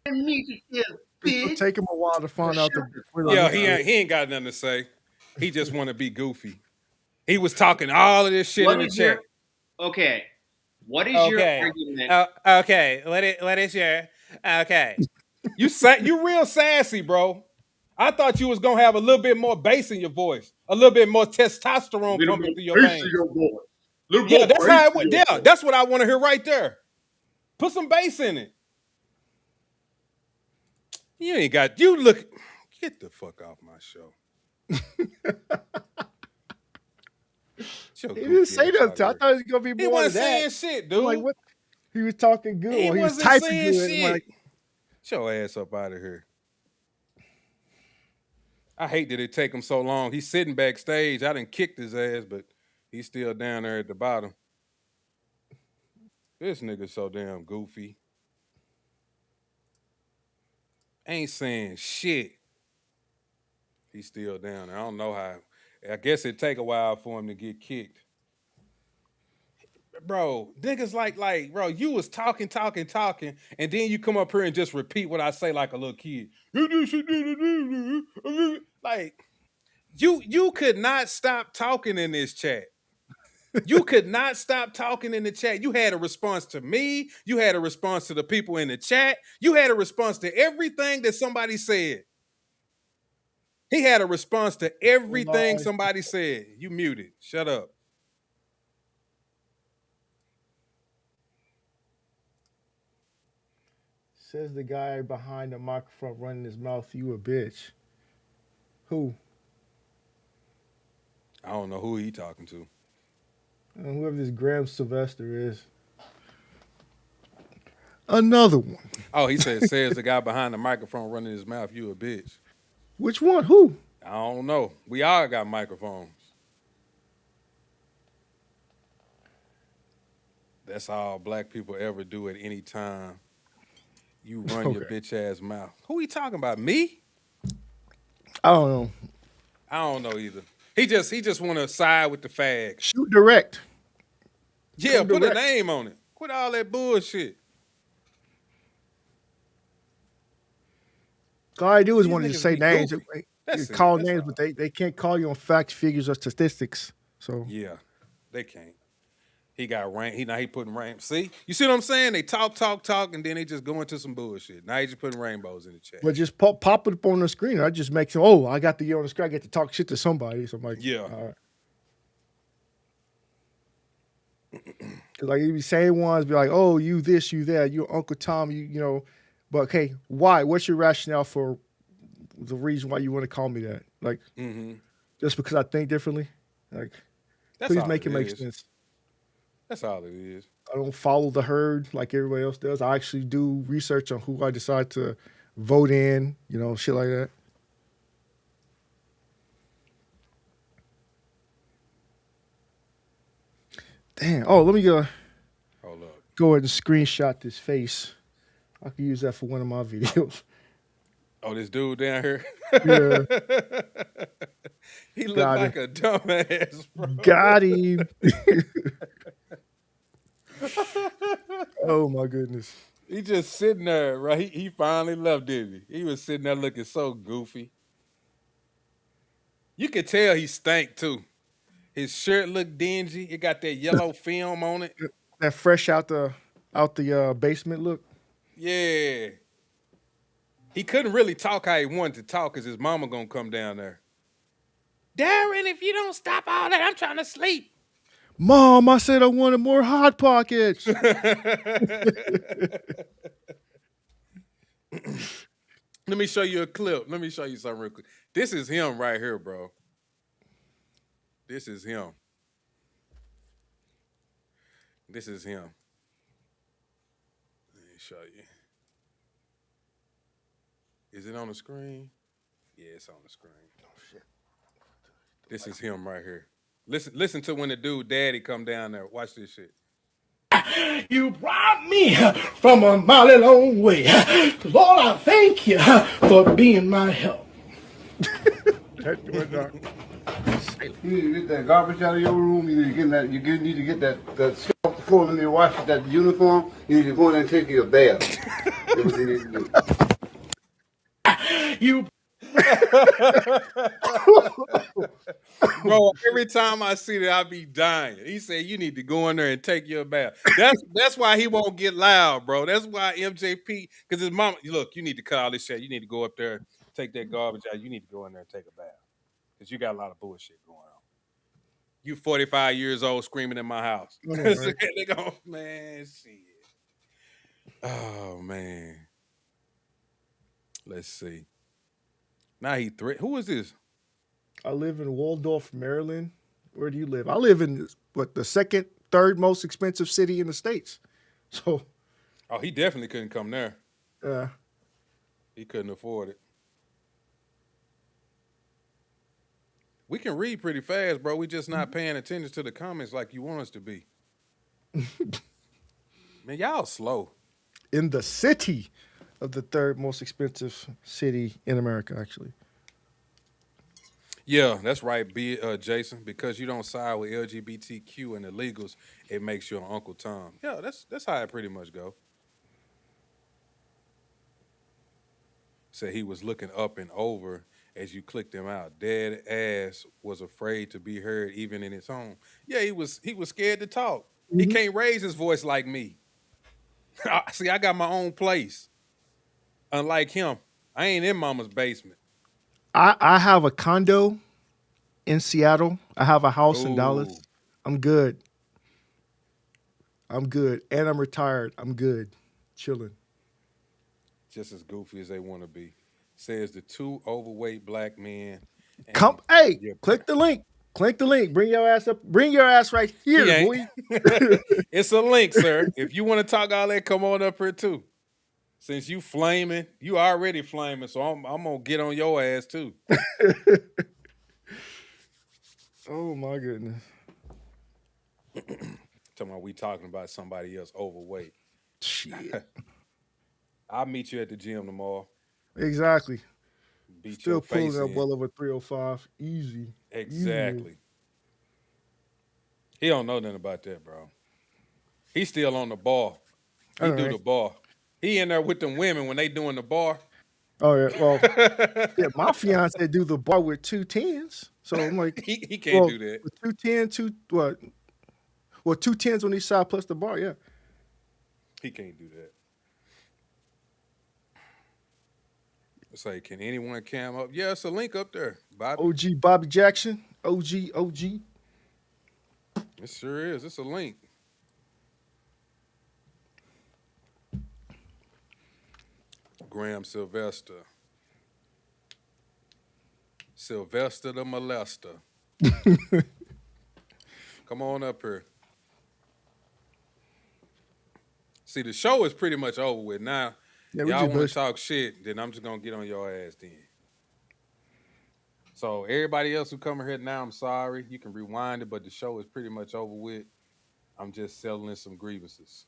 Unmute yourself, It'll take him a while to find out the. Yeah, he ain't got nothing to say. He just want to be goofy. He was talking all of this shit in the chat. Okay. What is your argument? Okay. What is your okay? You real sassy, bro. I thought you was gonna have a little bit more bass in your voice, a little bit more testosterone pumping through your veins. Yeah, that's how it went. Yeah, that's what I want to hear right there. Put some bass in it. You ain't got. You look. Get the fuck off my show. He didn't say that. I thought it was gonna be more. He wasn't of that. saying shit, dude. Like what? He was talking good. He He was wasn't typing saying good. shit. Like, Get your ass up out of here. I hate that it take him so long. He's sitting backstage. I done kicked his ass, but he's still down there at the bottom. This nigga's so damn goofy. Ain't saying shit. He's still down there. I don't know how. I guess it'd take a while for him to get kicked. Bro, niggas like, bro, you was talking, and then you come up here and just repeat what I say like a little kid. Like, you could not stop talking in this chat. You could not stop talking in the chat. You had a response to me. You had a response to the people in the chat. You had a response to everything that somebody said. He had a response to everything somebody said. You muted. Shut up. says the guy behind the microphone running his mouth, "You a bitch." Who? I don't know who he talking to. Whoever this Graham Sylvester is. Another one. Oh, he says the guy behind the microphone running his mouth, "You a bitch." Which one? Who? I don't know. We all got microphones. That's all black people ever do at any time. You run your bitch ass mouth. Who he talking about? Me? I don't know. I don't know either. He just want to side with the fags. Shoot direct. Yeah, Come put direct. a name on it. Quit all that bullshit. All I do is These want to niggas just say be names. goofy. You That's it. call That's names, all. but they can't call you on facts, figures, or statistics. So Yeah, they can't. He got rain. He putting rain. See, you see what I'm saying? They talk, and then they just go into some bullshit. Now he just putting rainbows in the chat. but just pop it up on the screen. I just make sure, oh, I got the year on the screen. I get to talk shit to somebody. So I'm like, Yeah. all right. 'Cause like you be saying ones, be like, oh, you this, you that, you Uncle Tom, you know. But okay, why? What's your rationale for the reason why you want to call me that? Like, just because I think differently? Like, That's please all make it make is. sense. That's all it is. I don't follow the herd like everybody else does. I actually do research on who I decide to vote in, you know, shit like that. Damn. Oh, let me go. Hold up. Go ahead and screenshot this face. I could use that for one of my videos. Oh, this dude down here. Yeah. He looked Got like him. a dumbass, bro. Got him. Oh my goodness. He just sitting there, right? He finally left, didn't he? He was sitting there looking so goofy. You could tell he stank too. His shirt looked dingy. It got that yellow film on it. That fresh out the basement look. Yeah. He couldn't really talk how he wanted to talk because his mama gonna come down there. Darren, if you don't stop all that, I'm trying to sleep. Mom, I said I wanted more Hot Pockets. Let me show you a clip. Let me show you something real quick. This is him right here, bro. This is him. This is him. Let me show you. Is it on the screen? Yeah, it's on the screen. Oh shit. This is him right here. Listen to when the dude daddy come down there. Watch this shit. You brought me from a mighty long way. Lord, I thank you for being my help. That door knock. You need to get that garbage out of your room. You need to get that. Need to get that shit off the floor. When you wash that uniform, you need to go in there and take you a bath. That's what you need to do. You. Bro, every time I see that, I be dying. He said you need to go in there and take your bath. That's why he won't get loud, bro. That's why MJP, because his mom, look, you need to cut all this shit. You need to go up there, take that garbage out. You need to go in there and take a bath. Because you got a lot of bullshit going on. You 45 years old screaming in my house. They go, man, shit. Oh, man. Let's see. Now who is this? I live in Waldorf, Maryland. Where do you live? I live in the second, third most expensive city in the States. So. Oh, he definitely couldn't come there. Yeah. He couldn't afford it. We can read pretty fast, bro. We just not paying attention to the comments like you want us to be. Man, y'all slow. In the city of the third most expensive city in America, actually. Yeah, that's right, Jason. Because you don't side with LGBTQ and illegals, it makes you an Uncle Tom. Yeah, that's how it pretty much go. Said he was looking up and over as you clicked him out. Dead ass was afraid to be heard even in his home. Yeah, he was scared to talk. Mm-hmm. He can't raise his voice like me. See, I got my own place. Unlike him, I ain't in mama's basement. I have a condo in Seattle. I have a house in Dallas. I'm good. And I'm retired. I'm good. Chilling. Just as goofy as they want to be. Says the two overweight black men. Click the link. Click the link. Bring your ass up. Bring your ass right here, boy. It's a link, sir. If you want to talk all that, come on up here too. Since you flaming, you already flaming, so I'm gonna get on your ass too. Oh my goodness. Talking about we talking about somebody else overweight. Shit. I'll meet you at the gym tomorrow. Exactly. Beat Still your face pulling up in. well over 305. Easy. Exactly. Easy. He don't know nothing about that, bro. He's still on the bar. He do the bar. He in there with them women when they doing the bar. Oh yeah, well, yeah. My fiance do the bar with 2 10s, so I'm like, he can't do that. With 2 10, Well, 2 10s on each side plus the bar. Yeah, he can't do that. It's like, can anyone cam up? Yeah, it's a link up there. Bobby. OG Bobby Jackson. OG. It sure is. It's a link. Graham Sylvester. Sylvester the molester. Come on up here. See, the show is pretty much over with now. Yeah, y'all want to talk shit, then I'm just going to get on your ass then. So everybody else who come here now, I'm sorry. You can rewind it, but the show is pretty much over with. I'm just settling some grievances.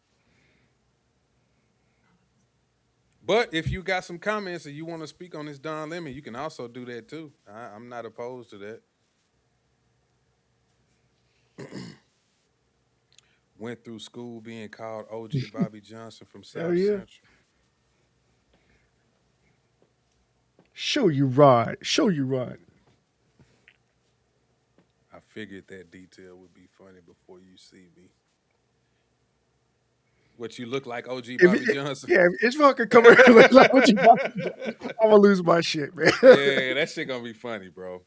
But if you got some comments and you want to speak on this Don Lemon, you can also do that too. I'm not opposed to that. Went through school being called OG Bobby Johnson from South Central. Show you right. I figured that detail would be funny before you see me. What, you look like OG Bobby Johnson? Yeah, it's fucking coming like OG Bobby Johnson. I'm gonna lose my shit, man. Yeah, that shit gonna be funny, bro.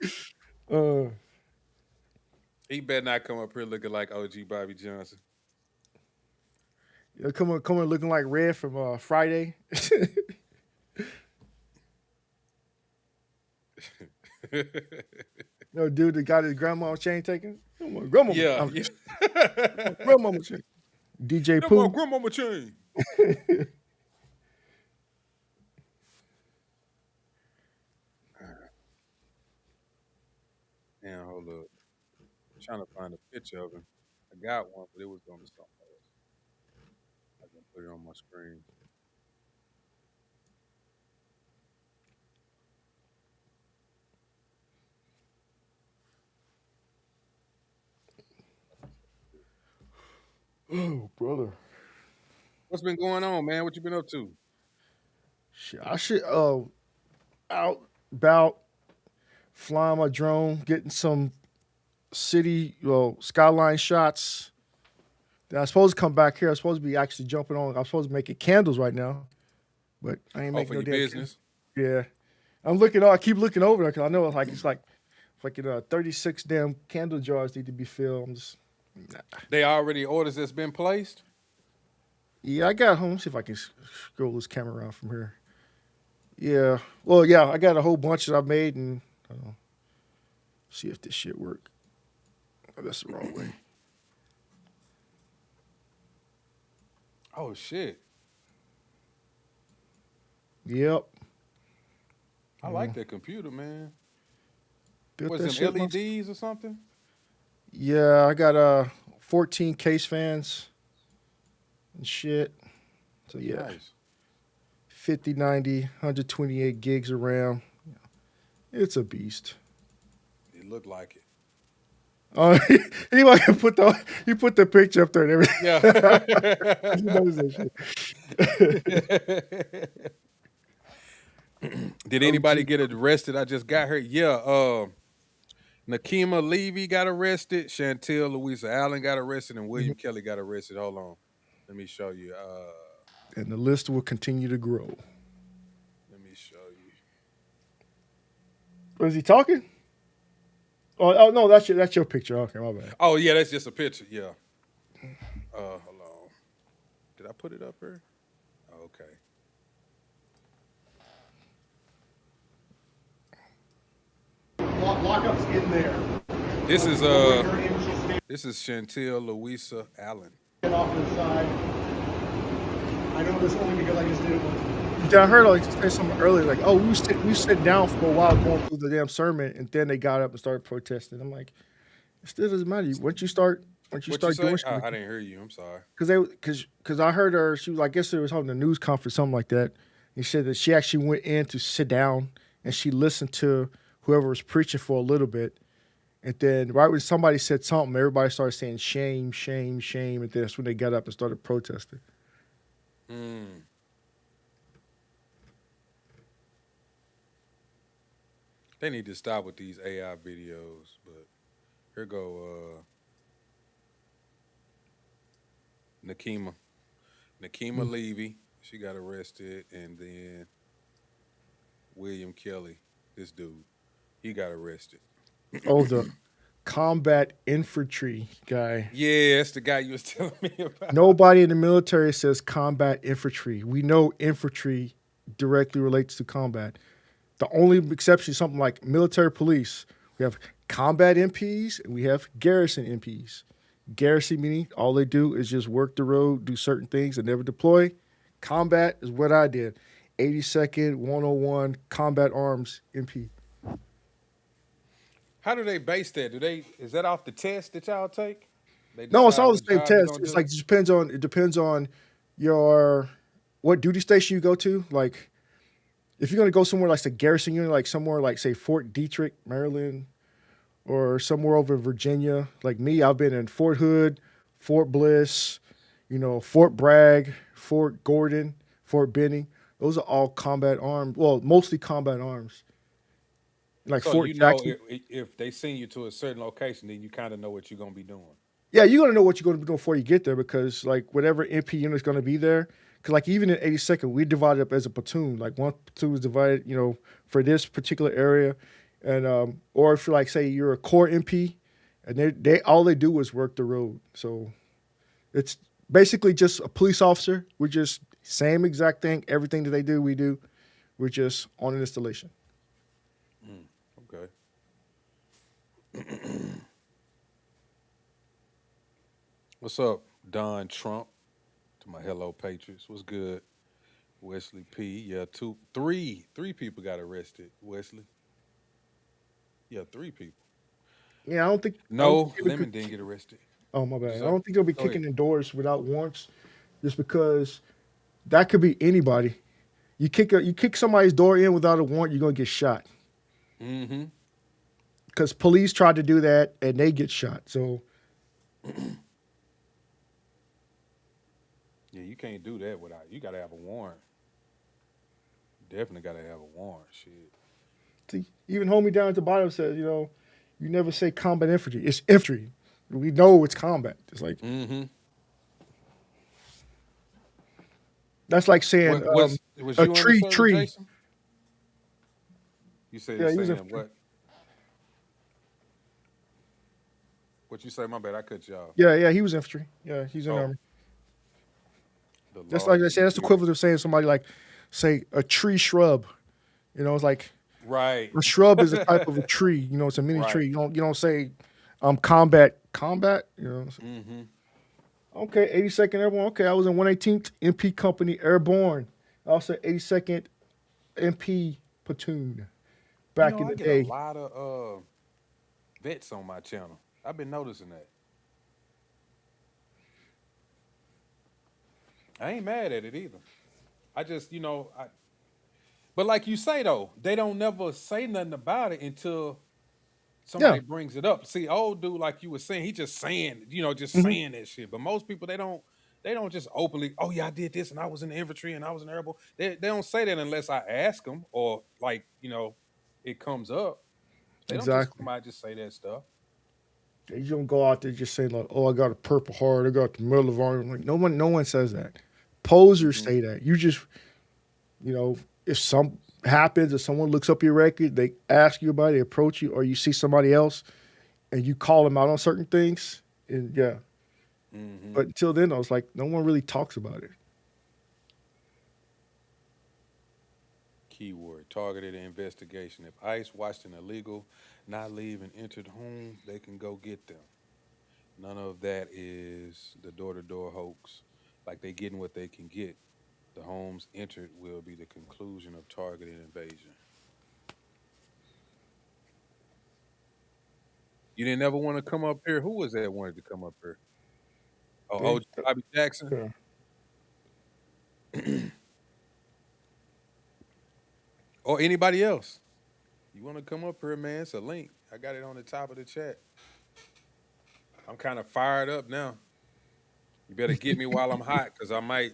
He better not come up here looking like OG Bobby Johnson. Yeah, come on, looking like Red from Friday. No, dude that got his grandma's chain taken. Grandma chain. DJ That's Pooh. my grandmama chain. Damn, hold up. I'm trying to find a picture of him. I got one, but it was on the something else. I can put it on my screen. Oh, brother. What's been going on, man? What you been up to? Shit, I should out about flying my drone, getting some city skyline shots. Then I'm supposed to come back here. I'm supposed to be actually jumping on. I'm supposed to be making candles right now, but I ain't making for no your damn business? Yeah, I'm looking. I keep looking over there because I know it's like fucking 36 damn candle jars need to be filled. I'm just They already orders that's been placed? yeah. I got home. See if I can scroll this camera around from here. Yeah. Well, yeah. I got a whole bunch that I've made, and I don't know. See if this shit work. Oh, that's the wrong way. Oh shit. Yep. I like that computer, man. Built What's that them shit LEDs or something? Yeah, I got 14 case fans and shit. So yeah, Nice. 50, 90, 128 gigs of RAM. It's a beast. It looked like it. Oh, he like put the picture up there and everything. Yeah. He knows that shit. Did anybody get arrested? I just got her. Yeah. Nakima Levy got arrested. Chantel Louisa Allen got arrested, and William Kelly got arrested. Hold on. Let me show you. And the list will continue to grow. Let me show you. Was he talking? Oh no, that's your picture. Okay, my bad. Oh yeah, that's just a picture. Yeah. Hold on. Did I put it up here? Okay. Lockup's in there. This is Chantel Louisa Allen. Get off to the side. I know this only because I just did it once. Yeah, I heard like say something earlier, like, oh, we sit down for a while going through the damn sermon, and then they got up and started protesting. I'm like, it still doesn't matter. Once you start doing shit, I didn't hear you. I'm sorry. Because I heard her. She was, I guess it was holding a news conference, something like that. He said that she actually went in to sit down and she listened to whoever was preaching for a little bit, and then right when somebody said something, everybody started saying shame, shame, shame, and then that's when they got up and started protesting. They need to stop with these AI videos, but here go Nakima Levy. She got arrested, and then William Kelly, this dude, he got arrested. Oh, the combat infantry guy. Yeah, that's the guy you was telling me about. Nobody in the military says combat infantry. We know infantry directly relates to combat. The only exception is something like military police. We have combat MPs and we have garrison MPs. Garrison meaning all they do is just work the road, do certain things, and never deploy. Combat is what I did. 82nd 101 Combat Arms MP. How do they base that? Is that off the test that y'all take? No, it's all the decide same what job you're test. gonna It's do? like it depends on your what duty station you go to. Like if you're gonna go somewhere like the garrison unit, like somewhere like say Fort Detrick, Maryland, or somewhere over in Virginia. Like me, I've been in Fort Hood, Fort Bliss, Fort Bragg, Fort Gordon, Fort Benning. Those are all combat arms. Well, mostly combat arms. Like So Fort you know Jackson. if they send you to a certain location, then you kind of know what you're gonna be doing. Yeah, you're gonna know what you're gonna be doing before you get there because like whatever MP unit is gonna be there. Because like even in 82nd, we divided up as a platoon. Like one platoon was divided, for this particular area, and or if you're like say you're a core MP, and they all they do is work the road. So it's basically just a police officer. We're just same exact thing. Everything that they do, we do. We're just on an installation. Okay. What's up, Don Trump? To my Hello Patriots. What's good? Wesley P. Yeah, three people got arrested. Wesley. Yeah, 3 people. Yeah, I don't think. No, Lemon didn't get arrested. Oh my bad. I So- don't think they'll be go ahead. kicking in doors without warrants, just because that could be anybody. You kick somebody's door in without a warrant, you're gonna get shot. Mm-hmm. Because police tried to do that and they get shot. So Yeah, you can't do that without. You got to have a warrant. Definitely got to have a warrant. Shit. See, even homie down at the bottom says, you never say combat infantry. It's infantry. We know it's combat. It's like that's like saying Was a you on the tree. server, Jason? You said Yeah, he you're was saying infantry. what? What you say? My bad. I cut you off. Yeah, he was infantry. Yeah, he's in the army. The That's law like I is said. That's the clear. equivalent of saying somebody like, say, a tree shrub. It's like Right. a shrub is a type of a tree. It's a mini Right. tree. You don't say, combat. Mm-hmm. Okay, 82nd Airborne. Okay, I was in 118th MP Company Airborne. Also 82nd MP Platoon. Back in I the get day. a lot of vets on my channel. I've been noticing that. I ain't mad at it either. I just, but like you say though, they don't never say nothing about it until somebody brings it up. See, old dude, like you were saying, he just saying, saying that shit. But most people, they don't just openly, oh yeah, I did this and I was in the infantry and I was in airborne. They don't say that unless I ask them or it comes up. They don't just Exactly. come out and just say that stuff. You don't go out there just saying like, "Oh, I got a Purple Heart, I got the Medal of Honor." Like no one says that. Posers say that. You just, if some happens, if someone looks up your record, they ask you about it, they approach you, or you see somebody else, and you call them out on certain things, and yeah. But until then, I was like, no one really talks about it. Keyword, targeted investigation. If ICE watched an illegal not leave and entered home, they can go get them. None of that is the door-to-door hoax. Like they getting what they can get. The homes entered will be the conclusion of targeted invasion. You didn't ever want to come up here? Who was that wanted to come up here? Oh, Bobby Jackson? Or anybody else? You want to come up here, man? It's a link. I got it on the top of the chat. I'm kind of fired up now. You better get me while I'm hot, because I might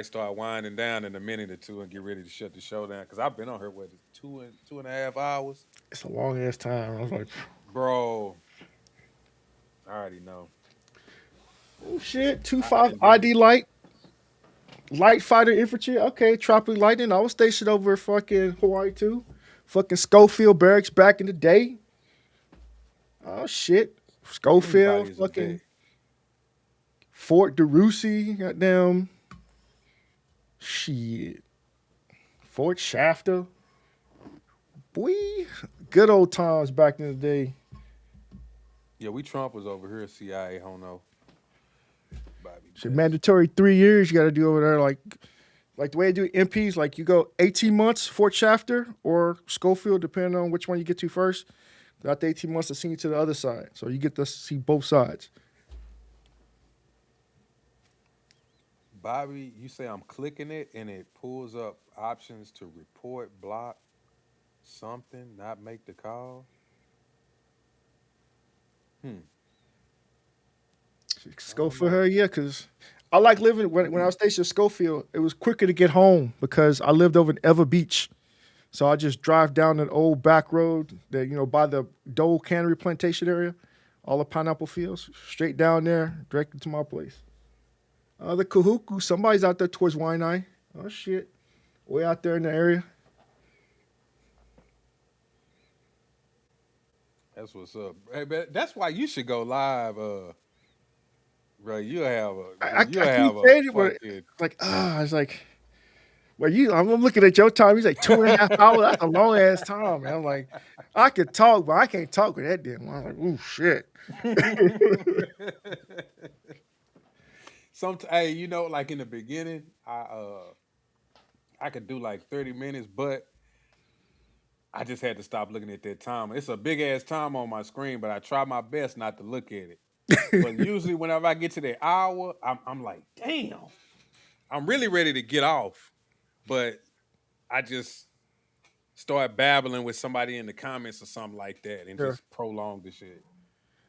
start winding down in a minute or two and get ready to shut the show down. Because I've been on here, what, 2.5 hours? It's a long ass time. I was like, bro, I already know. Oh shit, 2.5 ID light fighter infantry. Okay, Tropic Lightning. I was stationed over fucking Hawaii too. Fucking Schofield Barracks back in the day. Oh shit, Schofield. Everybody's a Fucking vet. Fort DeRussy. Goddamn. Shit. Fort Shafter. Boy, good old times back in the day. Yeah, we Trump was over here, CIA Hono. Shit, mandatory 3 years you got to do over there. Like the way they do MPs, like you go 18 months Fort Shafter or Schofield, depending on which one you get to first. After 18 months, they send you to the other side. So you get to see both sides. Bobby, you say I'm clicking it and it pulls up options to report, block, something, not make the call. Schofield, yeah, because I like living when I was stationed at Schofield. It was quicker to get home because I lived over in Ever Beach, so I just drive down that old back road that by the Dole Cannery Plantation area, all the pineapple fields, straight down there, directly to my place. The Kahuku, somebody's out there towards Waianae. Oh shit, way out there in the area. That's what's up. Hey, but that's why you should go live. Bro, you have a. I keep saying it, but it's like, well, I'm looking at your time. He's like 2.5 hours. That's a long ass time, man. I'm like, I could talk, but I can't talk with that damn. I'm like, ooh, shit. Hey, like in the beginning, I could do like 30 minutes, but I just had to stop looking at that time. It's a big ass time on my screen, but I try my best not to look at it. But usually whenever I get to the hour, I'm like, damn, I'm really ready to get off. But I just start babbling with somebody in the comments or something like that and just prolong the shit.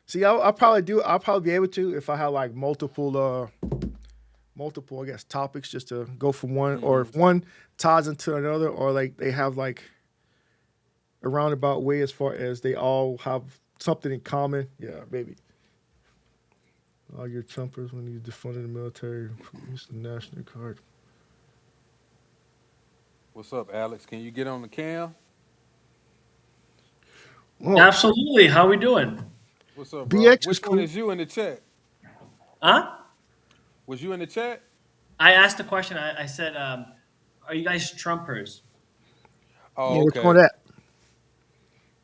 See, I'll probably be able to if I have like multiple multiple, I guess, topics just to go from one, or if one ties into another, or like they have like a roundabout way as far as they all have something in common. Yeah, maybe. All your Trumpers when you defunded the military, use the National Guard. What's up, Alex? Can you get on the cam? Absolutely. How we doing? What's up, bro? BX Which one is you in the chat? Huh? Was you in the chat? I asked the question. I said, are you guys Trumpers? Oh, yeah, okay. which one that?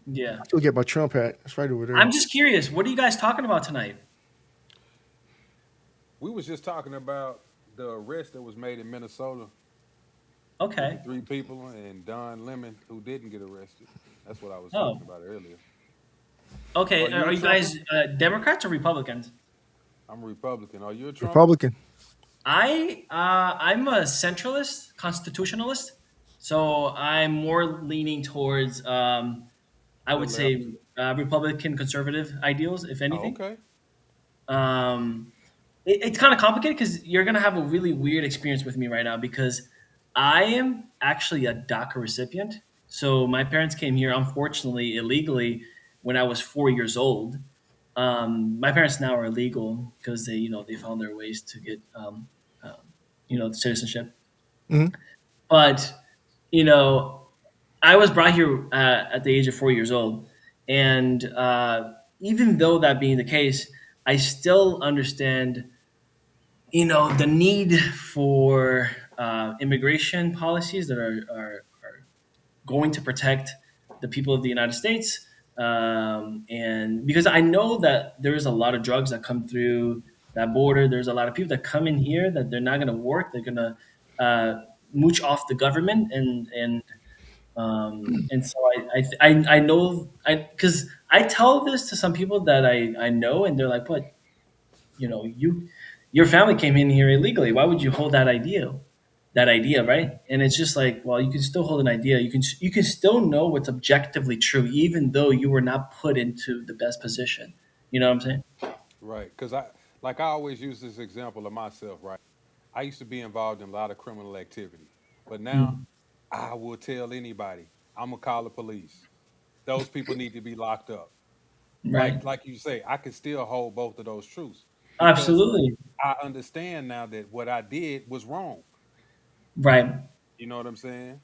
Yeah. I still get my Trump hat. It's right over there. I'm just curious. What are you guys talking about tonight? We was just talking about the arrest that was made in Minnesota. Okay. 3 people and Don Lemon who didn't get arrested. That's what I was Oh. talking about earlier. Okay. Are Are you you a guys Democrats or Republicans? I'm a Republican. Are you a Trump? Republican. I'm a centralist, constitutionalist. So I'm more leaning towards, I would say, Republican conservative ideals, if anything. Oh, okay. It's kind of complicated because you're going to have a really weird experience with me right now because I am actually a DACA recipient. So my parents came here, unfortunately, illegally when I was 4 years old. My parents now are legal because they found their ways to get, citizenship. Mhm. But, I was brought here at the age of 4 years old. And even though that being the case, I still understand, the need for immigration policies that are going to protect the people of the United States. And because I know that there is a lot of drugs that come through that border. There's a lot of people that come in here that they're not going to work. They're going to mooch off the government. And so I know, because I tell this to some people that I know, and they're like, but, your family came in here illegally. Why would you hold that idea, right? And it's just like, well, you can still hold an idea. You can still know what's objectively true, even though you were not put into the best position. You know what I'm saying? Right. Because I always use this example of myself, right? I used to be involved in a lot of criminal activity. But now I will tell anybody, I'm going to call the police. Those people need to be locked up. Right. Like you say, I can still hold both of those truths. Absolutely. I understand now that what I did was wrong. Right. You know what I'm saying?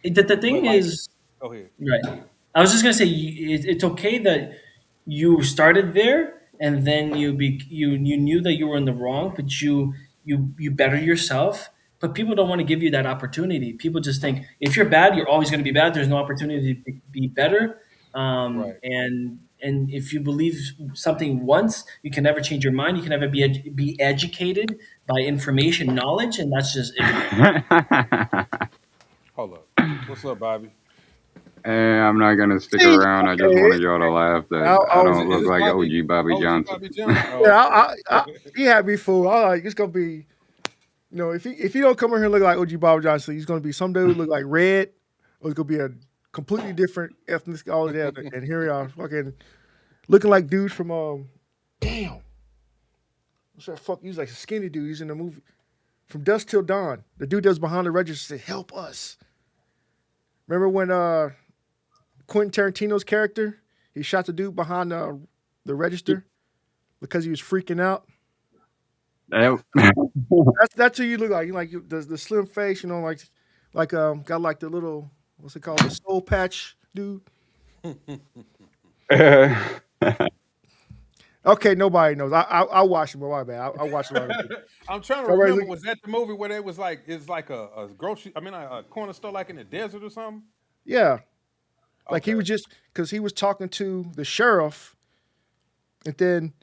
The thing is, go ahead. Right. I was just gonna say it's okay that you started there and then you knew that you were in the wrong, but you better yourself. But people don't want to give you that opportunity. People just think if you're bad, you're always going to be bad. There's no opportunity to be better. Right. And if you believe something once, you can never change your mind. You can never be educated by information, knowledge, and that's just ignorant. Hold up. What's up, Bobby? I'm not gonna stick around. I just wanted y'all to laugh that I don't look like OG Bobby Johnson. Yeah, he had me fooled. I like it's gonna be, if he don't come in here looking like OG Bobby Johnson, he's gonna be some dude look like Red, or it's gonna be a completely different ethnic all of that. And here we are, fucking looking like dudes from damn, what's that fuck? He's like a skinny dude. He's in the movie From Dusk Till Dawn. The dude that was behind the register said, "Help us." Remember when Quentin Tarantino's character, he shot the dude behind the register because he was freaking out? That's who you look like. You like the slim face, got like the little, what's it called, the soul patch dude. Okay, nobody knows. I watched it, but my bad. I watched a lot of it. I'm trying to remember. Was that the movie where they was like, it's like a grocery? I mean, a corner store, like in the desert or something? Yeah, like he was just because he was talking to the sheriff, and then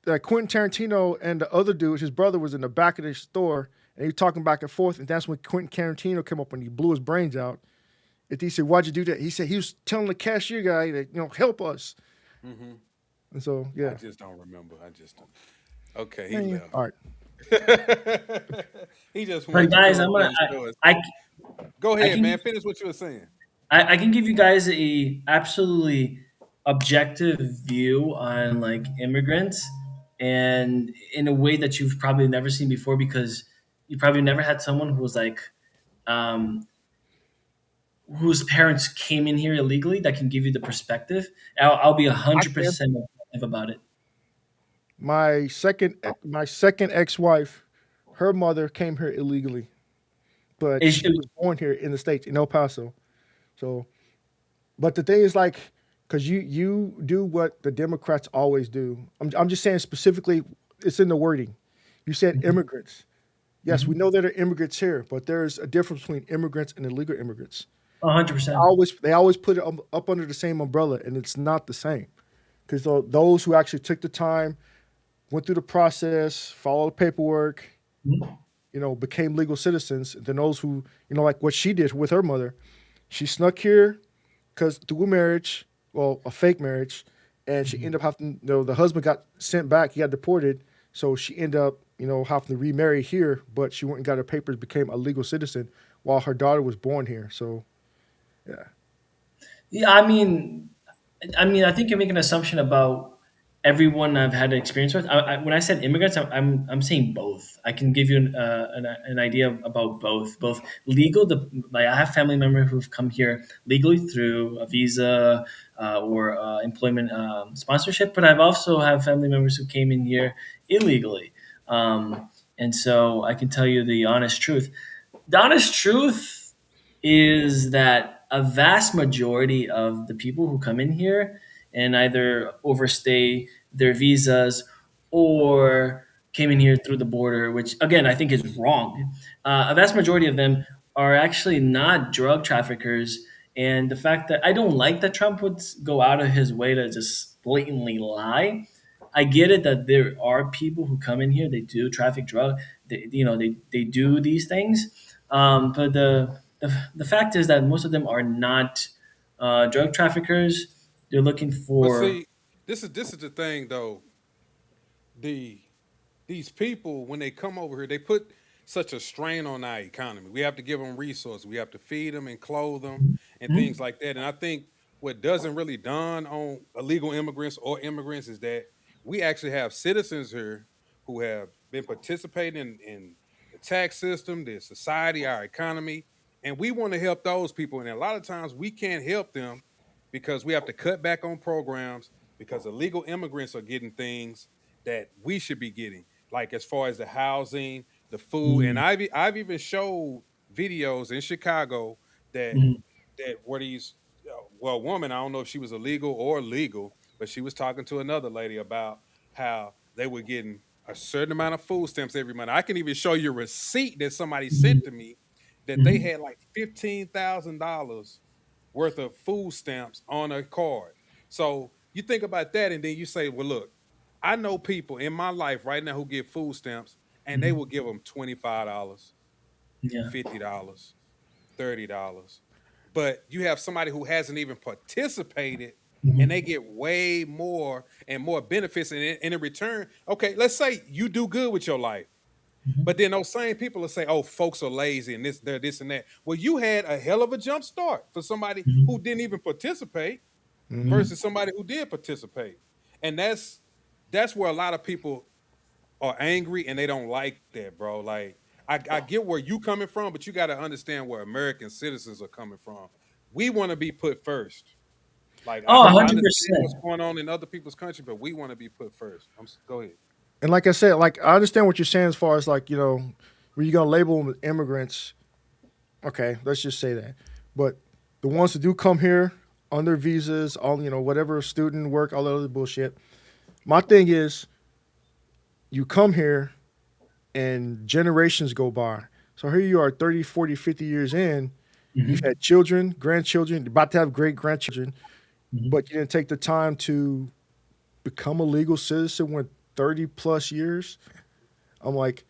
Quentin Tarantino and the other dude, his brother, was in the back of the store, and he was talking back and forth, and that's when Quentin Tarantino came up and he blew his brains out. And he said, "Why'd you do that?" He said he was telling the cashier guy that help us. Mm-hmm. And so yeah, I just don't remember. Okay, he left. All right. He just went. But guys, go ahead, man. Finish what you were saying. I can give you guys a absolutely objective view on like immigrants, and in a way that you've probably never seen before, because you probably never had someone who was like, whose parents came in here illegally that can give you the perspective. I'll be 100% objective about it. My second ex-wife, her mother came here illegally, but she was born here in the States, in El Paso. So, but the thing is, like, because you do what the Democrats always do. I'm just saying specifically, it's in the wording. You said immigrants. Yes, we know there are immigrants here, but there's a difference between immigrants and illegal immigrants. 100%. They always put it up under the same umbrella, and it's not the same. Because those who actually took the time, went through the process, followed the paperwork, became legal citizens, then those who, like what she did with her mother, she snuck here because through a marriage, well, a fake marriage, and she ended up having, the husband got sent back, he got deported, so she ended up, having to remarry here, but she went and got her papers, became a legal citizen while her daughter was born here. So, yeah. Yeah, I mean, I think you're making an assumption about everyone I've had experience with. When I said immigrants, I'm saying both. I can give you an idea about both legal. I have family members who've come here legally through a visa or employment sponsorship, but I've also have family members who came in here illegally, and so I can tell you the honest truth. The honest truth is that a vast majority of the people who come in here and either overstay their visas or came in here through the border, which again, I think is wrong. A vast majority of them are actually not drug traffickers. And the fact that I don't like that Trump would go out of his way to just blatantly lie. I get it that there are people who come in here, they do traffic drug, they do these things. But the fact is that most of them are not drug traffickers. They're looking for. But see, this is the thing though. These people, when they come over here, they put such a strain on our economy. We have to give them resources. We have to feed them and clothe them and things like that. And I think what doesn't really dawn on illegal immigrants or immigrants is that we actually have citizens here who have been participating in the tax system, the society, our economy, and we want to help those people. And a lot of times we can't help them because we have to cut back on programs because illegal immigrants are getting things that we should be getting, like as far as the housing, the food. And I've even showed videos in Chicago that were these, well, woman, I don't know if she was illegal or legal, but she was talking to another lady about how they were getting a certain amount of food stamps every month. I can even show you a receipt that somebody sent to me that they had like $15,000 worth of food stamps on a card. So you think about that and then you say, well, look, I know people in my life right now who get food stamps and they will give them $25, $50, $30. But you have somebody who hasn't even participated and they get way more and more benefits. And in return, okay, let's say you do good with your life. But then those same people will say, oh, folks are lazy and they're this and that. Well, you had a hell of a jump start for somebody who didn't even participate versus somebody who did participate. And that's where a lot of people are angry and they don't like that, bro. Like, I get where you coming from, but you got to understand where American citizens are coming from. We want to be put first. Like, I 100%. understand what's going on in other people's country, but we want to be put first. Go ahead. And like I said, like I understand what you're saying as far as like, where you're going to label them as immigrants. Okay, let's just say that. But the ones that do come here on their visas, all, whatever, student work, all that other bullshit. My thing is, you come here and generations go by. So here you are 30, 40, 50 years in. You've had children, grandchildren, about to have great grandchildren, but you didn't take the time to become a legal citizen when 30 plus years. I'm like,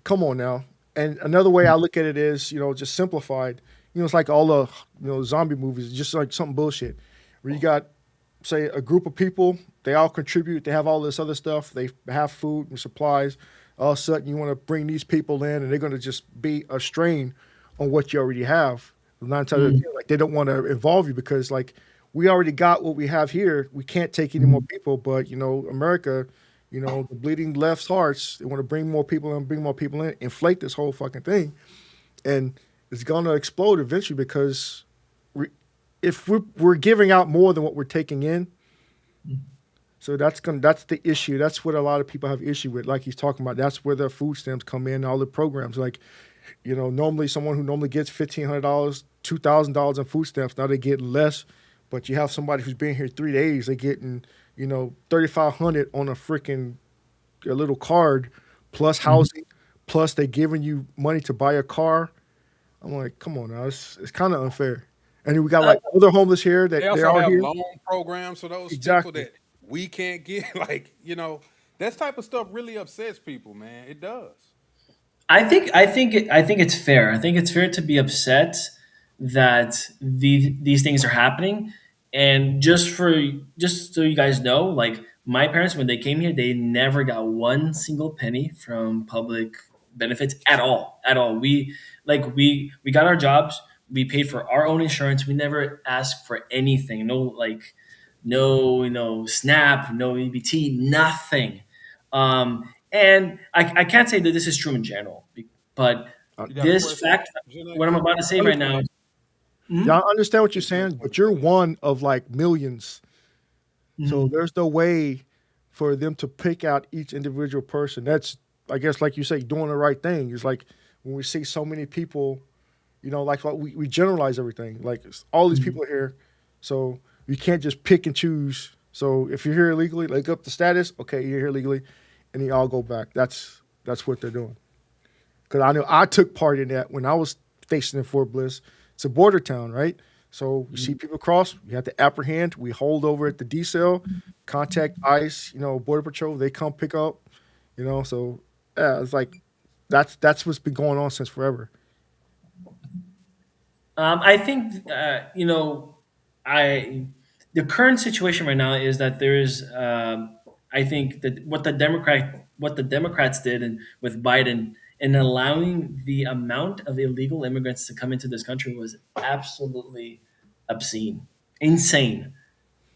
come on now. And another way I look at it is, just simplified. It's like all the, zombie movies, just like something bullshit where you got, say, a group of people, they all contribute, they have all this other stuff, they have food and supplies. All of a sudden you want to bring these people in and they're going to just be a strain on what you already have. 9 times out of 10, like they don't want to involve you because like we already got what we have here. We can't take any more people, but America, You know, the bleeding left's hearts. They want to bring more people in, inflate this whole fucking thing, and it's gonna explode eventually because if we're giving out more than what we're taking in. So that's the issue. That's what a lot of people have issue with. Like he's talking about, that's where the food stamps come in, all the programs. Like, you know, normally someone who normally gets $1,500, $2,000 in food stamps, now they get less. But you have somebody who's been here 3 days, they getting, you know, $3,500 on a little card, plus housing, plus they giving you money to buy a car. I'm like, come on now, it's kind of unfair. And then we got like other homeless here that They also they're all have here. loan programs for those Exactly. people that we can't get. Like, you know, that type of stuff really upsets people, man. It does. I think it's fair. I think it's fair to be upset that these things are happening. And just so you guys know, like my parents, when they came here, they never got one single penny from public benefits at all. At all. We got our jobs. We paid for our own insurance. We never asked for anything. No SNAP, no EBT, nothing. And I can't say that this is true in general, but this fact, what I'm about to say right now. Yeah, I understand what you're saying, but you're one of like millions. So there's no way for them to pick out each individual person. That's, I guess, like you say, doing the right thing. It's like when we see so many people, you know, like we generalize everything. Like all these people are here, so you can't just pick and choose. So if you're here illegally, look up the status. Okay, you're here legally, and then y'all go back. That's what they're doing. Because I know I took part in that when I was stationed in Fort Bliss. It's a border town, right? So you see people cross, you have to apprehend. We hold over at the D cell, contact ICE, you know, Border Patrol. They come pick up, you know. So yeah, it's like that's what's been going on since forever. I think the current situation right now is that there is I think that what the Democrats did and with Biden in allowing the amount of illegal immigrants to come into this country was absolutely obscene, insane.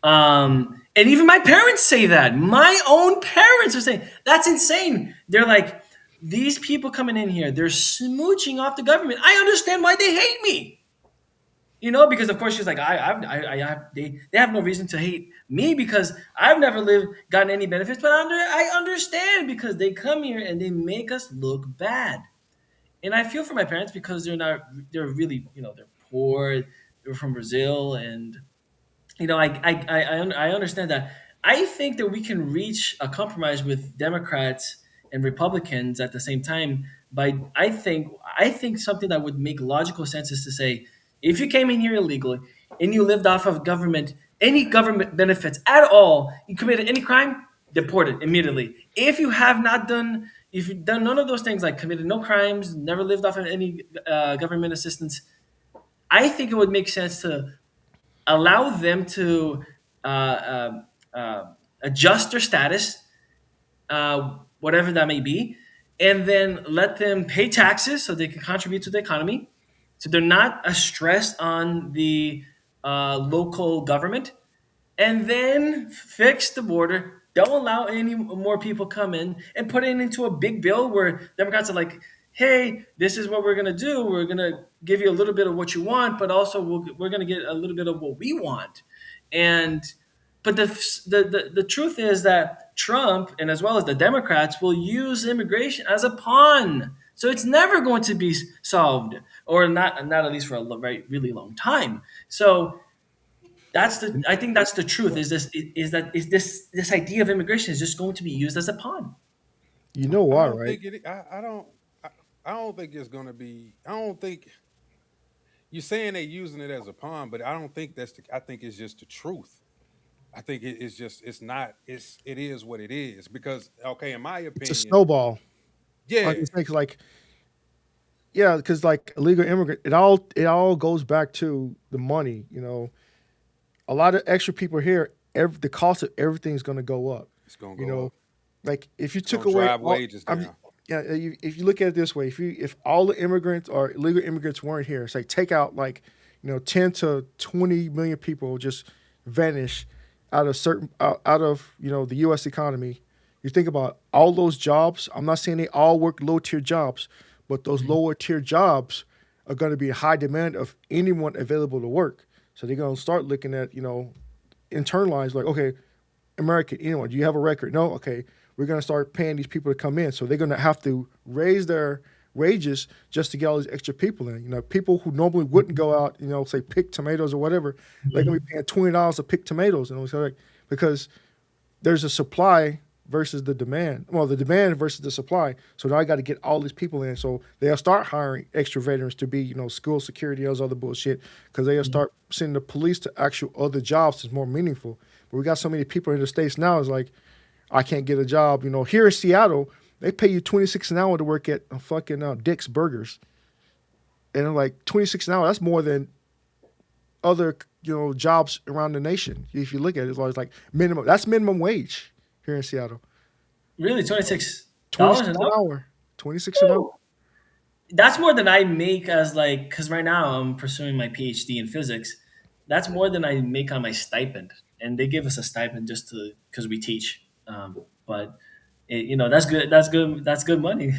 And even my parents say that. My own parents are saying that's insane. They're like, these people coming in here, they're smooching off the government. I understand why they hate me. You know, because of course she's like, they have no reason to hate me because I've never gotten any benefits, but I understand because they come here and they make us look bad. And I feel for my parents because they're really, you know, they're poor, they're from Brazil, and you know, I understand that. I think that we can reach a compromise with Democrats and Republicans at the same time. I think something that would make logical sense is to say, if you came in here illegally and you lived off of any government benefits at all, you committed any crime, deported immediately. If you've done none of those things, like committed no crimes, never lived off of any government assistance, I think it would make sense to allow them to adjust their status, whatever that may be, and then let them pay taxes so they can contribute to the economy. So they're not as stressed on the local government, and then fix the border. Don't allow any more people come in and put it into a big bill where Democrats are like, hey, this is what we're going to do. We're going to give you a little bit of what you want, but also we're going to get a little bit of what we want. But the truth is that Trump, and as well as the Democrats, will use immigration as a pawn. So it's never going to be solved, or not at least for a really long time. So I think that's the truth. Is this idea of immigration is just going to be used as a pawn? You know why, right? I don't think it's going to be. I don't think you're saying they're using it as a pawn, but I don't think I think it's just the truth. I think it is what it is because, okay, in my opinion, it's a snowball. Yeah, because like illegal immigrant, it all goes back to the money. You know, a lot of extra people here, the cost of everything is going to go up. It's going to go up. Like if you took away wages down. If you look at it this way, if all the immigrants or illegal immigrants weren't here, say take out 10 to 20 million people just vanish out of the U.S. economy, You think about all those jobs. I'm not saying they all work low-tier jobs, but those lower-tier jobs are going to be in high demand of anyone available to work. So they're going to start looking at, internalized, like, okay, American, anyone, do you have a record? No? Okay, we're going to start paying these people to come in. So they're going to have to raise their wages just to get all these extra people in. People who normally wouldn't go out, say pick tomatoes or whatever, they're going to be paying $20 to pick tomatoes. Because there's a supply versus the demand. Well, the demand versus the supply. So now I got to get all these people in. So they'll start hiring extra veterans to be, school security, all this other bullshit, because they'll start sending the police to actual other jobs that's more meaningful. But we got so many people in the States now, it's like, I can't get a job. Here in Seattle, they pay you $26 an hour to work at fucking Dick's Burgers. And like $26 an hour, that's more than other, jobs around the nation. If you look at it, it's like minimum. That's minimum wage here in Seattle. Really, $26 an hour. 26 an hour. That's more than I make because right now I'm pursuing my PhD in physics. That's more than I make on my stipend, and they give us a stipend just because we teach. But that's good. That's good. That's good money.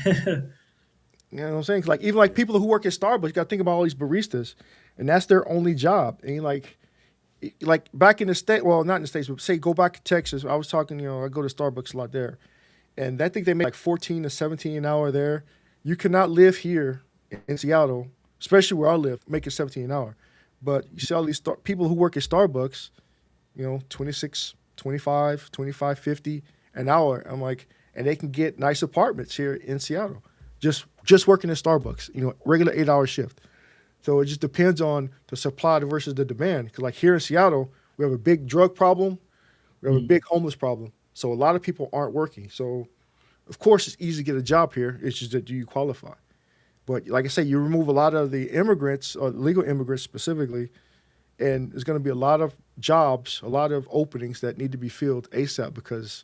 You know what I'm saying? Like even like people who work at Starbucks, you got to think about all these baristas, and that's their only job. And like back in the state, well, not in the States, but say go back to Texas. I was talking, I go to Starbucks a lot there, and I think they make like 14 to 17 an hour there. You cannot live here in Seattle, especially where I live, making 17 an hour. But you see all these people who work at Starbucks, 26, 25, 25, 50 an hour. I'm like, and they can get nice apartments here in Seattle, just working at Starbucks, regular 8-hour shift. So it just depends on the supply versus the demand. Because like here in Seattle, we have a big drug problem. We have a big homeless problem. So a lot of people aren't working. So of course it's easy to get a job here. It's just that do you qualify? But like I say, you remove a lot of the immigrants, or legal immigrants specifically, and there's going to be a lot of jobs, a lot of openings that need to be filled ASAP because,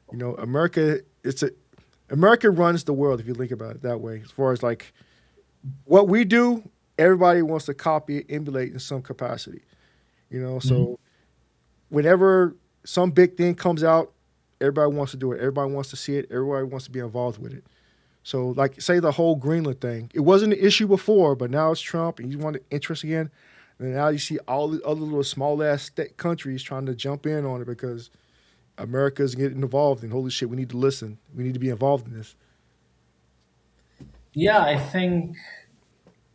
America runs the world if you think about it that way. As far as like what we do, everybody wants to copy, emulate in some capacity, So whenever some big thing comes out, everybody wants to do it. Everybody wants to see it. Everybody wants to be involved with it. So like say the whole Greenland thing, it wasn't an issue before, but now it's Trump and you want interest again. And now you see all the other little small ass countries trying to jump in on it because America's getting involved and holy shit, we need to listen. We need to be involved in this. Yeah, I think,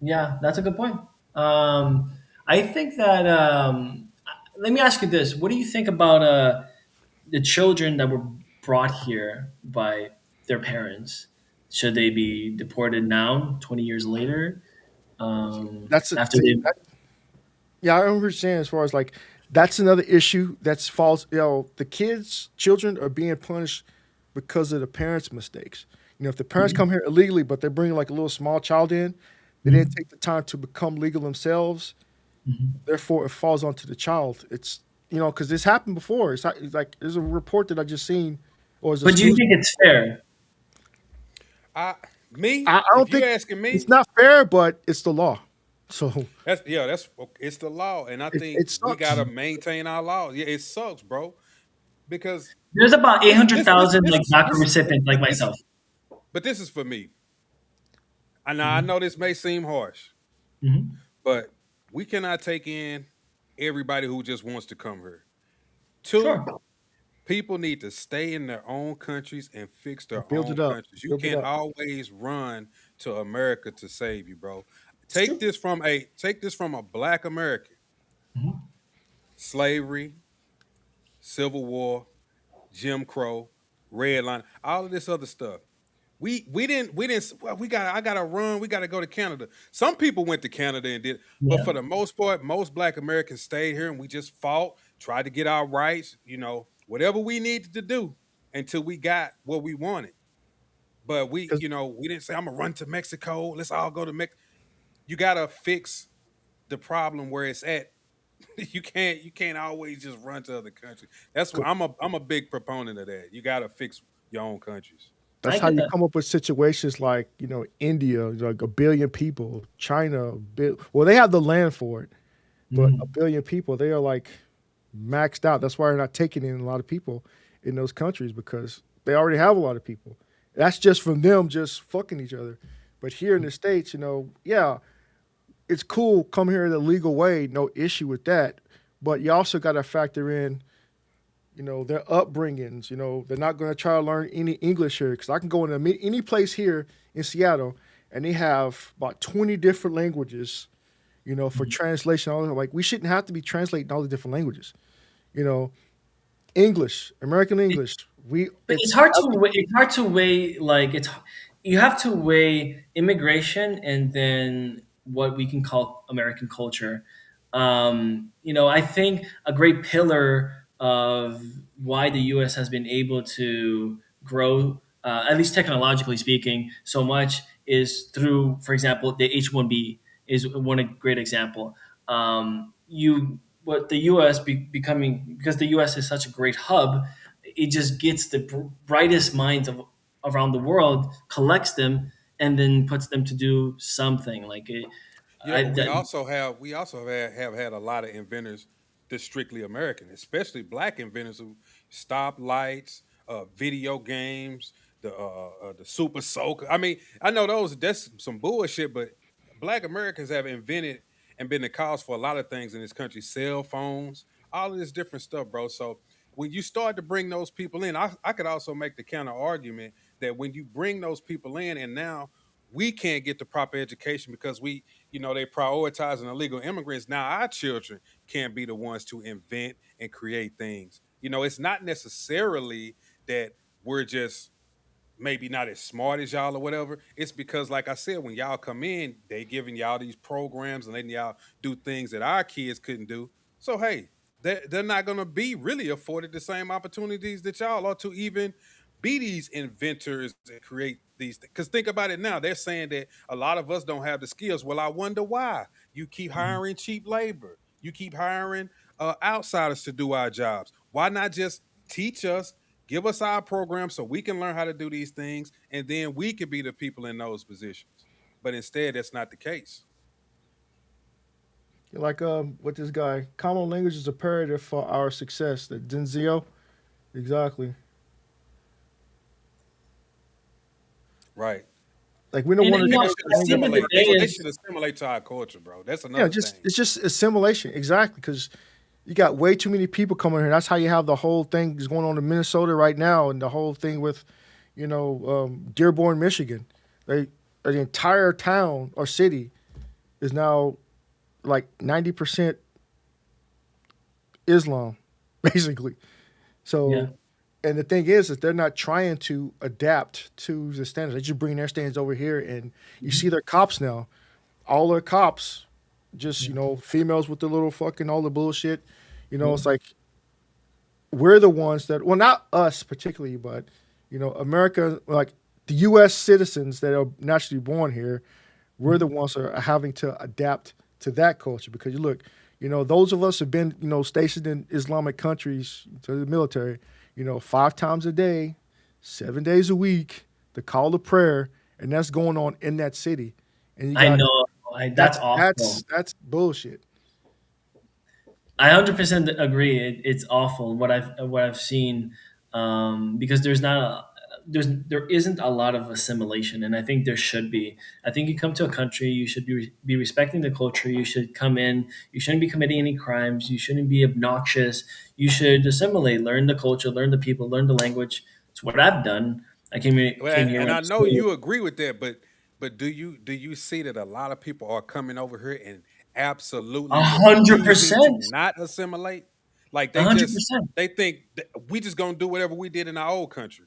that's a good point. I think that, let me ask you this. What do you think about the children that were brought here by their parents? Should they be deported now, 20 years later? I remember saying as far as like, that's another issue that's false. The children are being punished because of the parents' mistakes. If the parents come here illegally, but they bring like a little small child in, they didn't take the time to become legal themselves. Therefore, it falls onto the child. It's, because this happened before. It's like, there's a report that I just seen. But do you think it's fair? I don't think asking me, it's not fair, but it's the law. So it's the law, and I think we gotta maintain our laws. Yeah, it sucks, bro, because there's about 800,000 like DACA recipients like myself. But this is for me. And I know this may seem harsh, but we cannot take in everybody who just wants to come here. People need to stay in their own countries and fix their own countries. You can't always run to America to save you, bro. Take this from a Black American. Slavery, Civil War, Jim Crow, Redline, all of this other stuff. I gotta run, we gotta go to Canada. Some people went to Canada and did, but for the most part, most Black Americans stayed here and we just fought, tried to get our rights, whatever we needed to do until we got what we wanted. But we didn't say, I'm gonna run to Mexico, let's all go to Mexico. You gotta fix the problem where it's at. You can't always just run to other countries. That's what I'm a big proponent of that. You gotta fix your own countries. That's how you come up with situations like, India, like 1 billion people, China, they have the land for it, but 1 billion people, they are like maxed out. That's why they're not taking in a lot of people in those countries because They already have a lot of people. That's just from them just fucking each other. But here in the States, you know, yeah, it's cool. Come here the legal way, no issue with that. But you also got to factor in, you know, their upbringings. You know, they're not going to try to learn any English here, because I can go into any place here in Seattle and they have about 20 different languages, you know, for translation. All that. Like, we shouldn't have to be translating all the different languages. You know, English, American English. It's hard to weigh. Like, you have to weigh immigration and then what we can call American culture. You know, I think a great pillar of why the U.S. has been able to grow, at least technologically speaking, so much is through, for example, the H-1B is one great example. What the U.S. becoming, because the U.S. is such a great hub, it just gets the brightest minds around the world, collects them, and then puts them to do something like it. Yeah, we also have had a lot of inventors that's strictly American, especially black inventors who stoplights, video games, the Super Soaker. I mean, I know that's some bullshit, but black Americans have invented and been the cause for a lot of things in this country. Cell phones, all of this different stuff, bro. So when you start to bring those people in, I could also make the counter argument that when you bring those people in and now we can't get the proper education because they prioritizing illegal immigrants. Now our children can't be the ones to invent and create things. You know, it's not necessarily that we're just maybe not as smart as y'all or whatever. It's because, like I said, when y'all come in, they giving y'all these programs and letting y'all do things that our kids couldn't do. So, hey, they're not going to be really afforded the same opportunities that y'all are to even be these inventors and create these things. Because think about it now. They're saying that a lot of us don't have the skills. Well, I wonder why. You keep hiring cheap labor. You keep hiring outsiders to do our jobs. Why not just teach us, give us our program so we can learn how to do these things, and then we could be the people in those positions. But instead, that's not the case. Like with this guy, common language is imperative for our success. That Denzel, exactly. Right. Like, we don't want to. They should assimilate to our culture, bro. That's another thing. It's just assimilation, exactly, because you got way too many people coming here. That's how you have the whole thing is going on in Minnesota right now, and the whole thing with, Dearborn, Michigan. The entire town or city is now like 90% Islam, basically. So, yeah. And the thing is that they're not trying to adapt to the standards. They just bring their standards over here, and you see their cops now. All their cops, just, females with the little fucking all the bullshit. It's like we're the ones that, well, not us particularly, but, America, like the U.S. citizens that are naturally born here, we're the ones that are having to adapt to that culture. Because you look, those of us have been, stationed in Islamic countries to the military, 5 times a day, 7 days a week, the call to prayer, and that's going on in that city. And I know. That's awful. That's bullshit. I 100% agree. It's awful what I've seen, because there isn't a lot of assimilation, and I think there should be. I think you come to a country, you should be respecting the culture. You should come in. You shouldn't be committing any crimes. You shouldn't be obnoxious. You should assimilate, learn the culture, learn the people, learn the language. It's what I've done. I came here. And I know you agree with that, but do you see that a lot of people are coming over here and absolutely 100% not assimilate? Like they think we just gonna do whatever we did in our old country.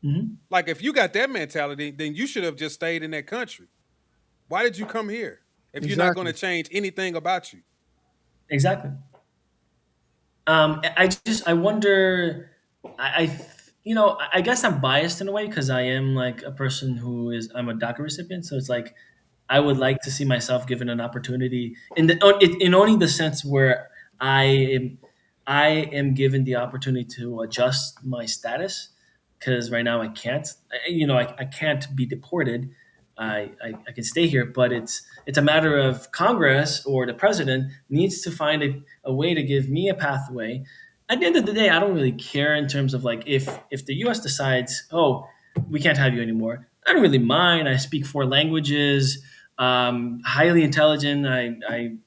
Mm-hmm. Like, if you got that mentality, then you should have just stayed in that country. Why did you come here if you're not going to change anything about you? Exactly. I wonder. I guess I'm biased in a way because I am like a person I'm a DACA recipient, so it's like I would like to see myself given an opportunity in only the sense where I am given the opportunity to adjust my status. Because right now I can't, I can't be deported. I can stay here, but it's a matter of Congress or the president needs to find a way to give me a pathway at the end of the day, I don't really care in terms of like if the U.S. decides, oh, we can't have you anymore. I don't really mind. I speak 4 languages. Highly intelligent. I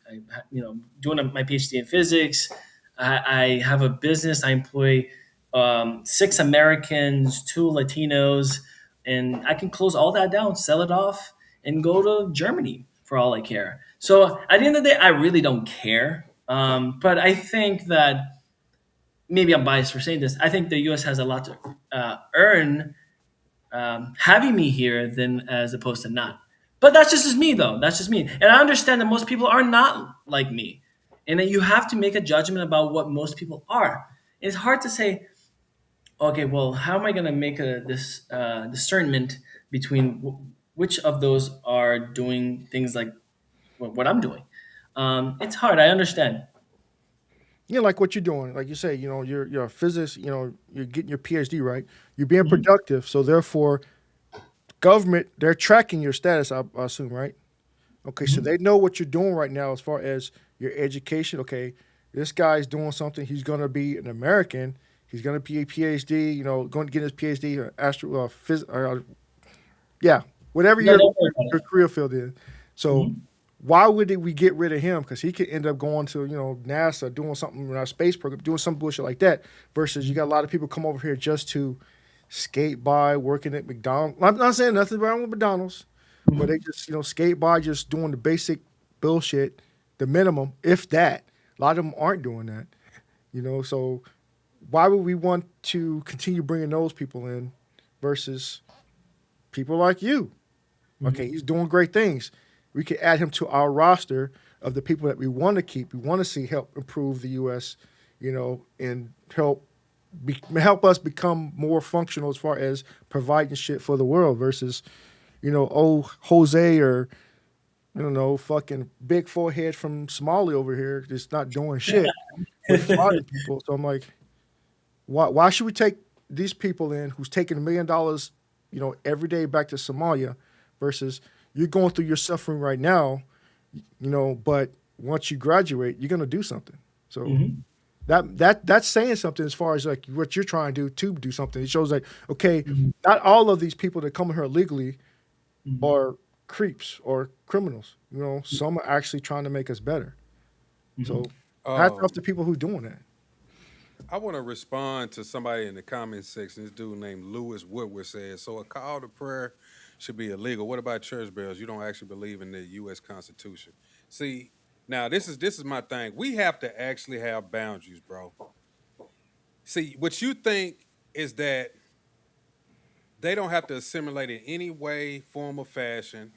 doing my PhD in physics. I have a business. I employ 6 Americans, 2 Latinos, and I can close all that down, sell it off, and go to Germany for all I care. So at the end of the day, I really don't care. But I think that maybe I'm biased for saying this. I think the U.S. has a lot to earn having me here than as opposed to not. But that's just me, though. That's just me. And I understand that most people are not like me. And that you have to make a judgment about what most people are. It's hard to say, okay, well, how am I going to make this discernment between which of those are doing things like what I'm doing? It's hard. I understand. Yeah, like what you're doing. Like you say, you're a physicist, you're getting your PhD, right? You're being productive. So therefore, government, they're tracking your status, I assume, right? Okay, so they know what you're doing right now as far as your education. Okay, this guy's doing something. He's going to be an American. He's going to be a PhD, going to get his PhD or whatever your career field is. So why would we get rid of him? Because he could end up going to, NASA, doing something in our space program, doing some bullshit like that, versus you got a lot of people come over here just to skate by, working at McDonald's. I'm not saying nothing wrong with McDonald's, but they just, skate by just doing the basic bullshit, the minimum, if that. A lot of them aren't doing that, so why would we want to continue bringing those people in versus people like you? Okay, he's doing great things. We could add him to our roster of the people that we want to keep. We want to see help improve the U.S., and help us become more functional as far as providing shit for the world versus, Jose or, fucking big forehead from Somalia over here just not doing shit with a lot of people. So I'm like, why should we take these people in who's taking $1 million, every day back to Somalia versus you're going through your suffering right now, but once you graduate, you're going to do something. So that's saying something as far as like what you're trying to do something. It shows like, okay, not all of these people that come here illegally are creeps or criminals. Some are actually trying to make us better. So hats off to people who doing that. I want to respond to somebody in the comment section. This dude named Lewis Woodward says, so a call to prayer should be illegal. What about church bells? You don't actually believe in the U.S. Constitution. See, now this is my thing. We have to actually have boundaries, bro. See, what you think is that they don't have to assimilate in any way, form, or fashion,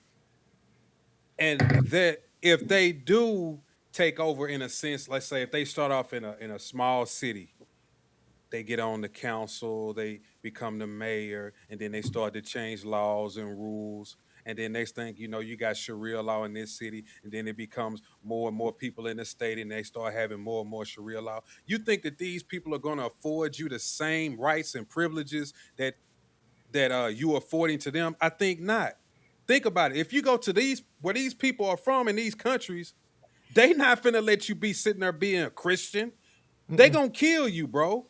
and that if they do take over in a sense, let's say if they start off in a small city, they get on the council, they become the mayor, and then they start to change laws and rules. And then next thing you know, you got Sharia law in this city, and then it becomes more and more people in the state, and they start having more and more Sharia law. You think that these people are going to afford you the same rights and privileges that you are affording to them? I think not. Think about it. If you go to where these people are from in these countries, they not finna let you be sitting there being a Christian. They gonna kill you, bro.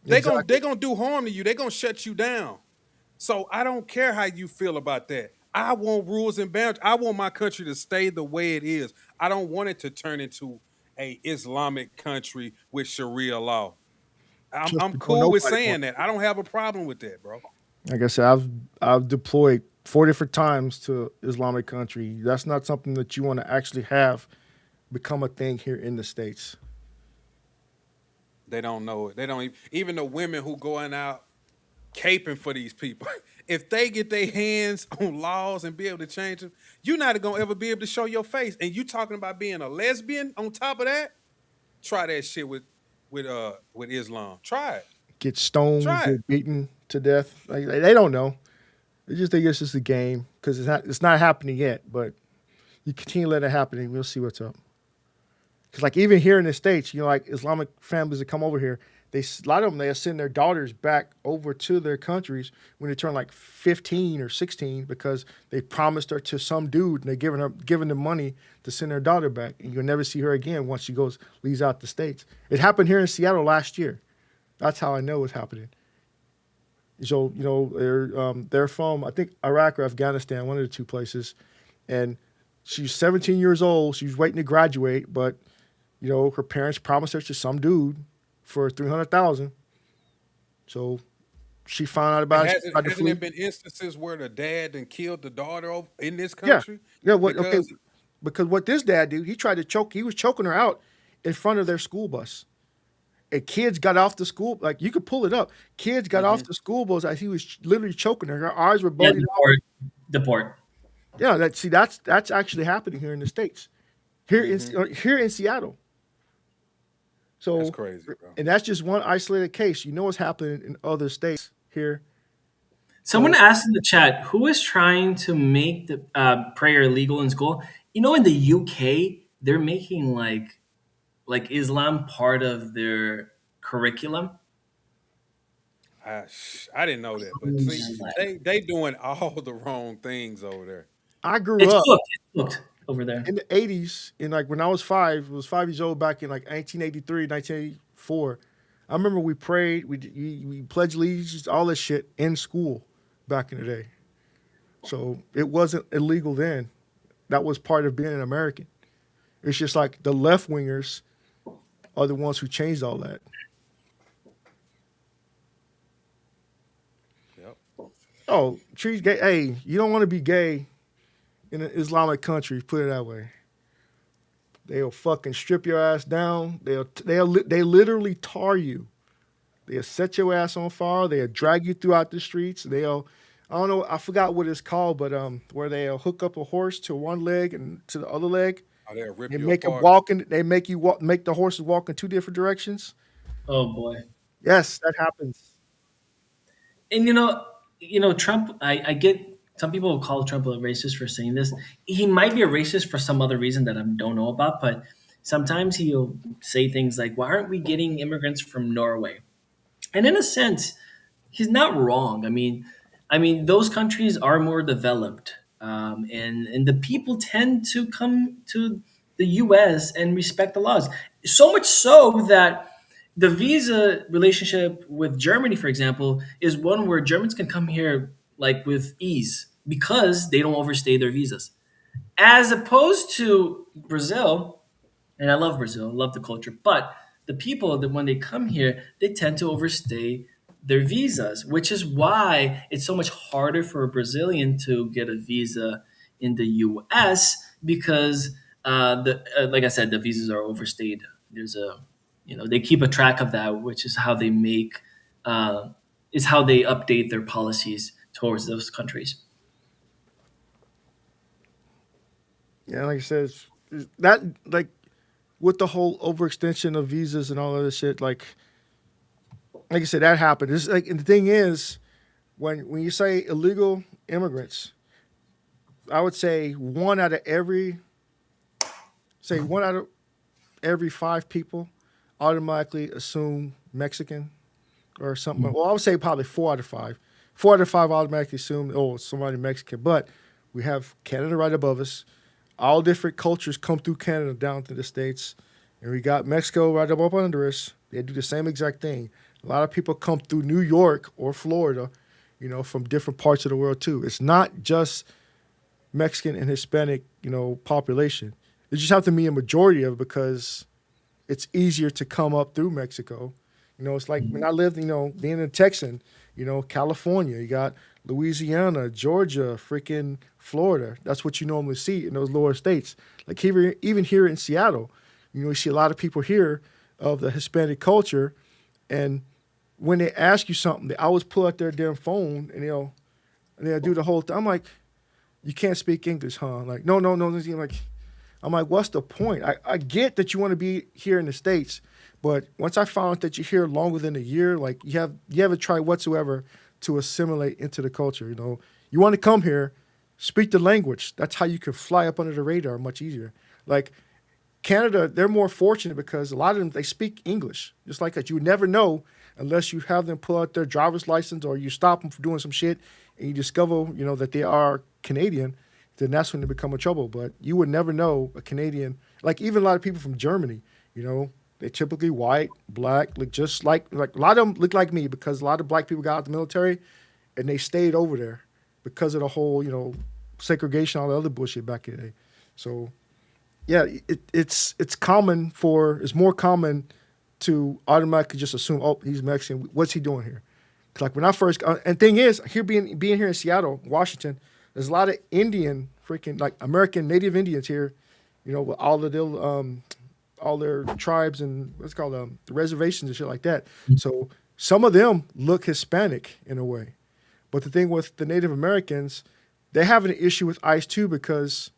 They gonna do harm to you. They gonna shut you down. So I don't care how you feel about that. I want rules and boundaries. I want my country to stay the way it is. I don't want it to turn into a Islamic country with Sharia law. I'm cool with saying that. I don't have a problem with that, bro. Like I said, I've deployed 4 different times to Islamic country. That's not something that you want to actually have become a thing here in the States. They don't know it. They don't even the women who going out caping for these people. If they get their hands on laws and be able to change them, you're not gonna ever be able to show your face. And you talking about being a lesbian on top of that? Try that shit with Islam. Try it. Get stoned, get beaten to death. Like, they don't know. They just think it's just a game because it's not happening yet. But you continue to let it happen, and we'll see what's up. Because like even here in the States, like Islamic families that come over here, a lot of them, they'll send their daughters back over to their countries when they turn like 15 or 16 because they promised her to some dude and they're giving them money to send their daughter back. And you'll never see her again once she leaves out the States. It happened here in Seattle last year. That's how I know it's happening. So, they're from, I think, Iraq or Afghanistan, one of the two places. And she's 17 years old. She's waiting to graduate, but, her parents promised her to some dude for $300,000. So she found out about it. Hasn't there been instances where the dad then killed the daughter in this country? Yeah. Because what this dad did, he was choking her out in front of their school bus. And kids got off the school, like you could pull it up. Kids got off the school bus as he was literally choking her. Her eyes were bulging out. Deport. Yeah, that's actually happening here in the States, here in Seattle. So that's crazy, bro. And that's just one isolated case. You know what's happening in other states here. Someone asked in the chat, who is trying to make the prayer legal in school? In the UK, they're making like Islam part of their curriculum. I didn't know that, but see, they doing all the wrong things over there. I grew It's up booked over there in the 80s, and like when I was 5 years old back in like 1983, 1984. I remember we prayed, we pledged allegiance, all this shit in school back in the day. So it wasn't illegal then. That was part of being an American. It's just like the left wingers are the ones who changed all that. Yep. Oh, treat gay. Hey, you don't want to be gay in an Islamic country. Put it that way. They'll fucking strip your ass down. They literally tar you. They'll set your ass on fire. They'll drag you throughout the streets. I don't know. I forgot what it's called, but where they'll hook up a horse to one leg and to the other leg. Oh, they'll rip They you make apart. it walk in. They make the horses walk in two different directions. Oh boy. Yes, that happens. And Trump, I get some people will call Trump a racist for saying this. He might be a racist for some other reason that I don't know about, but sometimes he'll say things like, why aren't we getting immigrants from Norway? And in a sense, he's not wrong. I mean, those countries are more developed, and the people tend to come to the U.S. and respect the laws. So much so that the visa relationship with Germany, for example, is one where Germans can come here like with ease because they don't overstay their visas. As opposed to Brazil, and I love Brazil, I love the culture, but the people that when they come here, they tend to overstay their visas, which is why it's so much harder for a Brazilian to get a visa in the U.S. because, like I said, the visas are overstayed. They keep a track of that, which is how they update their policies towards those countries. Yeah, like I said, that like with the whole overextension of visas and all of this shit, like I said, that happened. It's like, and the thing is, when you say illegal immigrants, I would say one out of every 5 people automatically assume Mexican or something. Mm-hmm. Well, I would say probably 4 out of 5. 4 out of 5 automatically assume, oh, somebody Mexican. But we have Canada right above us. All different cultures come through Canada down to the States. And we got Mexico right up under us. They do the same exact thing. A lot of people come through New York or Florida, from different parts of the world too. It's not just Mexican and Hispanic, population. It just have to be a majority of it because it's easier to come up through Mexico. It's like when I lived, being a Texan, California, you got Louisiana, Georgia, freaking Florida. That's what you normally see in those lower states. Like even here in Seattle, you see a lot of people here of the Hispanic culture. And when they ask you something, they always pull out their damn phone and they'll do the whole thing. I'm like, you can't speak English, huh? Like, no. Like, I'm like, what's the point? I get that you want to be here in the States, but once I found out that you're here longer than a year, like you haven't tried whatsoever to assimilate into the culture. You want to come here, speak the language. That's how you can fly up under the radar much easier. Like Canada, they're more fortunate because a lot of them, they speak English. Just like that. You would never know unless you have them pull out their driver's license or you stop them from doing some shit and you discover, that they are Canadian, then that's when they become a trouble. But you would never know a Canadian, like even a lot of people from Germany, they're typically white, black, look just like a lot of them look like me because a lot of black people got out of the military and they stayed over there because of the whole, segregation, all the other bullshit back in the day. So, yeah, it's more common to automatically just assume, oh, he's Mexican. What's he doing here? Like when I first, and thing is, here being here in Seattle, Washington, there's a lot of Indian, freaking like American Native Indians here, with all their tribes and what's it called the reservations and shit like that. So some of them look Hispanic in a way, but the thing with the Native Americans, they have an issue with ICE too because,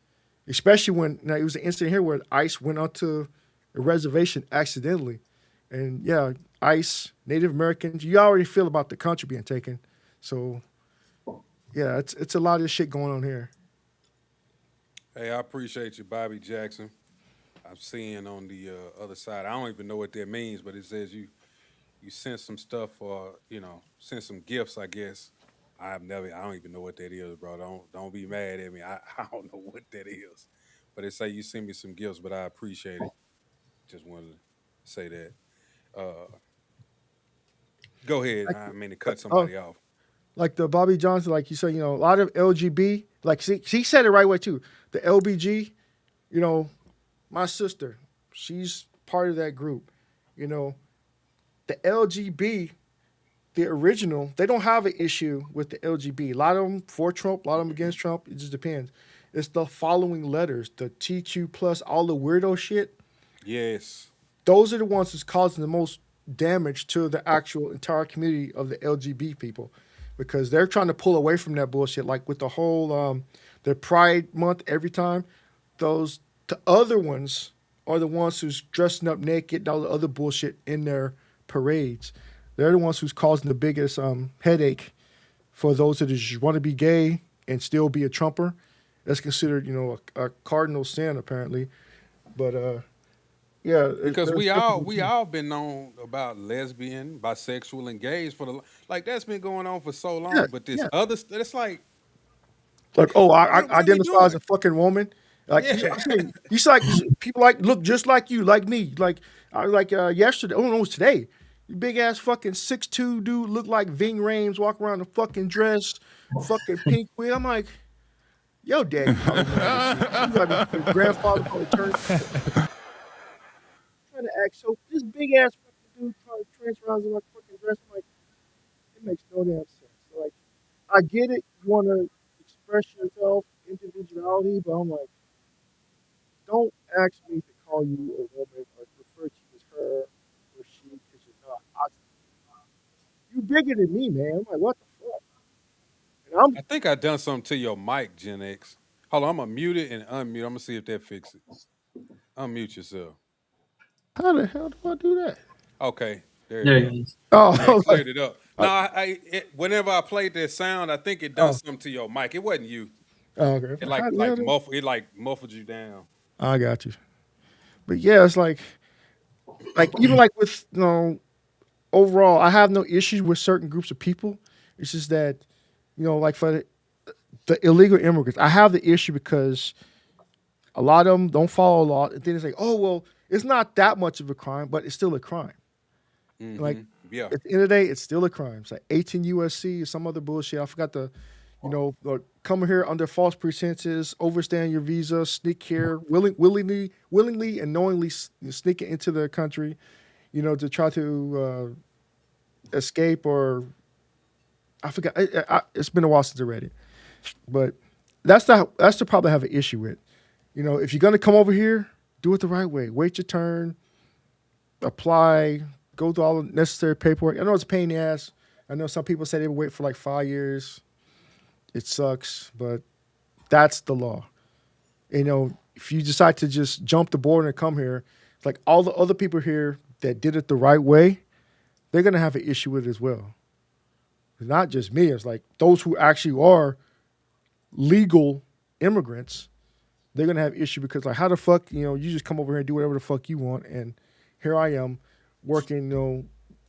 especially when it was an incident here where ICE went onto a reservation accidentally, and yeah, ICE, Native Americans, you already feel about the country being taken. So yeah, it's a lot of this shit going on here. Hey, I appreciate you, Bobby Jackson. I'm seeing on the other side, I don't even know what that means, but it says you sent some stuff or, sent some gifts, I guess. I don't even know what that is, bro. Don't be mad at me. I don't know what that is. But it say you sent me some gifts, but I appreciate it. Just wanted to say that. Go ahead. I mean to cut somebody off. Like the Bobby Johnson, like you said, a lot of LGB, like she said it right way too. The LBG, my sister, she's part of that group. The LGB, the original, they don't have an issue with the LGB. A lot of them for Trump, a lot of them against Trump. It just depends. It's the following letters, the TQ plus, all the weirdo shit. Yes. Those are the ones that's causing the most damage to the actual entire community of the LGB people because they're trying to pull away from that bullshit. Like with the whole, the Pride Month every time, the other ones are the ones who's dressing up naked and all the other bullshit in their parades. They're the ones who's causing the biggest headache for those that just want to be gay and still be a Trumper. That's considered, a cardinal sin apparently. But yeah, because we all been known about lesbian, bisexual, and gays for that's been going on for so long. Yeah, but this other, it's like oh, I identify as a fucking woman. Like you see, like people look just like you, like me. Like yesterday, oh no, it was today. You big ass fucking 6'2" dude look like Ving Rhames, walk around in fucking dress, fucking pink wig. I'm like, yo, daddy, grandfather probably turned. Trying to act so this big ass fucking dude trying to transfer around in my fucking dress. I'm like, it makes no damn sense. So, like, I get it, you want to express yourself, individuality, but I'm like, don't ask me to call you a woman or refer to you as her or she because you're not. You bigger than me, man. I'm like, what the fuck? And I think I done something to your mic, Gen X. Hold on, I'm gonna mute it and unmute. I'm gonna see if that fixes it. Unmute yourself. How the hell do I do that? Okay, there you go. Oh, I cleared it up. No, whenever I played that sound, I think it done something to your mic. It wasn't you. Oh, okay. It muffled you down. I got you. But yeah, it's like even like with overall, I have no issues with certain groups of people. It's just that, like for the illegal immigrants, I have the issue because a lot of them don't follow law. And then they say, oh, well, it's not that much of a crime, but it's still a crime. Mm-hmm. Like, yeah. At the end of the day, it's still a crime. It's like 18 USC or some other bullshit. I forgot coming here under false pretenses, overstaying your visa, sneak here, willingly and knowingly sneaking into the country, to try to escape or I forgot. It's been a while since I read it, but that's the problem I have an issue with. If you're gonna come over here, do it the right way. Wait your turn, apply, go through all the necessary paperwork. I know it's a pain in the ass. I know some people say they would wait for like 5 years. It sucks, but that's the law. If you decide to just jump the border and come here, it's like all the other people here that did it the right way, they're gonna have an issue with it as well. It's not just me. It's like those who actually are legal immigrants, they're gonna have issue because like, how the fuck, you just come over here and do whatever the fuck you want, and here I am working,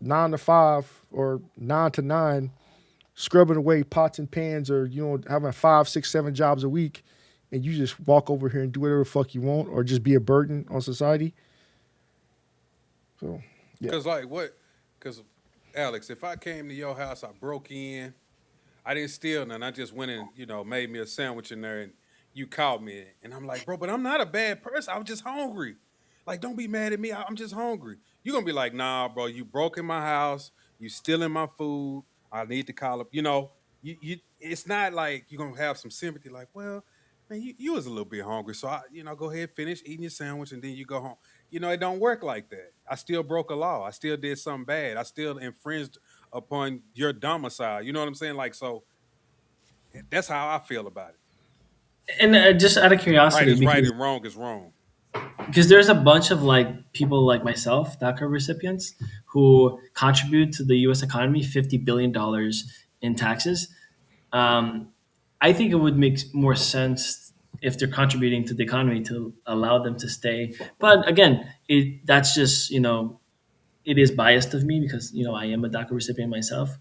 9 to 5 or 9 to 9, scrubbing away pots and pans, or having 5, 6, 7 jobs a week, and you just walk over here and do whatever the fuck you want, or just be a burden on society. So, yeah. Because Alex, if I came to your house, I broke in, I didn't steal nothing, I just went and made me a sandwich in there, and you caught me, and I'm like, bro, but I'm not a bad person. I'm just hungry. Like, don't be mad at me. I'm just hungry. You're going to be like, nah, bro, you broke in my house. You stealing my food. I need to call up. It's not like you're going to have some sympathy like, well, man, you was a little bit hungry. So, go ahead, finish eating your sandwich, and then you go home. It don't work like that. I still broke a law. I still did something bad. I still infringed upon your domicile. You know what I'm saying? Like, so that's how I feel about it. And just out of curiosity, right is right and wrong is wrong. Because there's a bunch of people like myself, DACA recipients, who contribute to the U.S. economy $50 billion in taxes. I think it would make more sense if they're contributing to the economy to allow them to stay. But again, that's just, it is biased of me because, I am a DACA recipient myself.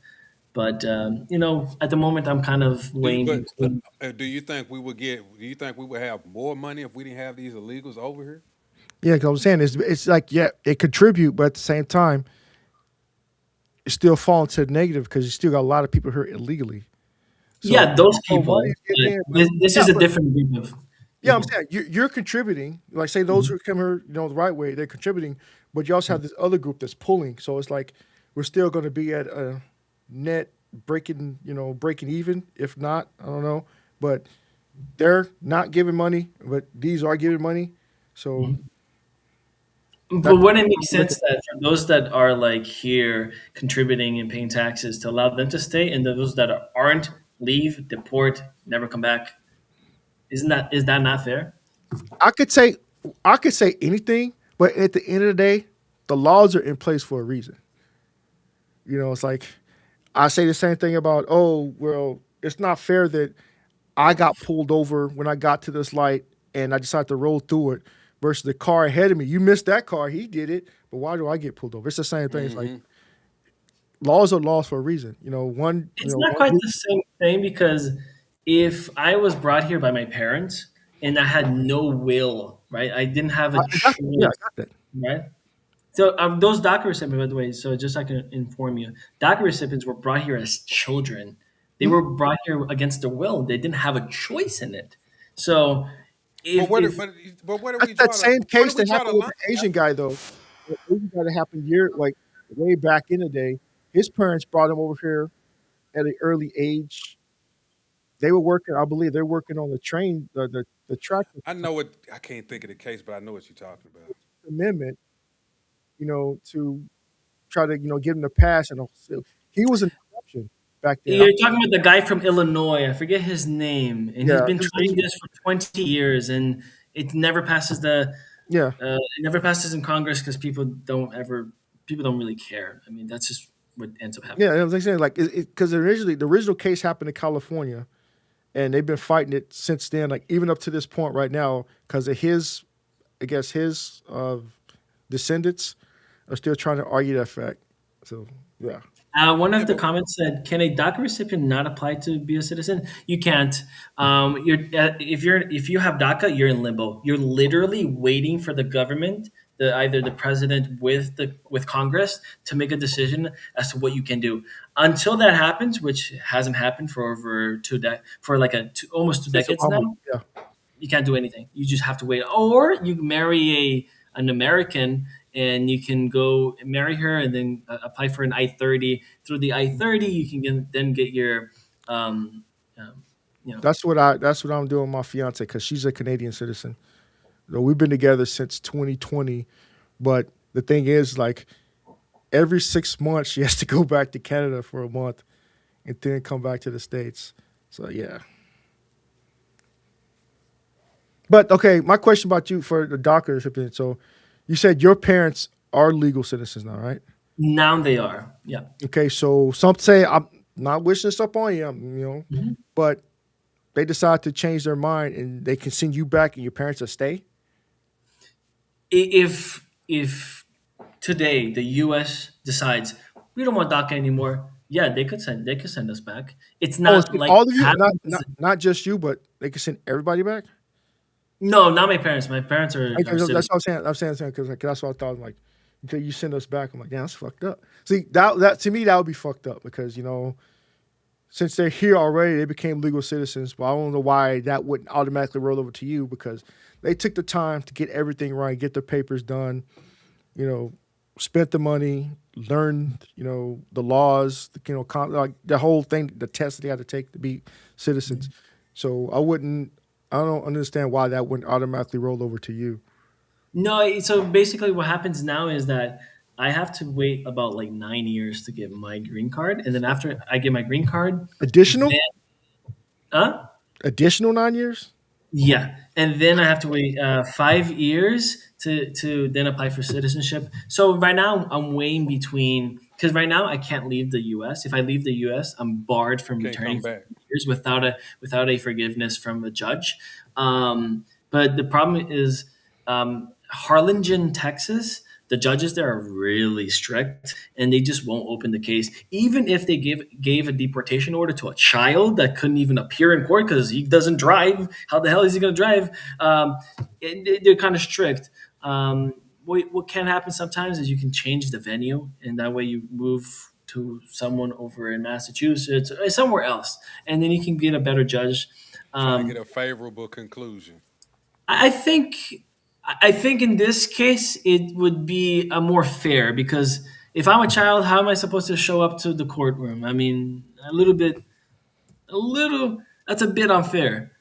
But at the moment, I'm kind of weighing. Do you think we would have more money if we didn't have these illegals over here? Yeah, because I'm saying it's like, yeah, it contribute, but at the same time, it's still falling to the negative because you still got a lot of people here illegally. So, yeah, those people. This is a different group of. Yeah, I'm saying you're contributing. Like, say those who come here, the right way, they're contributing, but you also have this other group that's pulling. So it's like we're still going to be at a net breaking even. If not, I don't know, but they're not giving money, but these are giving money. So, but wouldn't it make sense that for those that are here contributing and paying taxes to allow them to stay, and those that aren't leave, deport, never come back? Is that not fair? I could say anything, but at the end of the day, the laws are in place for a reason. It's like I say the same thing about, it's not fair that I got pulled over when I got to this light and I decided to roll through it versus the car ahead of me. You missed that car, he did it, but why do I get pulled over? It's the same thing. It's like laws are laws for a reason. It's not quite the same thing because if I was brought here by my parents and I had no will, right? I didn't have a choice, I got that. Right? So those DACA recipients, by the way, so just so I can inform you, DACA recipients were brought here as children. They were brought here against their will. They didn't have a choice in it. So, what are we that same case that happened with the Asian guy, though. The Asian guy that happened way back in the day. His parents brought him over here at an early age. They were working, I believe, they're working on the train, the track. I know it. I can't think of the case, but I know what you're talking about. Amendment, to try to, give him the pass, and he was an exception back then. You're talking about the guy from Illinois. I forget his name, and he's been trying this for 20 years, and it never passes it never passes in Congress because people don't really care. I mean, that's just what ends up happening. Yeah, I was saying, because the original case happened in California, and they've been fighting it since then, even up to this point right now, because of his descendants are still trying to argue that fact. So, yeah. One of the comments said, "Can a DACA recipient not apply to be a citizen?" You can't. If you have DACA, you're in limbo. You're literally waiting for the government, either the president with Congress, to make a decision as to what you can do. Until that happens, which hasn't happened for over almost 2 decades now. Yeah. You can't do anything. You just have to wait, or you marry an American. And you can go marry her and then apply for an I-30. Through the I-30, you can then get your, That's what I'm doing with my fiance because she's a Canadian citizen. We've been together since 2020, but the thing is, every 6 months she has to go back to Canada for a month and then come back to the States. So yeah. But okay, my question about you for the DACA recipient. So. You said your parents are legal citizens now, right? Now they are, yeah. Okay, so some say, I'm not wishing this up on you, but they decide to change their mind and they can send you back and your parents will stay? If today the U.S. decides we don't want DACA anymore, yeah, they could send us back. It's not like all of you, not just you, but they can send everybody back. No, not my parents. My parents are. That's what I'm saying. I'm saying because that's what I thought. Like, okay, you send us back. I'm like, damn, that's fucked up. See, that to me that would be fucked up because since they're here already, they became legal citizens. But I don't know why that wouldn't automatically roll over to you because they took the time to get everything right, get their papers done, spent the money, learned, the laws, like the whole thing, the test they had to take to be citizens. So I don't understand why that wouldn't automatically roll over to you. No, so basically what happens now is that I have to wait about like 9 years to get my green card. And then after I get my green card... Additional? Huh? Additional 9 years? Yeah. And then I have to wait 5 years to then apply for citizenship. So right now I'm weighing between... Because right now I can't leave the U.S. If I leave the U.S., I'm barred from returning for years without a forgiveness from a judge. But the problem is Harlingen, Texas, the judges there are really strict and they just won't open the case. Even if they gave a deportation order to a child that couldn't even appear in court because he doesn't drive. How the hell is he going to drive? They're kind of strict. What can happen sometimes is you can change the venue, and that way you move to someone over in Massachusetts or somewhere else, and then you can get a better judge. Try to get a favorable conclusion. I think in this case it would be a more fair because if I'm a child, how am I supposed to show up to the courtroom? I mean, that's a bit unfair.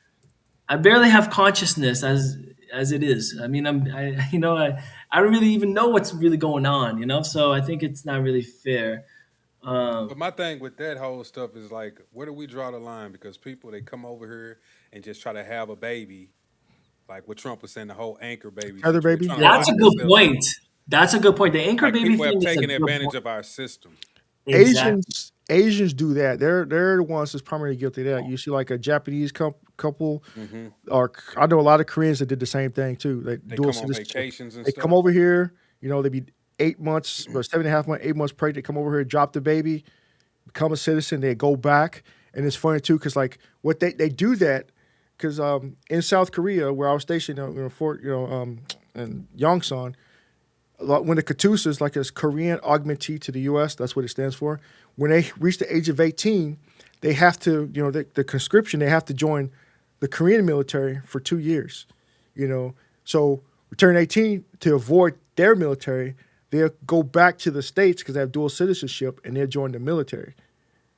I barely have consciousness as it is. I mean, I don't really even know what's really going on, so I think it's not really fair. But my thing with that whole stuff is like, where do we draw the line? Because people, they come over here and just try to have a baby, like what Trump was saying, the whole anchor baby. Other baby? That's a good point. That's a good point. The anchor baby people thing have is taken a good advantage point. of our system. Exactly. Asians do that. They're the ones that's primarily guilty of that. You see like a Japanese couple, or I know a lot of Koreans that did the same thing too. They dual come on citizenship. vacations and they stuff. come over here, they be 8 months or 7.5 months, 8 months pregnant. They come over here, drop the baby, become a citizen. They go back, and it's funny too because like what they do that because in South Korea where I was stationed in Fort in Yongsan. When the Katusas, like this Korean augmentee to the U.S., that's what it stands for. When they reach the age of 18, they have to, the conscription, they have to join the Korean military for 2 years. So return 18 to avoid their military, they'll go back to the States because they have dual citizenship and they'll join the military,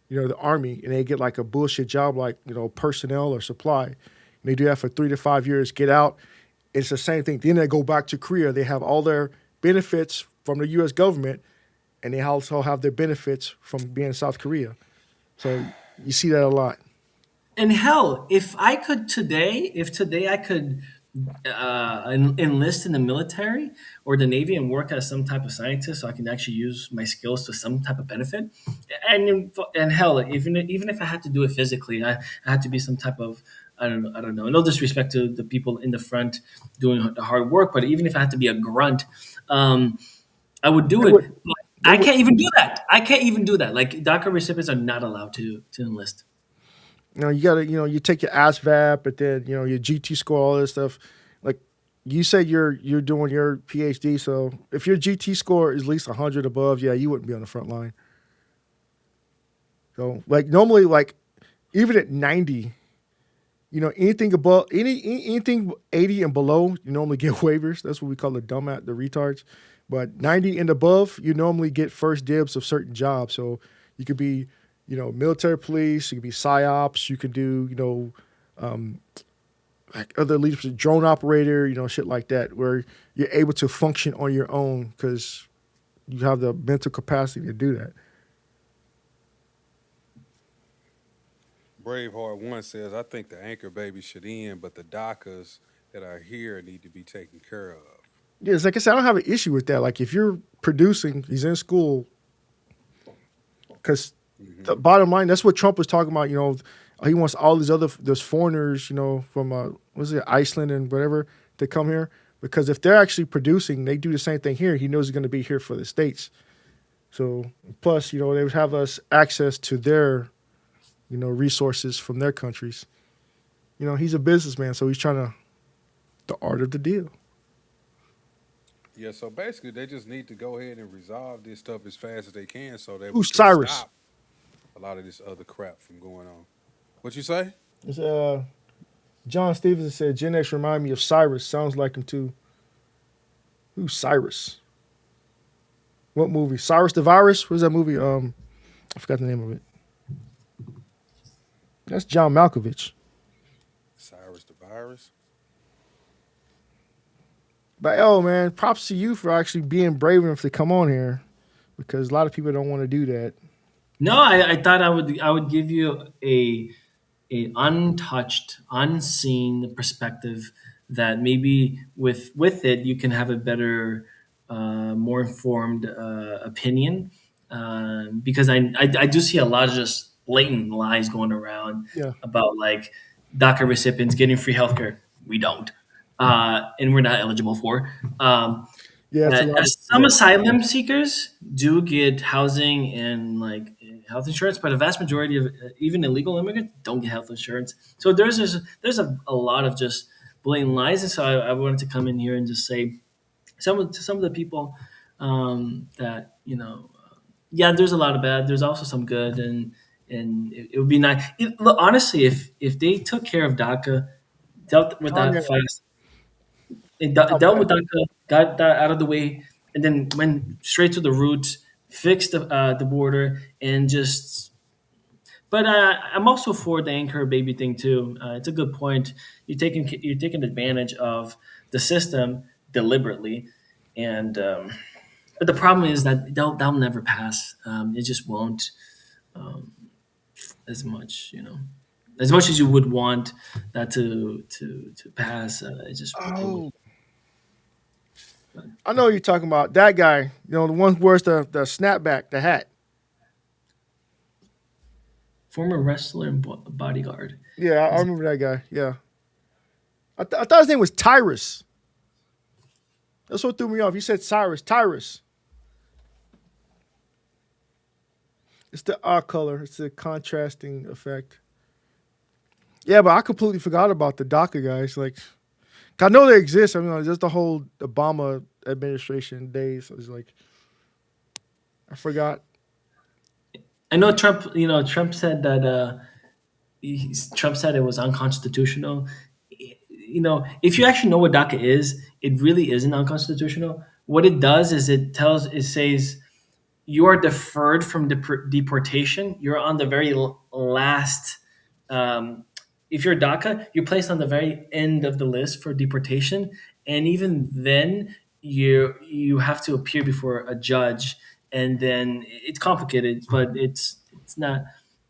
the army, and they get like a bullshit job like, personnel or supply. And they do that for 3 to 5 years, get out. It's the same thing. Then they go back to Korea. They have all their benefits from the U.S. government, and they also have their benefits from being in South Korea. So you see that a lot. And hell, if today I could enlist in the military or the Navy and work as some type of scientist so I can actually use my skills to some type of benefit, and hell, even if I had to do it physically, I had to be some type of I don't know. No disrespect to the people in the front doing the hard work, but even if I had to be a grunt, I would do it. I can't even do that. Like DACA recipients are not allowed to enlist. You gotta, you take your ASVAB, but then your GT score, all this stuff. Like you said, you're doing your PhD, so if your GT score is at least 100 above, yeah, you wouldn't be on the front line. So like normally, like even at 90. Anything above anything 80 and below, you normally get waivers. That's what we call the retards. But 90 and above, you normally get first dibs of certain jobs. So you could be, military police, you could be PSYOPs, you could do, like other leadership, drone operator, shit like that, where you're able to function on your own because you have the mental capacity to do that. Braveheart 1 says, I think the anchor baby should end, but the DACAs that are here need to be taken care of. Yeah, it's like I said, I don't have an issue with that. Like if you're producing, he's in school. Because the bottom line, that's what Trump was talking about. He wants all those foreigners, from Iceland and whatever, to come here, because if they're actually producing, they do the same thing here. He knows he's going to be here for the States. So plus, they would have us access to their, resources from their countries. He's a businessman, so he's trying the art of the deal. Yeah, so basically they just need to go ahead and resolve this stuff as fast as they can so that we Who's can Cyrus? stop a lot of this other crap from going on. What you say? It's, John Stevenson said, Gen X remind me of Cyrus. Sounds like him too. Who's Cyrus? What movie? Cyrus the Virus? What's that movie? I forgot the name of it. That's John Malkovich. Cyrus the Virus? But man, props to you for actually being brave enough to come on here, because a lot of people don't want to do that. No, I thought I would give you a untouched, unseen perspective that maybe with it you can have a better, more informed opinion. Because I do see a lot of just blatant lies going around about like DACA recipients getting free healthcare. We don't. And we're not eligible for. Some asylum seekers do get housing and like health insurance, but a vast majority of even illegal immigrants don't get health insurance. So there's a lot of just blatant lies, and so I wanted to come in here and just say some of the people that there's a lot of bad. There's also some good, and it would be nice. Look, honestly, if they took care of DACA, dealt with that fast. It dealt with DACA, got that out of the way, and then went straight to the roots, fixed the border, and just. But I'm also for the anchor baby thing too. It's a good point. You're taking advantage of the system deliberately, and but the problem is that they'll never pass. It just won't as much, as much as you would want that to pass. It just. I know you're talking about that guy. The one who wears the snapback, the hat. Former wrestler and bodyguard. Yeah, I remember that guy. Yeah. I thought his name was Tyrus. That's what threw me off. He said Cyrus. Tyrus. It's the eye color. It's the contrasting effect. Yeah, but I completely forgot about the DACA guys. Like, I know they exist. I mean, just the whole Obama administration days. So it's like, I forgot. I know Trump. Trump said that. Trump said it was unconstitutional. If you actually know what DACA is, it really isn't unconstitutional. What it does is it says you are deferred from deportation. You're on the very last. If you're DACA, you're placed on the very end of the list for deportation, and even then, you have to appear before a judge, and then it's complicated, but it's not.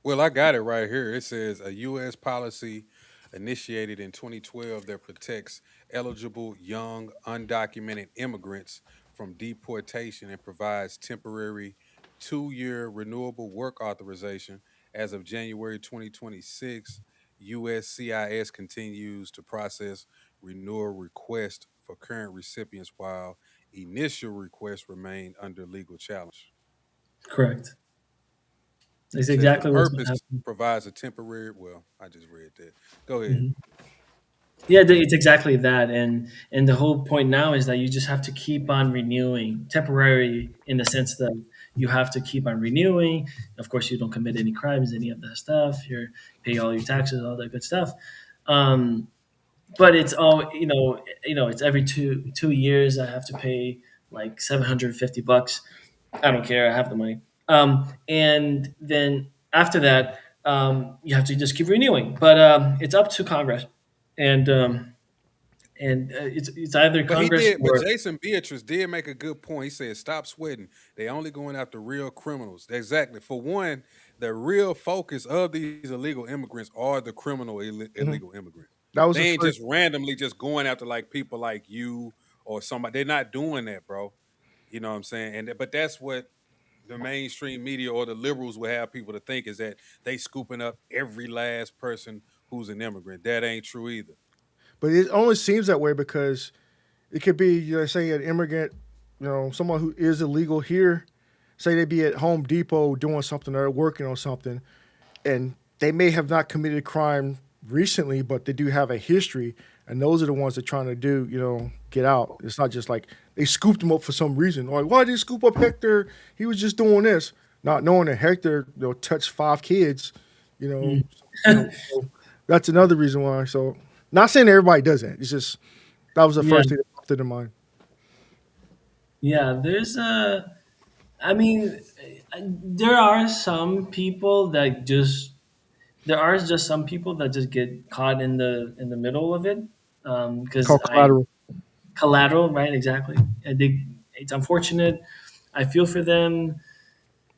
Well, I got it right here. It says a U.S. policy initiated in 2012 that protects eligible young undocumented immigrants from deportation and provides temporary 2-year renewable work authorization. As of January 2026, USCIS continues to process renewal requests for current recipients while initial requests remain under legal challenge. Correct. That's exactly what's purpose provides a temporary. Well, I just read that. Go ahead. Mm-hmm. Yeah, it's exactly that, and the whole point now is that you just have to keep on renewing, temporary in the sense that you have to keep on renewing. Of course, you don't commit any crimes, any of that stuff. You pay all your taxes, all that good stuff. But it's all it's every two years I have to pay like $750. I don't care. I have the money. And then after that, you have to just keep renewing. But it's up to Congress, and it's either Congress but Jason Beatrice did make a good point. He said, "Stop sweating. They only going after real criminals." Exactly. For one, the real focus of these illegal immigrants are the criminal illegal immigrants. They ain't just randomly just going after like people like you or somebody. They're not doing that, bro. You know what I'm saying? But that's what the mainstream media or the liberals will have people to think is that they scooping up every last person who's an immigrant. That ain't true either. But it only seems that way because it could be, say, an immigrant, someone who is illegal here. Say they be at Home Depot doing something or working on something, and they may have not committed a crime recently, but they do have a history, and those are the ones that are trying to do, get out. It's not just like they scooped him up for some reason. Like, why did you scoop up Hector? He was just doing this, not knowing that Hector, touched 5 kids, So that's another reason why. So, not saying everybody does that. It's just that was the first thing that popped into mind. Yeah, there are some people that just get caught in the middle of it because collateral, right? Exactly. I think it's unfortunate. I feel for them,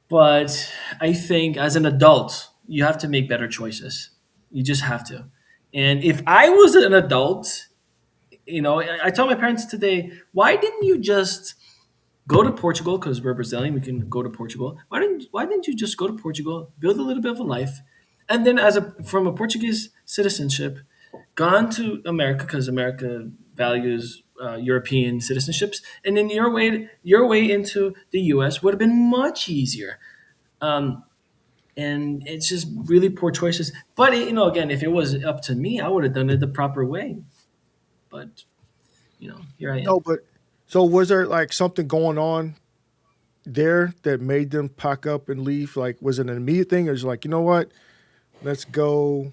but I think as an adult, you have to make better choices. You just have to. And if I was an adult, I told my parents today, why didn't you just go to Portugal? Because we're Brazilian, we can go to Portugal. Why didn't you just go to Portugal, build a little bit of a life, and then from a Portuguese citizenship, gone to America because America values European citizenships, and then your way into the U.S. would have been much easier. And it's just really poor choices. But again, if it was up to me, I would have done it the proper way. But here I am. No, but so was there like something going on there that made them pack up and leave? Like, was it an immediate thing, or was it like, you know what, let's go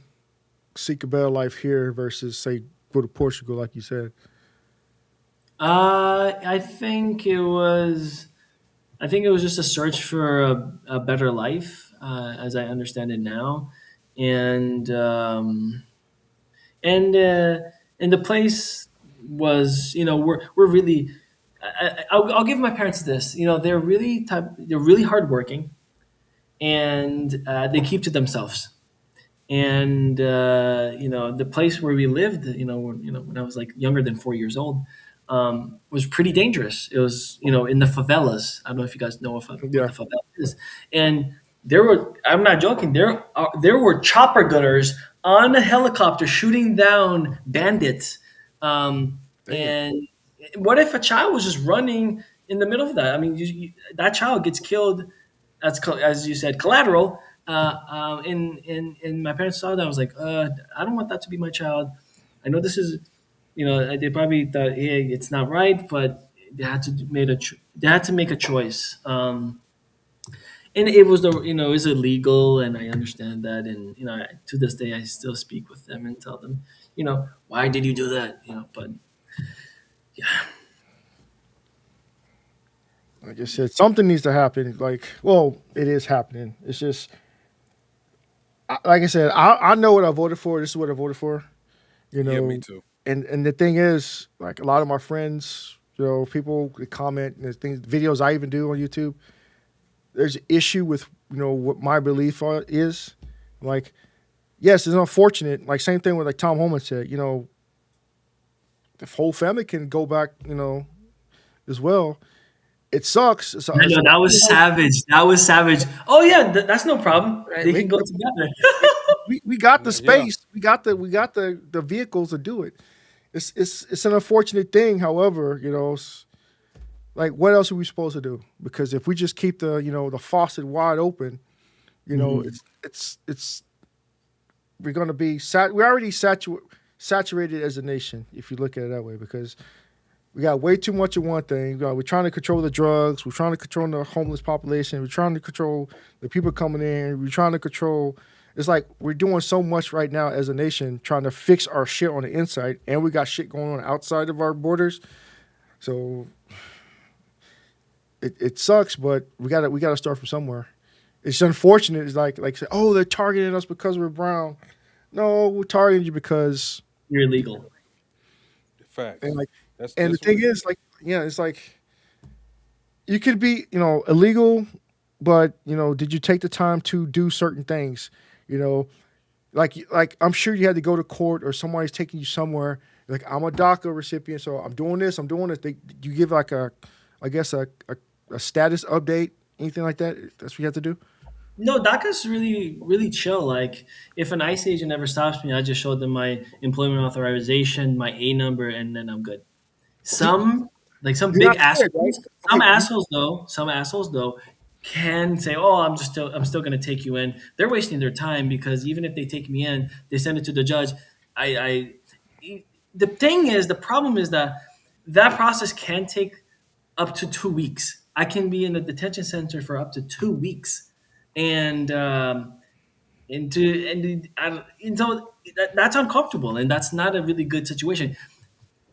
seek a better life here versus say go to Portugal, like you said? I think it was just a search for a better life, as I understand it now, and the place was, we're really. I'll give my parents this. They're really hardworking, and they keep to themselves. And the place where we lived, when I was like younger than 4 years old, was pretty dangerous. It was, in the favelas. I don't know if you guys know what the favela is. And I'm not joking, there were chopper gunners on a helicopter shooting down bandits. And what if a child was just running in the middle of that? I mean, that child gets killed, as you said, collateral. And my parents saw that. I was like, I don't want that to be my child. I know this is, they probably thought, hey, it's not right, but they had to make a choice. And it was it's illegal, and I understand that. And to this day, I still speak with them and tell them, why did you do that? But yeah. Like I said, something needs to happen. Like, well, it is happening. It's just, like I said, I know what I voted for. This is what I voted for. Yeah, me too. And the thing is, like a lot of my friends, people comment and things, videos I even do on YouTube. There's an issue with what my belief is. Like, yes, it's unfortunate. Like same thing with like Tom Holman said. The whole family can go back. As well. It sucks. I know, that was savage. That was savage. Oh yeah, that's no problem. Right. They can go together. we got the space. Yeah. We got the vehicles to do it. It's an unfortunate thing. However, like what else are we supposed to do? Because if we just keep the faucet wide open, it's we're going to be we're already saturated as a nation if you look at it that way, because we got way too much of one thing. We're trying to control the drugs. We're trying to control the homeless population. We're trying to control the people coming in. We're trying to control. It's like we're doing so much right now as a nation, trying to fix our shit on the inside, and we got shit going on outside of our borders. So it sucks, but we got to start from somewhere. It's unfortunate. It's like say, oh, they're targeting us because we're brown. No, we're targeting you because you're illegal. Fact. And the thing is, like, it's like you could be, illegal, but did you take the time to do certain things? Like I'm sure you had to go to court or somebody's taking you somewhere. Like, I'm a DACA recipient, so I'm doing this. You give like a status update anything like that? That's what you have to do. No, DACA's really, really chill. Like, if an ICE agent ever stops me, I just show them my employment authorization, my A number, and then I'm good. Some big assholes, some assholes though can say, "Oh, I'm still going to take you in." They're wasting their time because even if they take me in, they send it to the judge. The problem is that process can take up to 2 weeks. I can be in the detention center for up to 2 weeks. And so that's uncomfortable, and that's not a really good situation.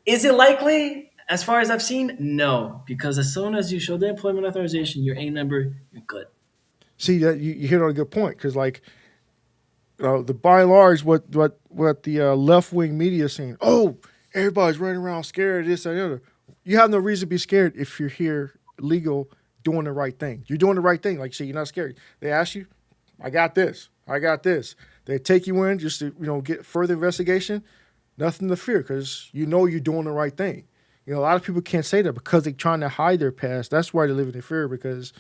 Is it likely? As far as I've seen, no, because as soon as you show the employment authorization, your A number, you're good. See that you hit on a good point because, like, the by and large, what the left wing media is saying. Oh, everybody's running around scared. This and the other. You have no reason to be scared if you're here legal, doing the right thing. You're doing the right thing. Like you say, you're not scared. They ask you, I got this. They take you in just to get further investigation. Nothing to fear because you're doing the right thing. A lot of people can't say that because they're trying to hide their past. That's why they're living in fear because,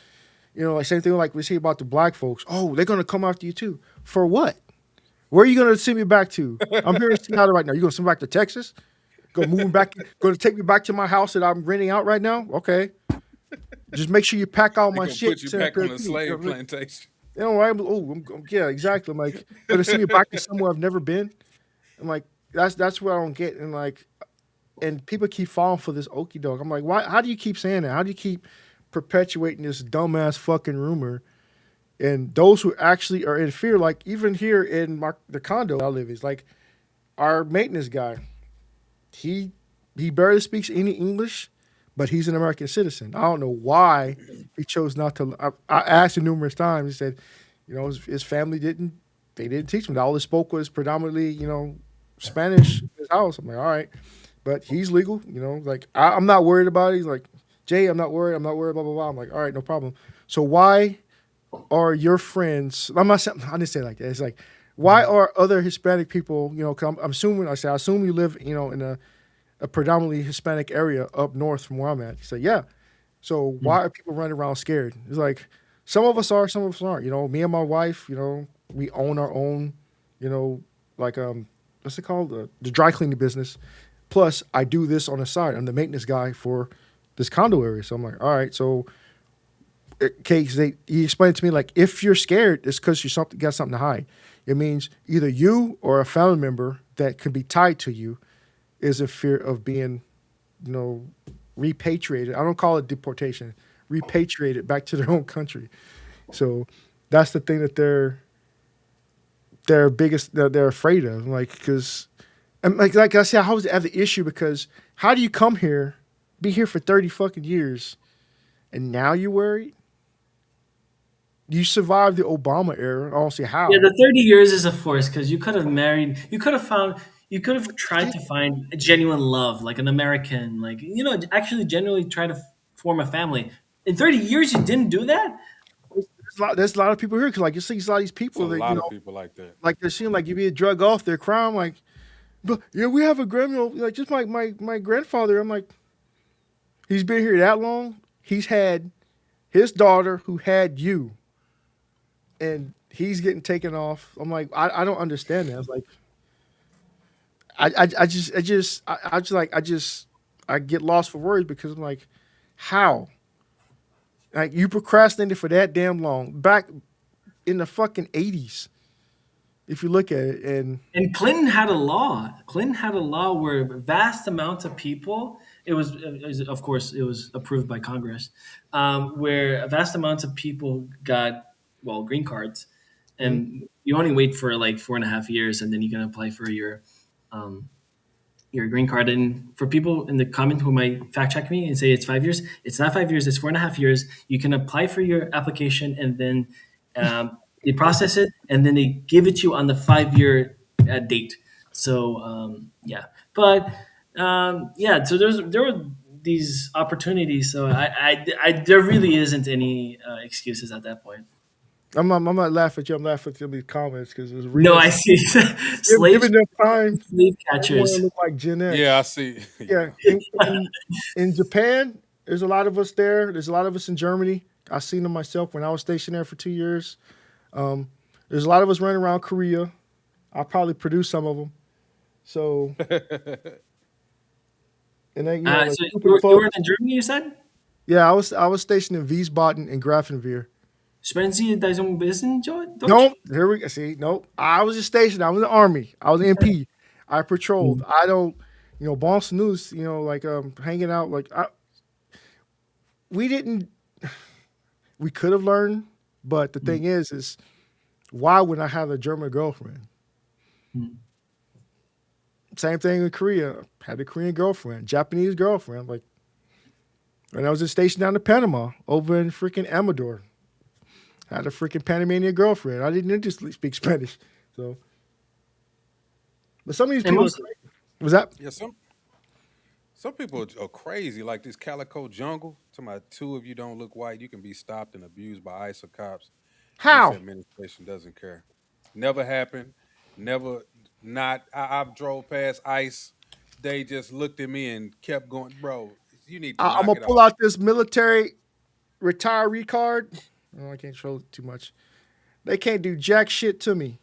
like same thing like we say about the black folks. Oh, they're going to come after you too. For what? Where are you going to send me back to? I'm here in Seattle right now. You going to send me back to Texas? Going to take me back to my house that I'm renting out right now? Okay. Just make sure you pack all my shit. Put you back on a slave plantation. Right? Yeah, exactly. I'm like, going to send me back to somewhere I've never been. I'm like, that's what I don't get. And people keep falling for this okie doke. I'm like, why? How do you keep saying that? How do you keep perpetuating this dumbass fucking rumor? And those who actually are in fear, like even here in the condo I live, is like our maintenance guy. He barely speaks any English, but he's an American citizen. I don't know why he chose not to. I asked him numerous times. He said, his family didn't teach him. All he spoke was predominantly, Spanish in his house. I'm like, all right. But he's legal, like I'm not worried about it. He's like, Jay, I'm not worried, blah, blah, blah. I'm like, all right, no problem. So why are your friends, I didn't say it like that. It's like, why are other Hispanic people, I'm assuming, I assume you live, in a predominantly Hispanic area up north from where I'm at. He said, yeah. So why are people running around scared? It's like, some of us are, some of us aren't. Me and my wife, we own our own, like, what's it called? The dry cleaning business. Plus, I do this on the side. I'm the maintenance guy for this condo area. So I'm like, all right. So, he explained to me, like, if you're scared, it's because you got something to hide. It means either you or a family member that could be tied to you is in fear of being, repatriated. I don't call it deportation. Repatriated back to their own country. So that's the thing that they're afraid of. Like, because... And like I said, I always have the issue because how do you come here, be here for 30 fucking years, and now you're worried? You survived the Obama era. I don't see how. Yeah, the 30 years is a force because you could have married, you could have tried to find a genuine love, like an American, like, actually genuinely try to form a family. In 30 years, you didn't do that? There's a lot of people here because, like, you see a lot of these people. There's a lot of people like that. Like, they seem like you be drug off their crime, like, but yeah, we have a like just my grandfather. I'm like, he's been here that long. He's had his daughter who had you, and he's getting taken off. I'm like, I don't understand that. I was like, I get lost for words because I'm like, how? Like, you procrastinated for that damn long back in the fucking 80s. If you look at it, and Clinton had a law. Clinton had a law where vast amounts of people. It was of course, it was approved by Congress, where vast amounts of people got green cards, and you only wait for like 4.5 years, and then you can apply for your green card. And for people in the comment who might fact check me and say it's 5 years, it's not 5 years. It's 4.5 years. You can apply for your application, and then they process it, and then they give it to you on the 5-year date. So so there were these opportunities. So there really isn't any excuses at that point. I'm not laughing at you. I'm laughing at these comments because it was real. No, I see. Giving them time. Slave catchers. Look like Gen X. Yeah, I see. Yeah, in Japan, there's a lot of us there. There's a lot of us in Germany. I seen them myself when I was stationed there for 2 years. There's a lot of us running around Korea. I probably produced some of them. So, and then So you were in Germany, you said? Yeah, I was stationed in Wiesbaden and Grafenwehr. Sprechen Sie da so ein bisschen Deutsch? Nope. Here we go. See, nope. I was just stationed. I was in the army. I was an MP. I patrolled. I don't, bon snooze, like hanging out. Like we could have learned, but the thing is why would I have a German girlfriend? Same thing in Korea. Had a Korean girlfriend, Japanese girlfriend. Like when I was stationed down in Panama, over in freaking Amador. Had a freaking Panamanian girlfriend. I didn't just speak Spanish. So, but some of these people, was that? Yeah, some people are crazy. Like this Calico Jungle. Talking about 2 of you don't look white, you can be stopped and abused by ICE or cops. How? This administration doesn't care. Never happened. Never. Not. I've drove past ICE. They just looked at me and kept going, bro. You need to. I'm gonna pull out this military retiree card. Oh, I can't show it too much. They can't do jack shit to me.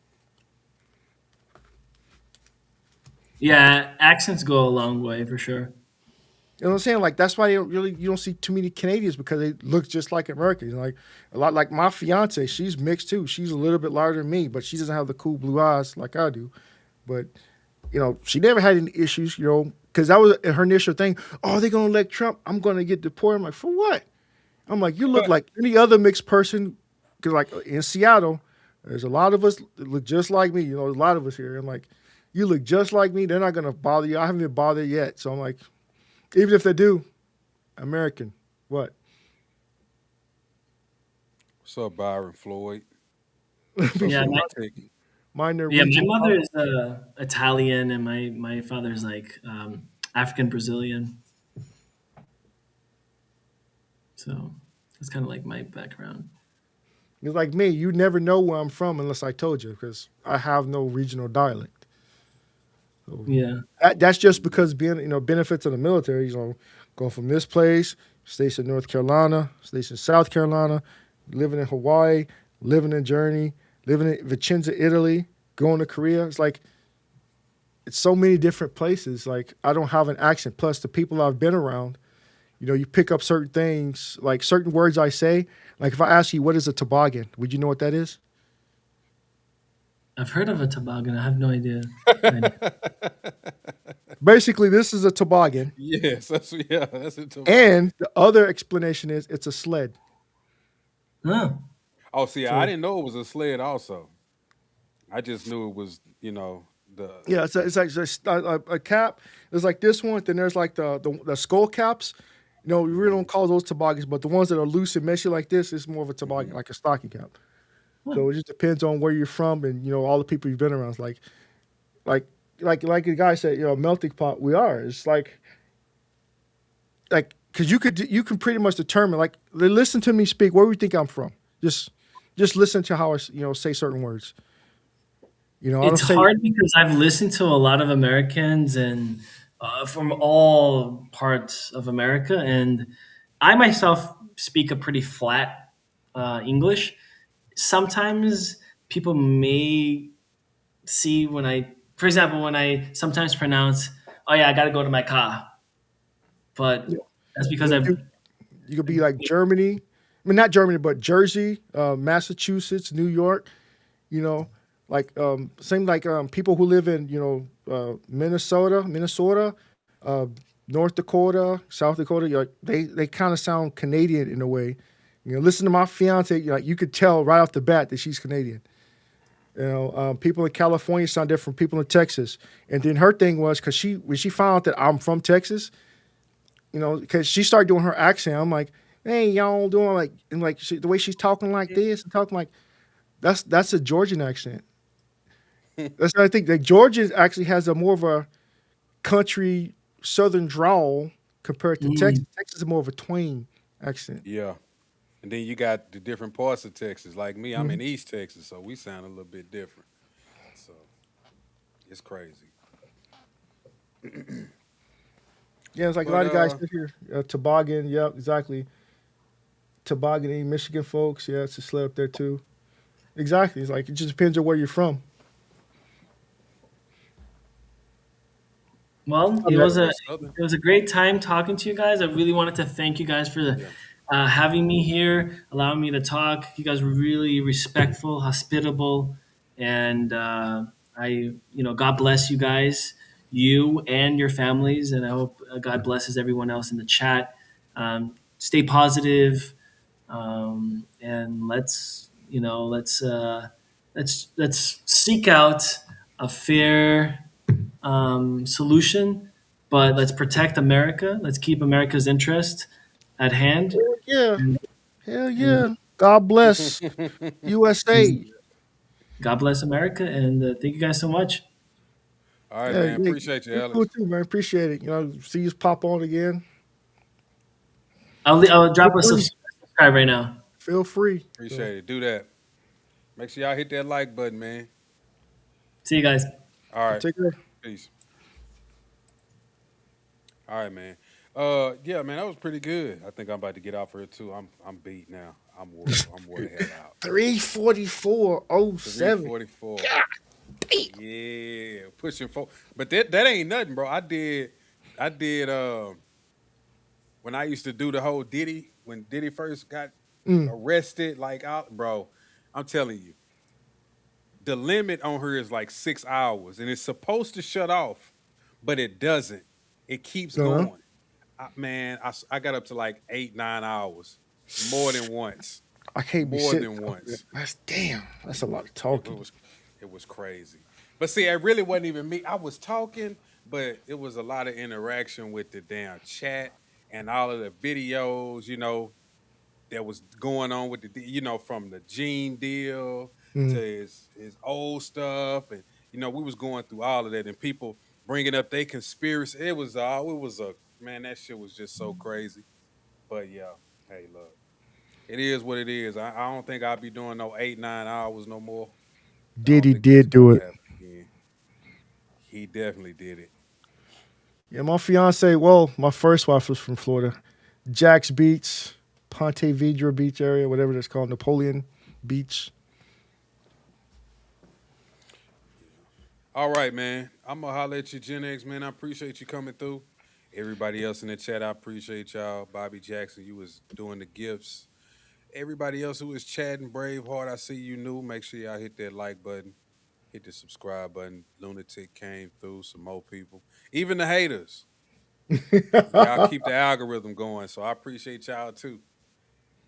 Yeah, accents go a long way for sure. You know what I'm saying? Like that's why you don't see too many Canadians because they look just like Americans. Like a lot like my fiance, she's mixed too. She's a little bit larger than me, but she doesn't have the cool blue eyes like I do. But she never had any issues. Because that was her initial thing. Oh, they're gonna elect Trump. I'm gonna get deported. I'm like, for what? I'm like, you look like any other mixed person. Because like in Seattle, there's a lot of us that look just like me. A lot of us here. I'm like, you look just like me. They're not gonna bother you. I haven't been bothered yet. So I'm like, even if they do, American. What? What's up, Byron Floyd? Yeah, my mother is Italian and my father's like African Brazilian. So that's kind of like my background. It's like me. You never know where I'm from unless I told you because I have no regional dialect. So yeah. That's just because being, benefits of the military, go from this place, stationed in North Carolina, stationed in South Carolina, living in Hawaii, living in Germany, living in Vicenza, Italy, going to Korea. It's like, it's so many different places. Like, I don't have an accent. Plus, the people I've been around, you pick up certain things, like certain words I say. Like, if I ask you, what is a toboggan? Would you know what that is? I've heard of a toboggan. I have no idea. Basically, this is a toboggan. Yes, that's a toboggan. And the other explanation is it's a sled. Huh. Oh, see, I didn't know it was a sled also. I just knew it was, Yeah, it's like a cap. There's like this one, then there's like the skull caps. We really don't call those toboggans, but the ones that are loose and messy like this is more of a toboggan, like a stocking cap. So it just depends on where you're from and all the people you've been around. It's like the guy said, melting pot. We are. It's like because you can pretty much determine. Like, listen to me speak. Where do you think I'm from? Just listen to how I say certain words. It's hard because I've listened to a lot of Americans and from all parts of America, and I myself speak a pretty flat English. Sometimes people may see when for example, when I sometimes pronounce, "Oh yeah, I got to go to my car," but that's because you could be like Germany. I mean, not Germany, but Jersey, Massachusetts, New York. Same like people who live in Minnesota, North Dakota, South Dakota. They kind of sound Canadian in a way. Listen to my fiance. You could tell right off the bat that she's Canadian. People in California sound different from people in Texas. And then her thing was because when she found out that I'm from Texas, because she started doing her accent. I'm like, hey, y'all doing the way she's talking like this and talking like that's a Georgian accent. That's what I think. Like Georgian actually has a more of a country southern drawl compared to Texas. Texas is more of a twang accent. Yeah. And then you got the different parts of Texas. Like me, I'm in East Texas, so we sound a little bit different. So it's crazy. Yeah, it's like a lot of guys sit here. Toboggan, yep, exactly. Toboggan, any Michigan folks? Yeah, it's a sled up there too. Exactly. It's like it just depends on where you're from. Well, it was a great time talking to you guys. I really wanted to thank you guys for having me here, allowing me to talk. You guys were really respectful, hospitable, and God bless you guys, you and your families, and I hope God blesses everyone else in the chat. Stay positive, and let's seek out a fair solution, but let's protect America. Let's keep America's interest at hand. Hell yeah. God bless USA. God bless America, and thank you guys so much. All right, man. Appreciate you, Alex. Cool too, man. Appreciate it. See you pop on again. I'll drop a subscribe right now. Feel free. Appreciate it. Do that. Make sure y'all hit that like button, man. See you guys. All right. Take care. Peace. All right, man. Yeah, man, that was pretty good. I think I'm about to get out for it too. I'm beat now. I'm wore the hell out. 3:44:07. 3:44. Yeah, pushing forward. But that ain't nothing, bro. I did when I used to do the whole Diddy, when Diddy first got arrested, bro, I'm telling you, the limit on her is like 6 hours, and it's supposed to shut off, but it doesn't. It keeps going. I got up to like 8-9 hours, more than once. I can't be more sitting than once. That's a lot of talking. It was crazy. But see, it really wasn't even me. I was talking, but it was a lot of interaction with the damn chat and all of the videos, that was going on with from the Gene deal to his old stuff. And, we was going through all of that and people bringing up their conspiracy. Man, that shit was just so crazy. But yeah, hey, look, it is what it is. I don't think I'll be doing no 8-9 hours no more. Diddy did do it. He definitely did it. Yeah, my first wife was from Florida. Jax Beach, Ponte Vedra Beach area, whatever that's called, Napoleon Beach. All right, man. I'm going to holler at you, Gen X, man. I appreciate you coming through. Everybody else in the chat, I appreciate y'all. Bobby Jackson, you was doing the gifts. Everybody else who was chatting, Braveheart, I see you new. Make sure y'all hit that like button. Hit the subscribe button. Lunatic came through, some more people. Even the haters. Y'all keep the algorithm going, so I appreciate y'all too.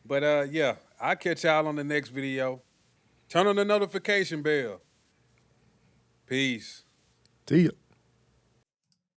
But yeah, I'll catch y'all on the next video. Turn on the notification bell. Peace. See ya.